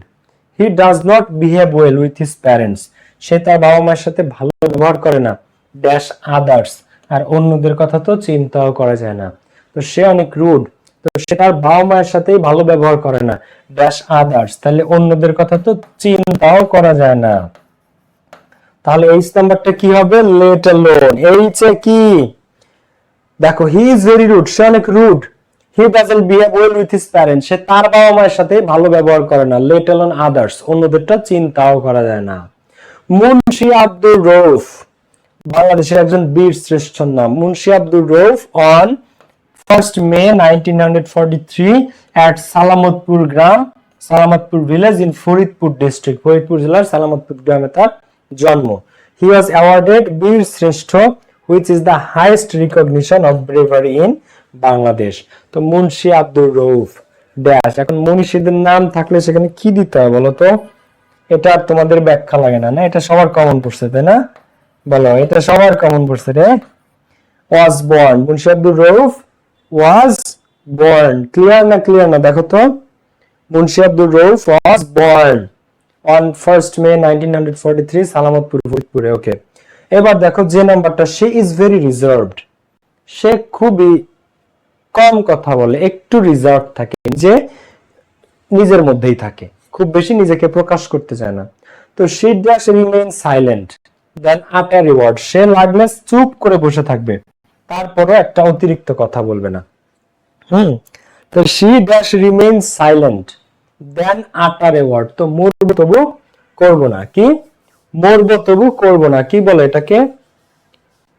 He does not behave well with his parents, সে তার বাবা মায়ের সাথে ভালো ব্যবহার করে না। ড্যাশ আদার্স, আর অন্যদের কথা তো চিন্তাও করা যায় না। তো সে অনেক রুড, তো সে তার বাবা মায়ের সাথেই ভালো ব্যবহার করে না। ড্যাশ আদার্স, তাহলে অন্যদের কথা তো চিন্তাও করা যায় না। তাহলে এইচ নাম্বারটা কি হবে? Let alone. এইচ এ কি? দেখো, হি ইজ ভেরি রুড, সে অনেক rude. He doesn't behave well with his parents, সে তার বাবা মায়ের সাথে ভালো ব্যবহার করে না। লেট অ্যালোন আদার্স, অন্যদেরটা চিন্তাও করা যায় না। মুন্সি আব্দুর রউফ, বাংলাদেশের একজন বীর শ্রেষ্ঠ নাম। Munshi Abdur Rauf on 1st May 1943 at Salamatpur গ্রাম, Salamatpur village in Faridpur district, Faridpur জেলার সালামতপুর গ্রামে তার জন্ম। হি ওয়াজ অ্যাওয়ার্ডেড বীর শ্রেষ্ঠ which is the highest recognition of bravery in Bangladesh. তো মুন্সি আব্দুর রউফ ড্যাশ। এখন মনীষীদের নাম থাকলে সেখানে কি দিতে হয় বলো তো? এটা আর তোমাদের ব্যাখ্যা লাগে না, না? এটা সবার কমন পড়ছে, তাই না? বলো, এটা সবার কমন পড়ছে রে। Was born, Munshi Abdur Rauf was born. Clear না? ক্লিয়ার না? দেখো তো, Munshi Abdur Rauf was born on 1st May 1943 Salamatpur, ফরিদপুরে। ওকে, এবার দেখো যে নাম্বারটা, সে ইজ ভেরি রিজার্ভড, সে খুবই কম কথা বলে, একটু রিজার্ভ থাকে, যে নিজের মধ্যেই থাকে, খুব বেশি নিজেকে প্রকাশ করতে চায় না। তো শি ড্যাশ রিমেইন সাইলেন্ট দেন আটার রিওয়ার্ড, সে লাগলে চুপ করে বসে থাকবে, তারপরও একটা অতিরিক্ত কথা বলবে না। তো শি ড্যাশ রিমেইন সাইলেন্ট দেন আটার রিওয়ার্ড, তো মরবো তবু করবো না। কি? মরবো তবু করবো না। কি বলে এটাকে?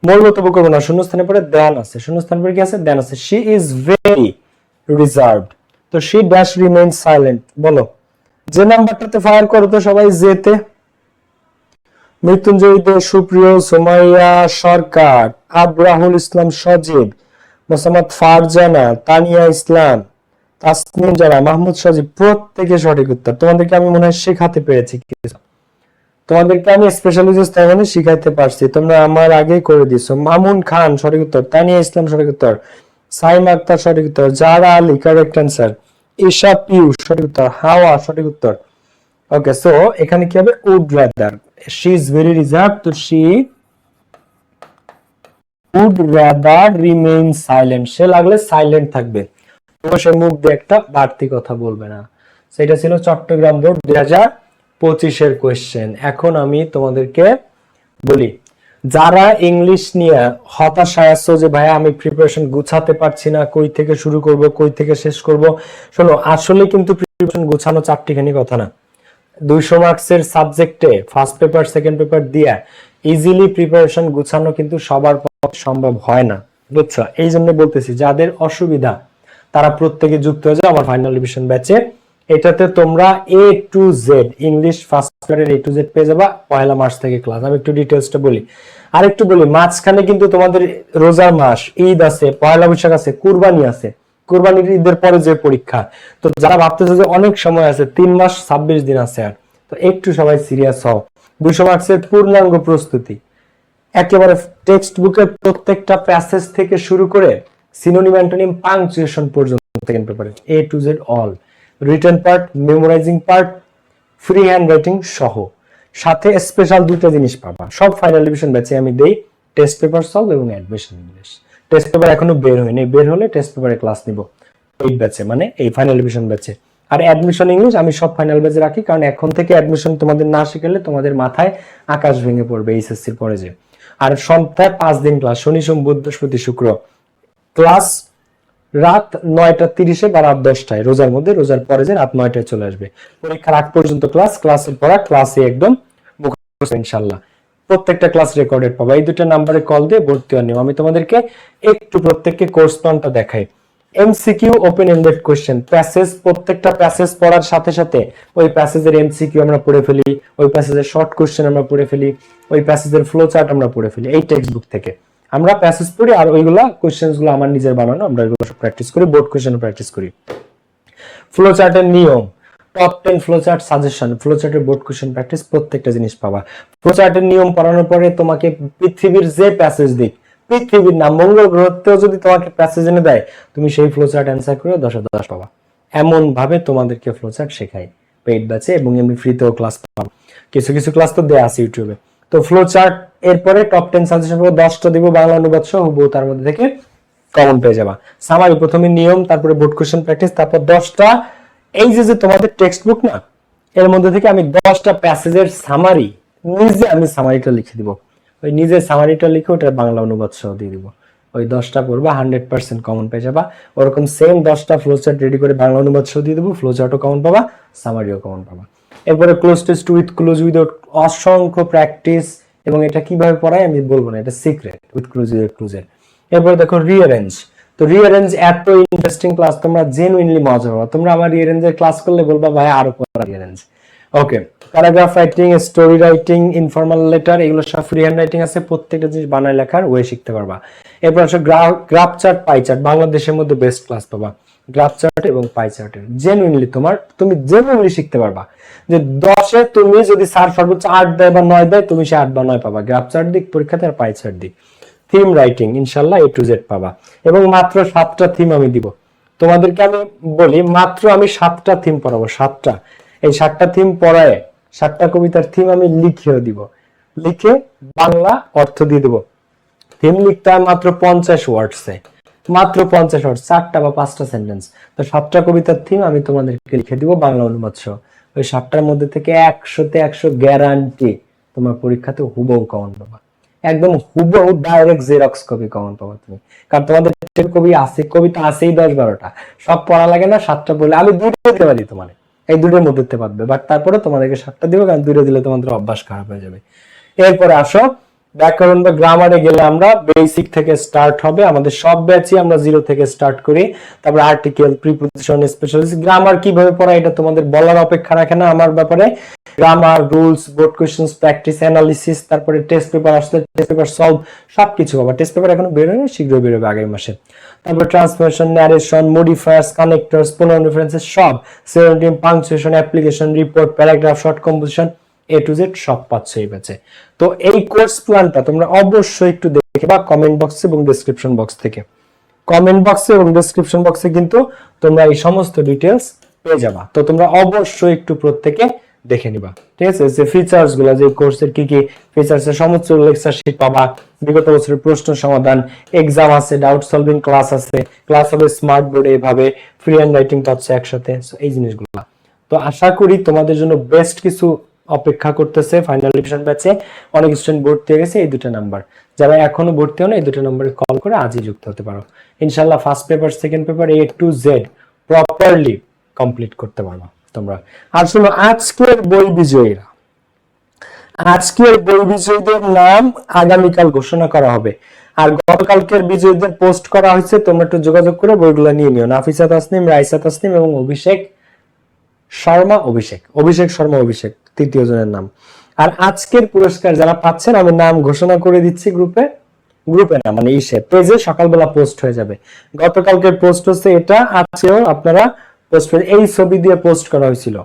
মরবো তবু করবো না, শূন্যস্থানে পরে দেন আছে, শূন্যস্থান পরে কি আছে? দেন আছে। শি ইজ ভেরি রিজার্ভড, তো শি ড্যাশ রিমেইন সাইলেন্ট। বলো, যে নাম্বারটাতে ফায়ার করো তো সবাই, যেতে। মৃত্যুঞ্জয় দে, সুপ্রিয়, সুমাইয়া সরকার, আবরাহুল ইসলাম সজীব, মোসাম্মদ ফারজানা, তানিয়া ইসলাম, তাসনিম জারা, মাহমুদ সজীব, প্রত্যেকে সঠিক উত্তর। তোমাদেরকে আমি মনে হয় শেখাতে পেরেছি কিছু, তোমাদেরকে আমি স্পেশালি শিখাইতে পারছি, তোমরা আমার আগেই করে দিছো। মামুন খান সঠিক উত্তর, তানিয়া ইসলাম সঠিক উত্তর, সাইমা আক্তার সঠিক উত্তর, জারা আলী কারেক্ট অ্যান্সার, ঈশা পিউ সঠিক উত্তর, হাওয়া সঠিক উত্তর। ওকে, সো এখানে কি হবে? Would rather, she is very reserve, তো she would rather remain silent, সে লাগলে সাইলেন্ট থাকবে, সে মুখ দিয়ে একটা বাড়তি কথা বলবে না। সেটা ছিল চট্টগ্রাম বোর্ড 2025 এর কোয়েশ্চেন। এখন আমি তোমাদেরকে বলি, যারা ইংলিশ নিয়ে হতাশায় আছো যে ভাই আমি প্রিপারেশন গুছাতে পারছি না, কই থেকে শুরু করব, কই থেকে শেষ করব, শোনো, আসলে কিন্তু প্রিপারেশন গুছানো চারটিখানি কথা না। 200 মার্কসের সাবজেক্টে ফার্স্ট পেপার সেকেন্ড পেপার দিয়ে ইজিলি প্রিপারেশন গুছানো কিন্তু সবার পক্ষে সম্ভব হয় না, বুঝছো? এই জন্য বলতেছি যাদের অসুবিধা তারা প্রত্যেকে যুক্ত হয়ে যাও আমার ফাইনাল রিভিশন ব্যাচে। এটাতে তোমরা A to Z English first পেপারের A to Z পেয়ে যাবা পয়লা মার্চ থেকে ক্লাস। আমি একটু ডিটেইলসটা বলি, আরেকটু বলি, মাঝখানে কিন্তু তোমাদের রোজার মাস, ঈদ আছে, পয়লা বৈশাখ আছে, কুরবানি আছে, কুরবানির ঈদের পরে যে পরীক্ষা। তো যারা ভাবতেছে যে অনেক সময় আছে, 3 মাস 26 দিন আছে, আর তো একটু সবাই সিরিয়াস হও। 200 মার্কসের পূর্ণাঙ্গ প্রস্তুতি একেবারে টেক্সট বুকের প্রত্যেকটা প্যাসেজ থেকে শুরু করে সিনোনিম অ্যান্টোনিম পাংচুয়েশন পর্যন্ত সেকেন্ড পেপারে A to Z all, written part, memorising part, free hand writing সহ, সাথে স্পেশাল দুটো জিনিস পাবা। সব ফাইনাল রিভিশন ব্যাচে আমি দেই, টেস্ট পেপার সলভ এবং অ্যাডমিশন ইংলিশ। টেস্ট পেপার এখনো বের হয়নি, বের হলে টেস্ট পেপারে ক্লাস নিব এই ব্যাচে, মানে এই ফাইনাল রিভিশন ব্যাচে। আর অ্যাডমিশন ইংলিশ আমি সব ফাইনাল ব্যাচে রাখি, কারণ এখন থেকে অ্যাডমিশন তোমাদের না শিখলে তোমাদের মাথায় আকাশ ভেঙে পড়বে এইচএসসির পরে যে। আর সপ্তাহে 5 দিন ক্লাস, শনি সোম বুধ বৃহস্পতি শুক্র ক্লাস, রাত 9:30 বা রাত 10টায়, রোজার মধ্যে, রোজার পরে যে রাত 9টায় চলে আসবে। পরীক্ষার আগ পর্যন্ত ক্লাস, ক্লাসের পড়া, ক্লাসে একদম মুখস্থ ইনশাআল্লাহ। প্রত্যেকটা ক্লাস রেকর্ডেড পাবা। এই দুটো নাম্বারে কল দিয়ে ভর্তি হওয়ার নিয়ম। আমি তোমাদেরকে একটু প্রত্যেককে কোর্স প্ল্যানটা দেখাই। MCQ open ended question, passage, প্রত্যেকটা প্যাসেজ পড়ার সাথে সাথে ওই প্যাসেজের এমসিকিউ আমরা পড়ে ফেলি, ওই প্যাসেজের শর্ট কোশ্চেন আমরা পড়ে ফেলি, ওই প্যাসেজের ফ্লো চার্ট আমরা পড়ে ফেলি। এই টেক্সট বুক থেকে আমরা প্যাসেজ পড়ি, আর ওইগুলা কোশ্চেনস গুলো আমার নিজের বানানো, আমরা এগুলো সব প্র্যাকটিস করি, বোর্ড কোশ্চেন প্র্যাকটিস করি। ফ্লো চার্টের নিয়ম, top 10 flow chart suggestion, flow চার্টের বোর্ড কোশ্চেন প্র্যাকটিস, প্রত্যেকটা জিনিস পাবা। ফ্লো চার্টের নিয়ম পড়ানোর পরে তোমাকে পৃথিবীর যে প্যাসেজ দিক, পৃথিবীর না মঙ্গল গ্রহতেও যদি তোমাকে প্যাসেজ এনে দেয়, তুমি সেই ফ্লো চার্ট অ্যান্সার করে 10 এ 10 পাবা। এমন ভাবে তোমাদেরকে ফ্লো চার্ট শেখাই পেইড ব্যাচে, এবং এমনি ফ্রিতেও ক্লাস পাবা। কিছু কিছু ক্লাস তো দেয়া আছে ইউটিউবে। তো ফ্লো চার্ট, এরপরে টপ 10 সাজেশন পাবো, 10টা দিব বাংলা অনুবাদ সহ, হুবহু তার মধ্যে থেকে কমন পেয়ে যাবা। সামারি, প্রথমে নিয়ম, তারপরে বোর্ড কোশ্চেন প্র্যাকটিস, তারপর 10টা এই যে তোমাদের টেক্সট বুক না, এর মধ্যে থেকে আমি 10টা প্যাসেজের সামারি, নিজে আমি সামারিটা লিখে দিব, ওই নিজে সামারিটা লিখে ওটা বাংলা অনুবাদ সহ দিয়ে দিব। ওই 10টা পড়বা, 100% কমন পেয়ে যাবা। ওরকম সেম 10টা ফ্লো চার্ট রেডি করে বাংলা অনুবাদ সহ দিয়ে দেবো, ফ্লো চার্টও কমন পাবা, সামারিও কমন পাবা। এরপরে cloze test with close without, অসংখ্য প্র্যাকটিস, এবং এটা কিভাবে পড়াই আমি বলবো না, এটা সিক্রেট, উইথ ক্লোজ উইদাউট ক্লোজের। এরপরে দেখো রিঅ্যারেঞ্জ, তো রিঅ্যারেঞ্জ এত ইন্টারেস্টিং ক্লাস, তোমরা জেনুইনলি মজা পাবা। তোমরা আমার রিঅ্যারেঞ্জের ক্লাস করলে বলবা ভাই আরো পড়া rearrange. Okay, paragraph writing, story writing, informal letter, এগুলো সব ফ্রি হ্যান্ড রাইটিং আছে, প্রত্যেকটা জিনিস বানায় লেখার ওয়ে শিখতে পারবা। এরপর আসলে গ্রাফ চার্ট, পাই চার্ট, বাংলাদেশের মধ্যে বেস্ট ক্লাস পাবা গ্রাফ চার্ট এবং পাই চার্টের। জেনুইনলি তুমি জেনুইনলি শিখতে পারবা যে 10-এ তুমি যদি স্যার সর্বোচ্চ 8 দেয় বা 9 দেয়, তুমি সে 8 বা 9 পাবা গ্রাফ চার্ট দিক পরীক্ষাতে, আর পাই চার্ট দিক। থিম রাইটিং ইনশাআল্লাহ A to Z পাবা, এবং মাত্র 7টা থিম আমি দিব তোমাদেরকে। আমি বলি মাত্র আমি 7টা থিম পড়াবো, 7টা। এই 7টা থিম পড়ায় 7টা কবিতার থিম আমি লিখেও দিব, লিখে বাংলা অর্থ দিয়ে দেবো। থিম লিখতে হয় মাত্র 50 ওয়ার্ডসে, মাত্র 50 ওয়ার্ড, 4টা বা 5টা সেন্টেন্স। তো 7টা কবিতার থিম আমি তোমাদেরকে লিখে দিব বাংলা অনুবাদ সহ। ওই 7টার মধ্যে থেকে 100-তে 100 গ্যারান্টি তোমার পরীক্ষাতে হুবহু কমন পাবা, একদম হুবহু ডাইরেক্ট জেরক্স কপি কমন পাবা তুমি। কারণ তোমাদের কবিতা আছেই 10-12টা, সব পড়া লাগে না। 7টা বলে আমি 2টা দিতে পারি তোমার, এই 2টার মধ্যে পারবে, বাট তারপরে তোমাদেরকে 7টা দিব, কারণ 2টা দিলে তোমাদের অভ্যাস খারাপ হয়ে যাবে। এরপরে আসো ব্যাকরণ বা গ্রামারে গেলে আমরা বেসিক থেকে স্টার্ট হবে, আমাদের সব ব্যাচই আমরা 0 থেকে স্টার্ট করি। তারপর আর্টিকেল, প্রিপোজিশন, স্পেশালিস্ট, গ্রামার কিভাবে পড়া এটা তোমাদের বলার অপেক্ষা রাখে না আমার ব্যাপারে। Grammar, rules, board questions, practice, analysis, তারপরে টেস্ট পেপার আসলে টেস্ট পেপার সলভ, সবকিছু পাবা। টেস্ট পেপার এখনো বের হয়নি, শীঘ্রই বের হবে আগামী মাসে। তারপর transformation, narration, modifiers, connectors, pronoun references, সব, synonym, punctuation, application, report, paragraph, short composition, A to Z সব পাচ্ছ এই ব্যাচে। তো এই কোর্স প্ল্যানটা তোমরা অবশ্যই একটু দেখে বা কমেন্ট বক্সে এবং ডেসক্রিপশন বক্স থেকে, কমেন্ট বক্সে এবং ডেসক্রিপশন বক্সে কিন্তু তোমরা এই সমস্ত ডিটেলস পেয়ে যাবা। তো তোমরা অবশ্যই একটু প্রত্যেকে দেখে নিবা, ঠিক আছে? যে ফিচার্স গুলা, যে কোর্সের কি কি ফিচার্স এর সমস্ত লেকচার শিট পাবা, বিগত বছরের প্রশ্ন সমাধান, এক্সাম আছে, ডাউট সলভিং ক্লাস আছে, ক্লাস হবে স্মার্ট বোর্ডে, এভাবে ফ্রি হ্যান্ড রাইটিং পাচ্ছে একসাথে, এই জিনিসগুলো। তো আশা করি তোমাদের জন্য বেস্ট কিছু অপেক্ষা করতেছে। ফাইনাল ডিভিশন ব্যাচে অনেক স্টুডেন্ট ভর্তি হয়ে গেছে, এই দুটো নাম্বার, যারা এখনো ভর্তি হন এই দুটো নম্বরে কল করে আজই যুক্ত হতে পারো। ইনশাআল্লাহ first paper second paper A to Z properly complete করতে পারবা তোমরা। আর শোনো, আজকের বই বিজয়ীরা, আজকের বই বিজয়ীদের নাম আগামীকাল ঘোষণা করা হবে। আর গতকালকের বিজয়ীদের পোস্ট করা হয়েছে, তোমরা একটু যোগাযোগ করে বইগুলো নিয়ে নিও। নাফিসা তাসনিম, রাইসা তাসনিম এবং অভিষেক শর্মা, অভিষেক শর্মা, অভিষেক তৃতীয় জনের নাম। আর আজকের পুরস্কার যারা পাচ্ছেন আমি নাম ঘোষণা করে দিচ্ছি গ্রুপে না মানে পেজে সকালবেলা পোস্ট হয়ে যাবে। গতকালকের পোস্ট হচ্ছে এটা, আজকেও আপনারা পোস্ট, এই ছবি দিয়ে পোস্ট করা হয়েছিল।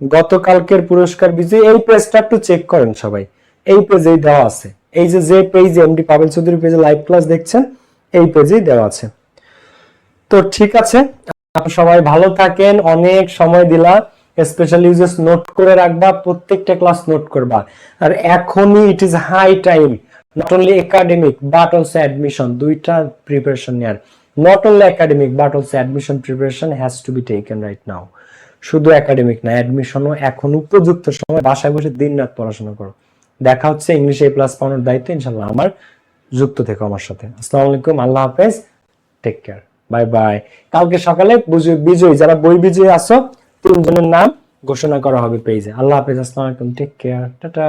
গতকালকের পুরস্কার বিজয়ী এই পেজটা একটু চেক করেন সবাই, এই পেজেই দেওয়া আছে। এই যে পেজে এমডি পাবেল চৌধুরী পেজে লাইভ ক্লাস দেখছেন, এই পেজেই দেওয়া আছে। তো ঠিক আছে, সবাই ভালো থাকেন, অনেক সময় দিলা, স্পেশাল ইউজেস নোট করে রাখবা, প্রত্যেকটা ক্লাস নোট করবা। আর এখনই it is high time, not only academic but also admission, দুইটা প্রিপারেশন নেয়ার। Not only academic but also admission preparation has to be taken right now. শুধু একাডেমিক না, অ্যাডমিশনও এখন উপযুক্ত সময়, বাসায় বসে দিন রাত পড়াশোনা করো। দেখা হচ্ছে ইংলিশে A+ পাওয়ানোর দায়িত্ব ইনশাল্লাহ আমার, যুক্ত থেকো আমার সাথে। আসসালামু আলাইকুম, আল্লাহ হাফেজ, টেক কেয়ার, বাই বাই। কালকে সকালে বিজয়ী যারা বই বিজয়ী আসো 3 জনের নাম ঘোষণা করা হবে পেজে। আল্লাহ হাফেজ, আসসালামু আলাইকুম, টেক কেয়ার, টাটা।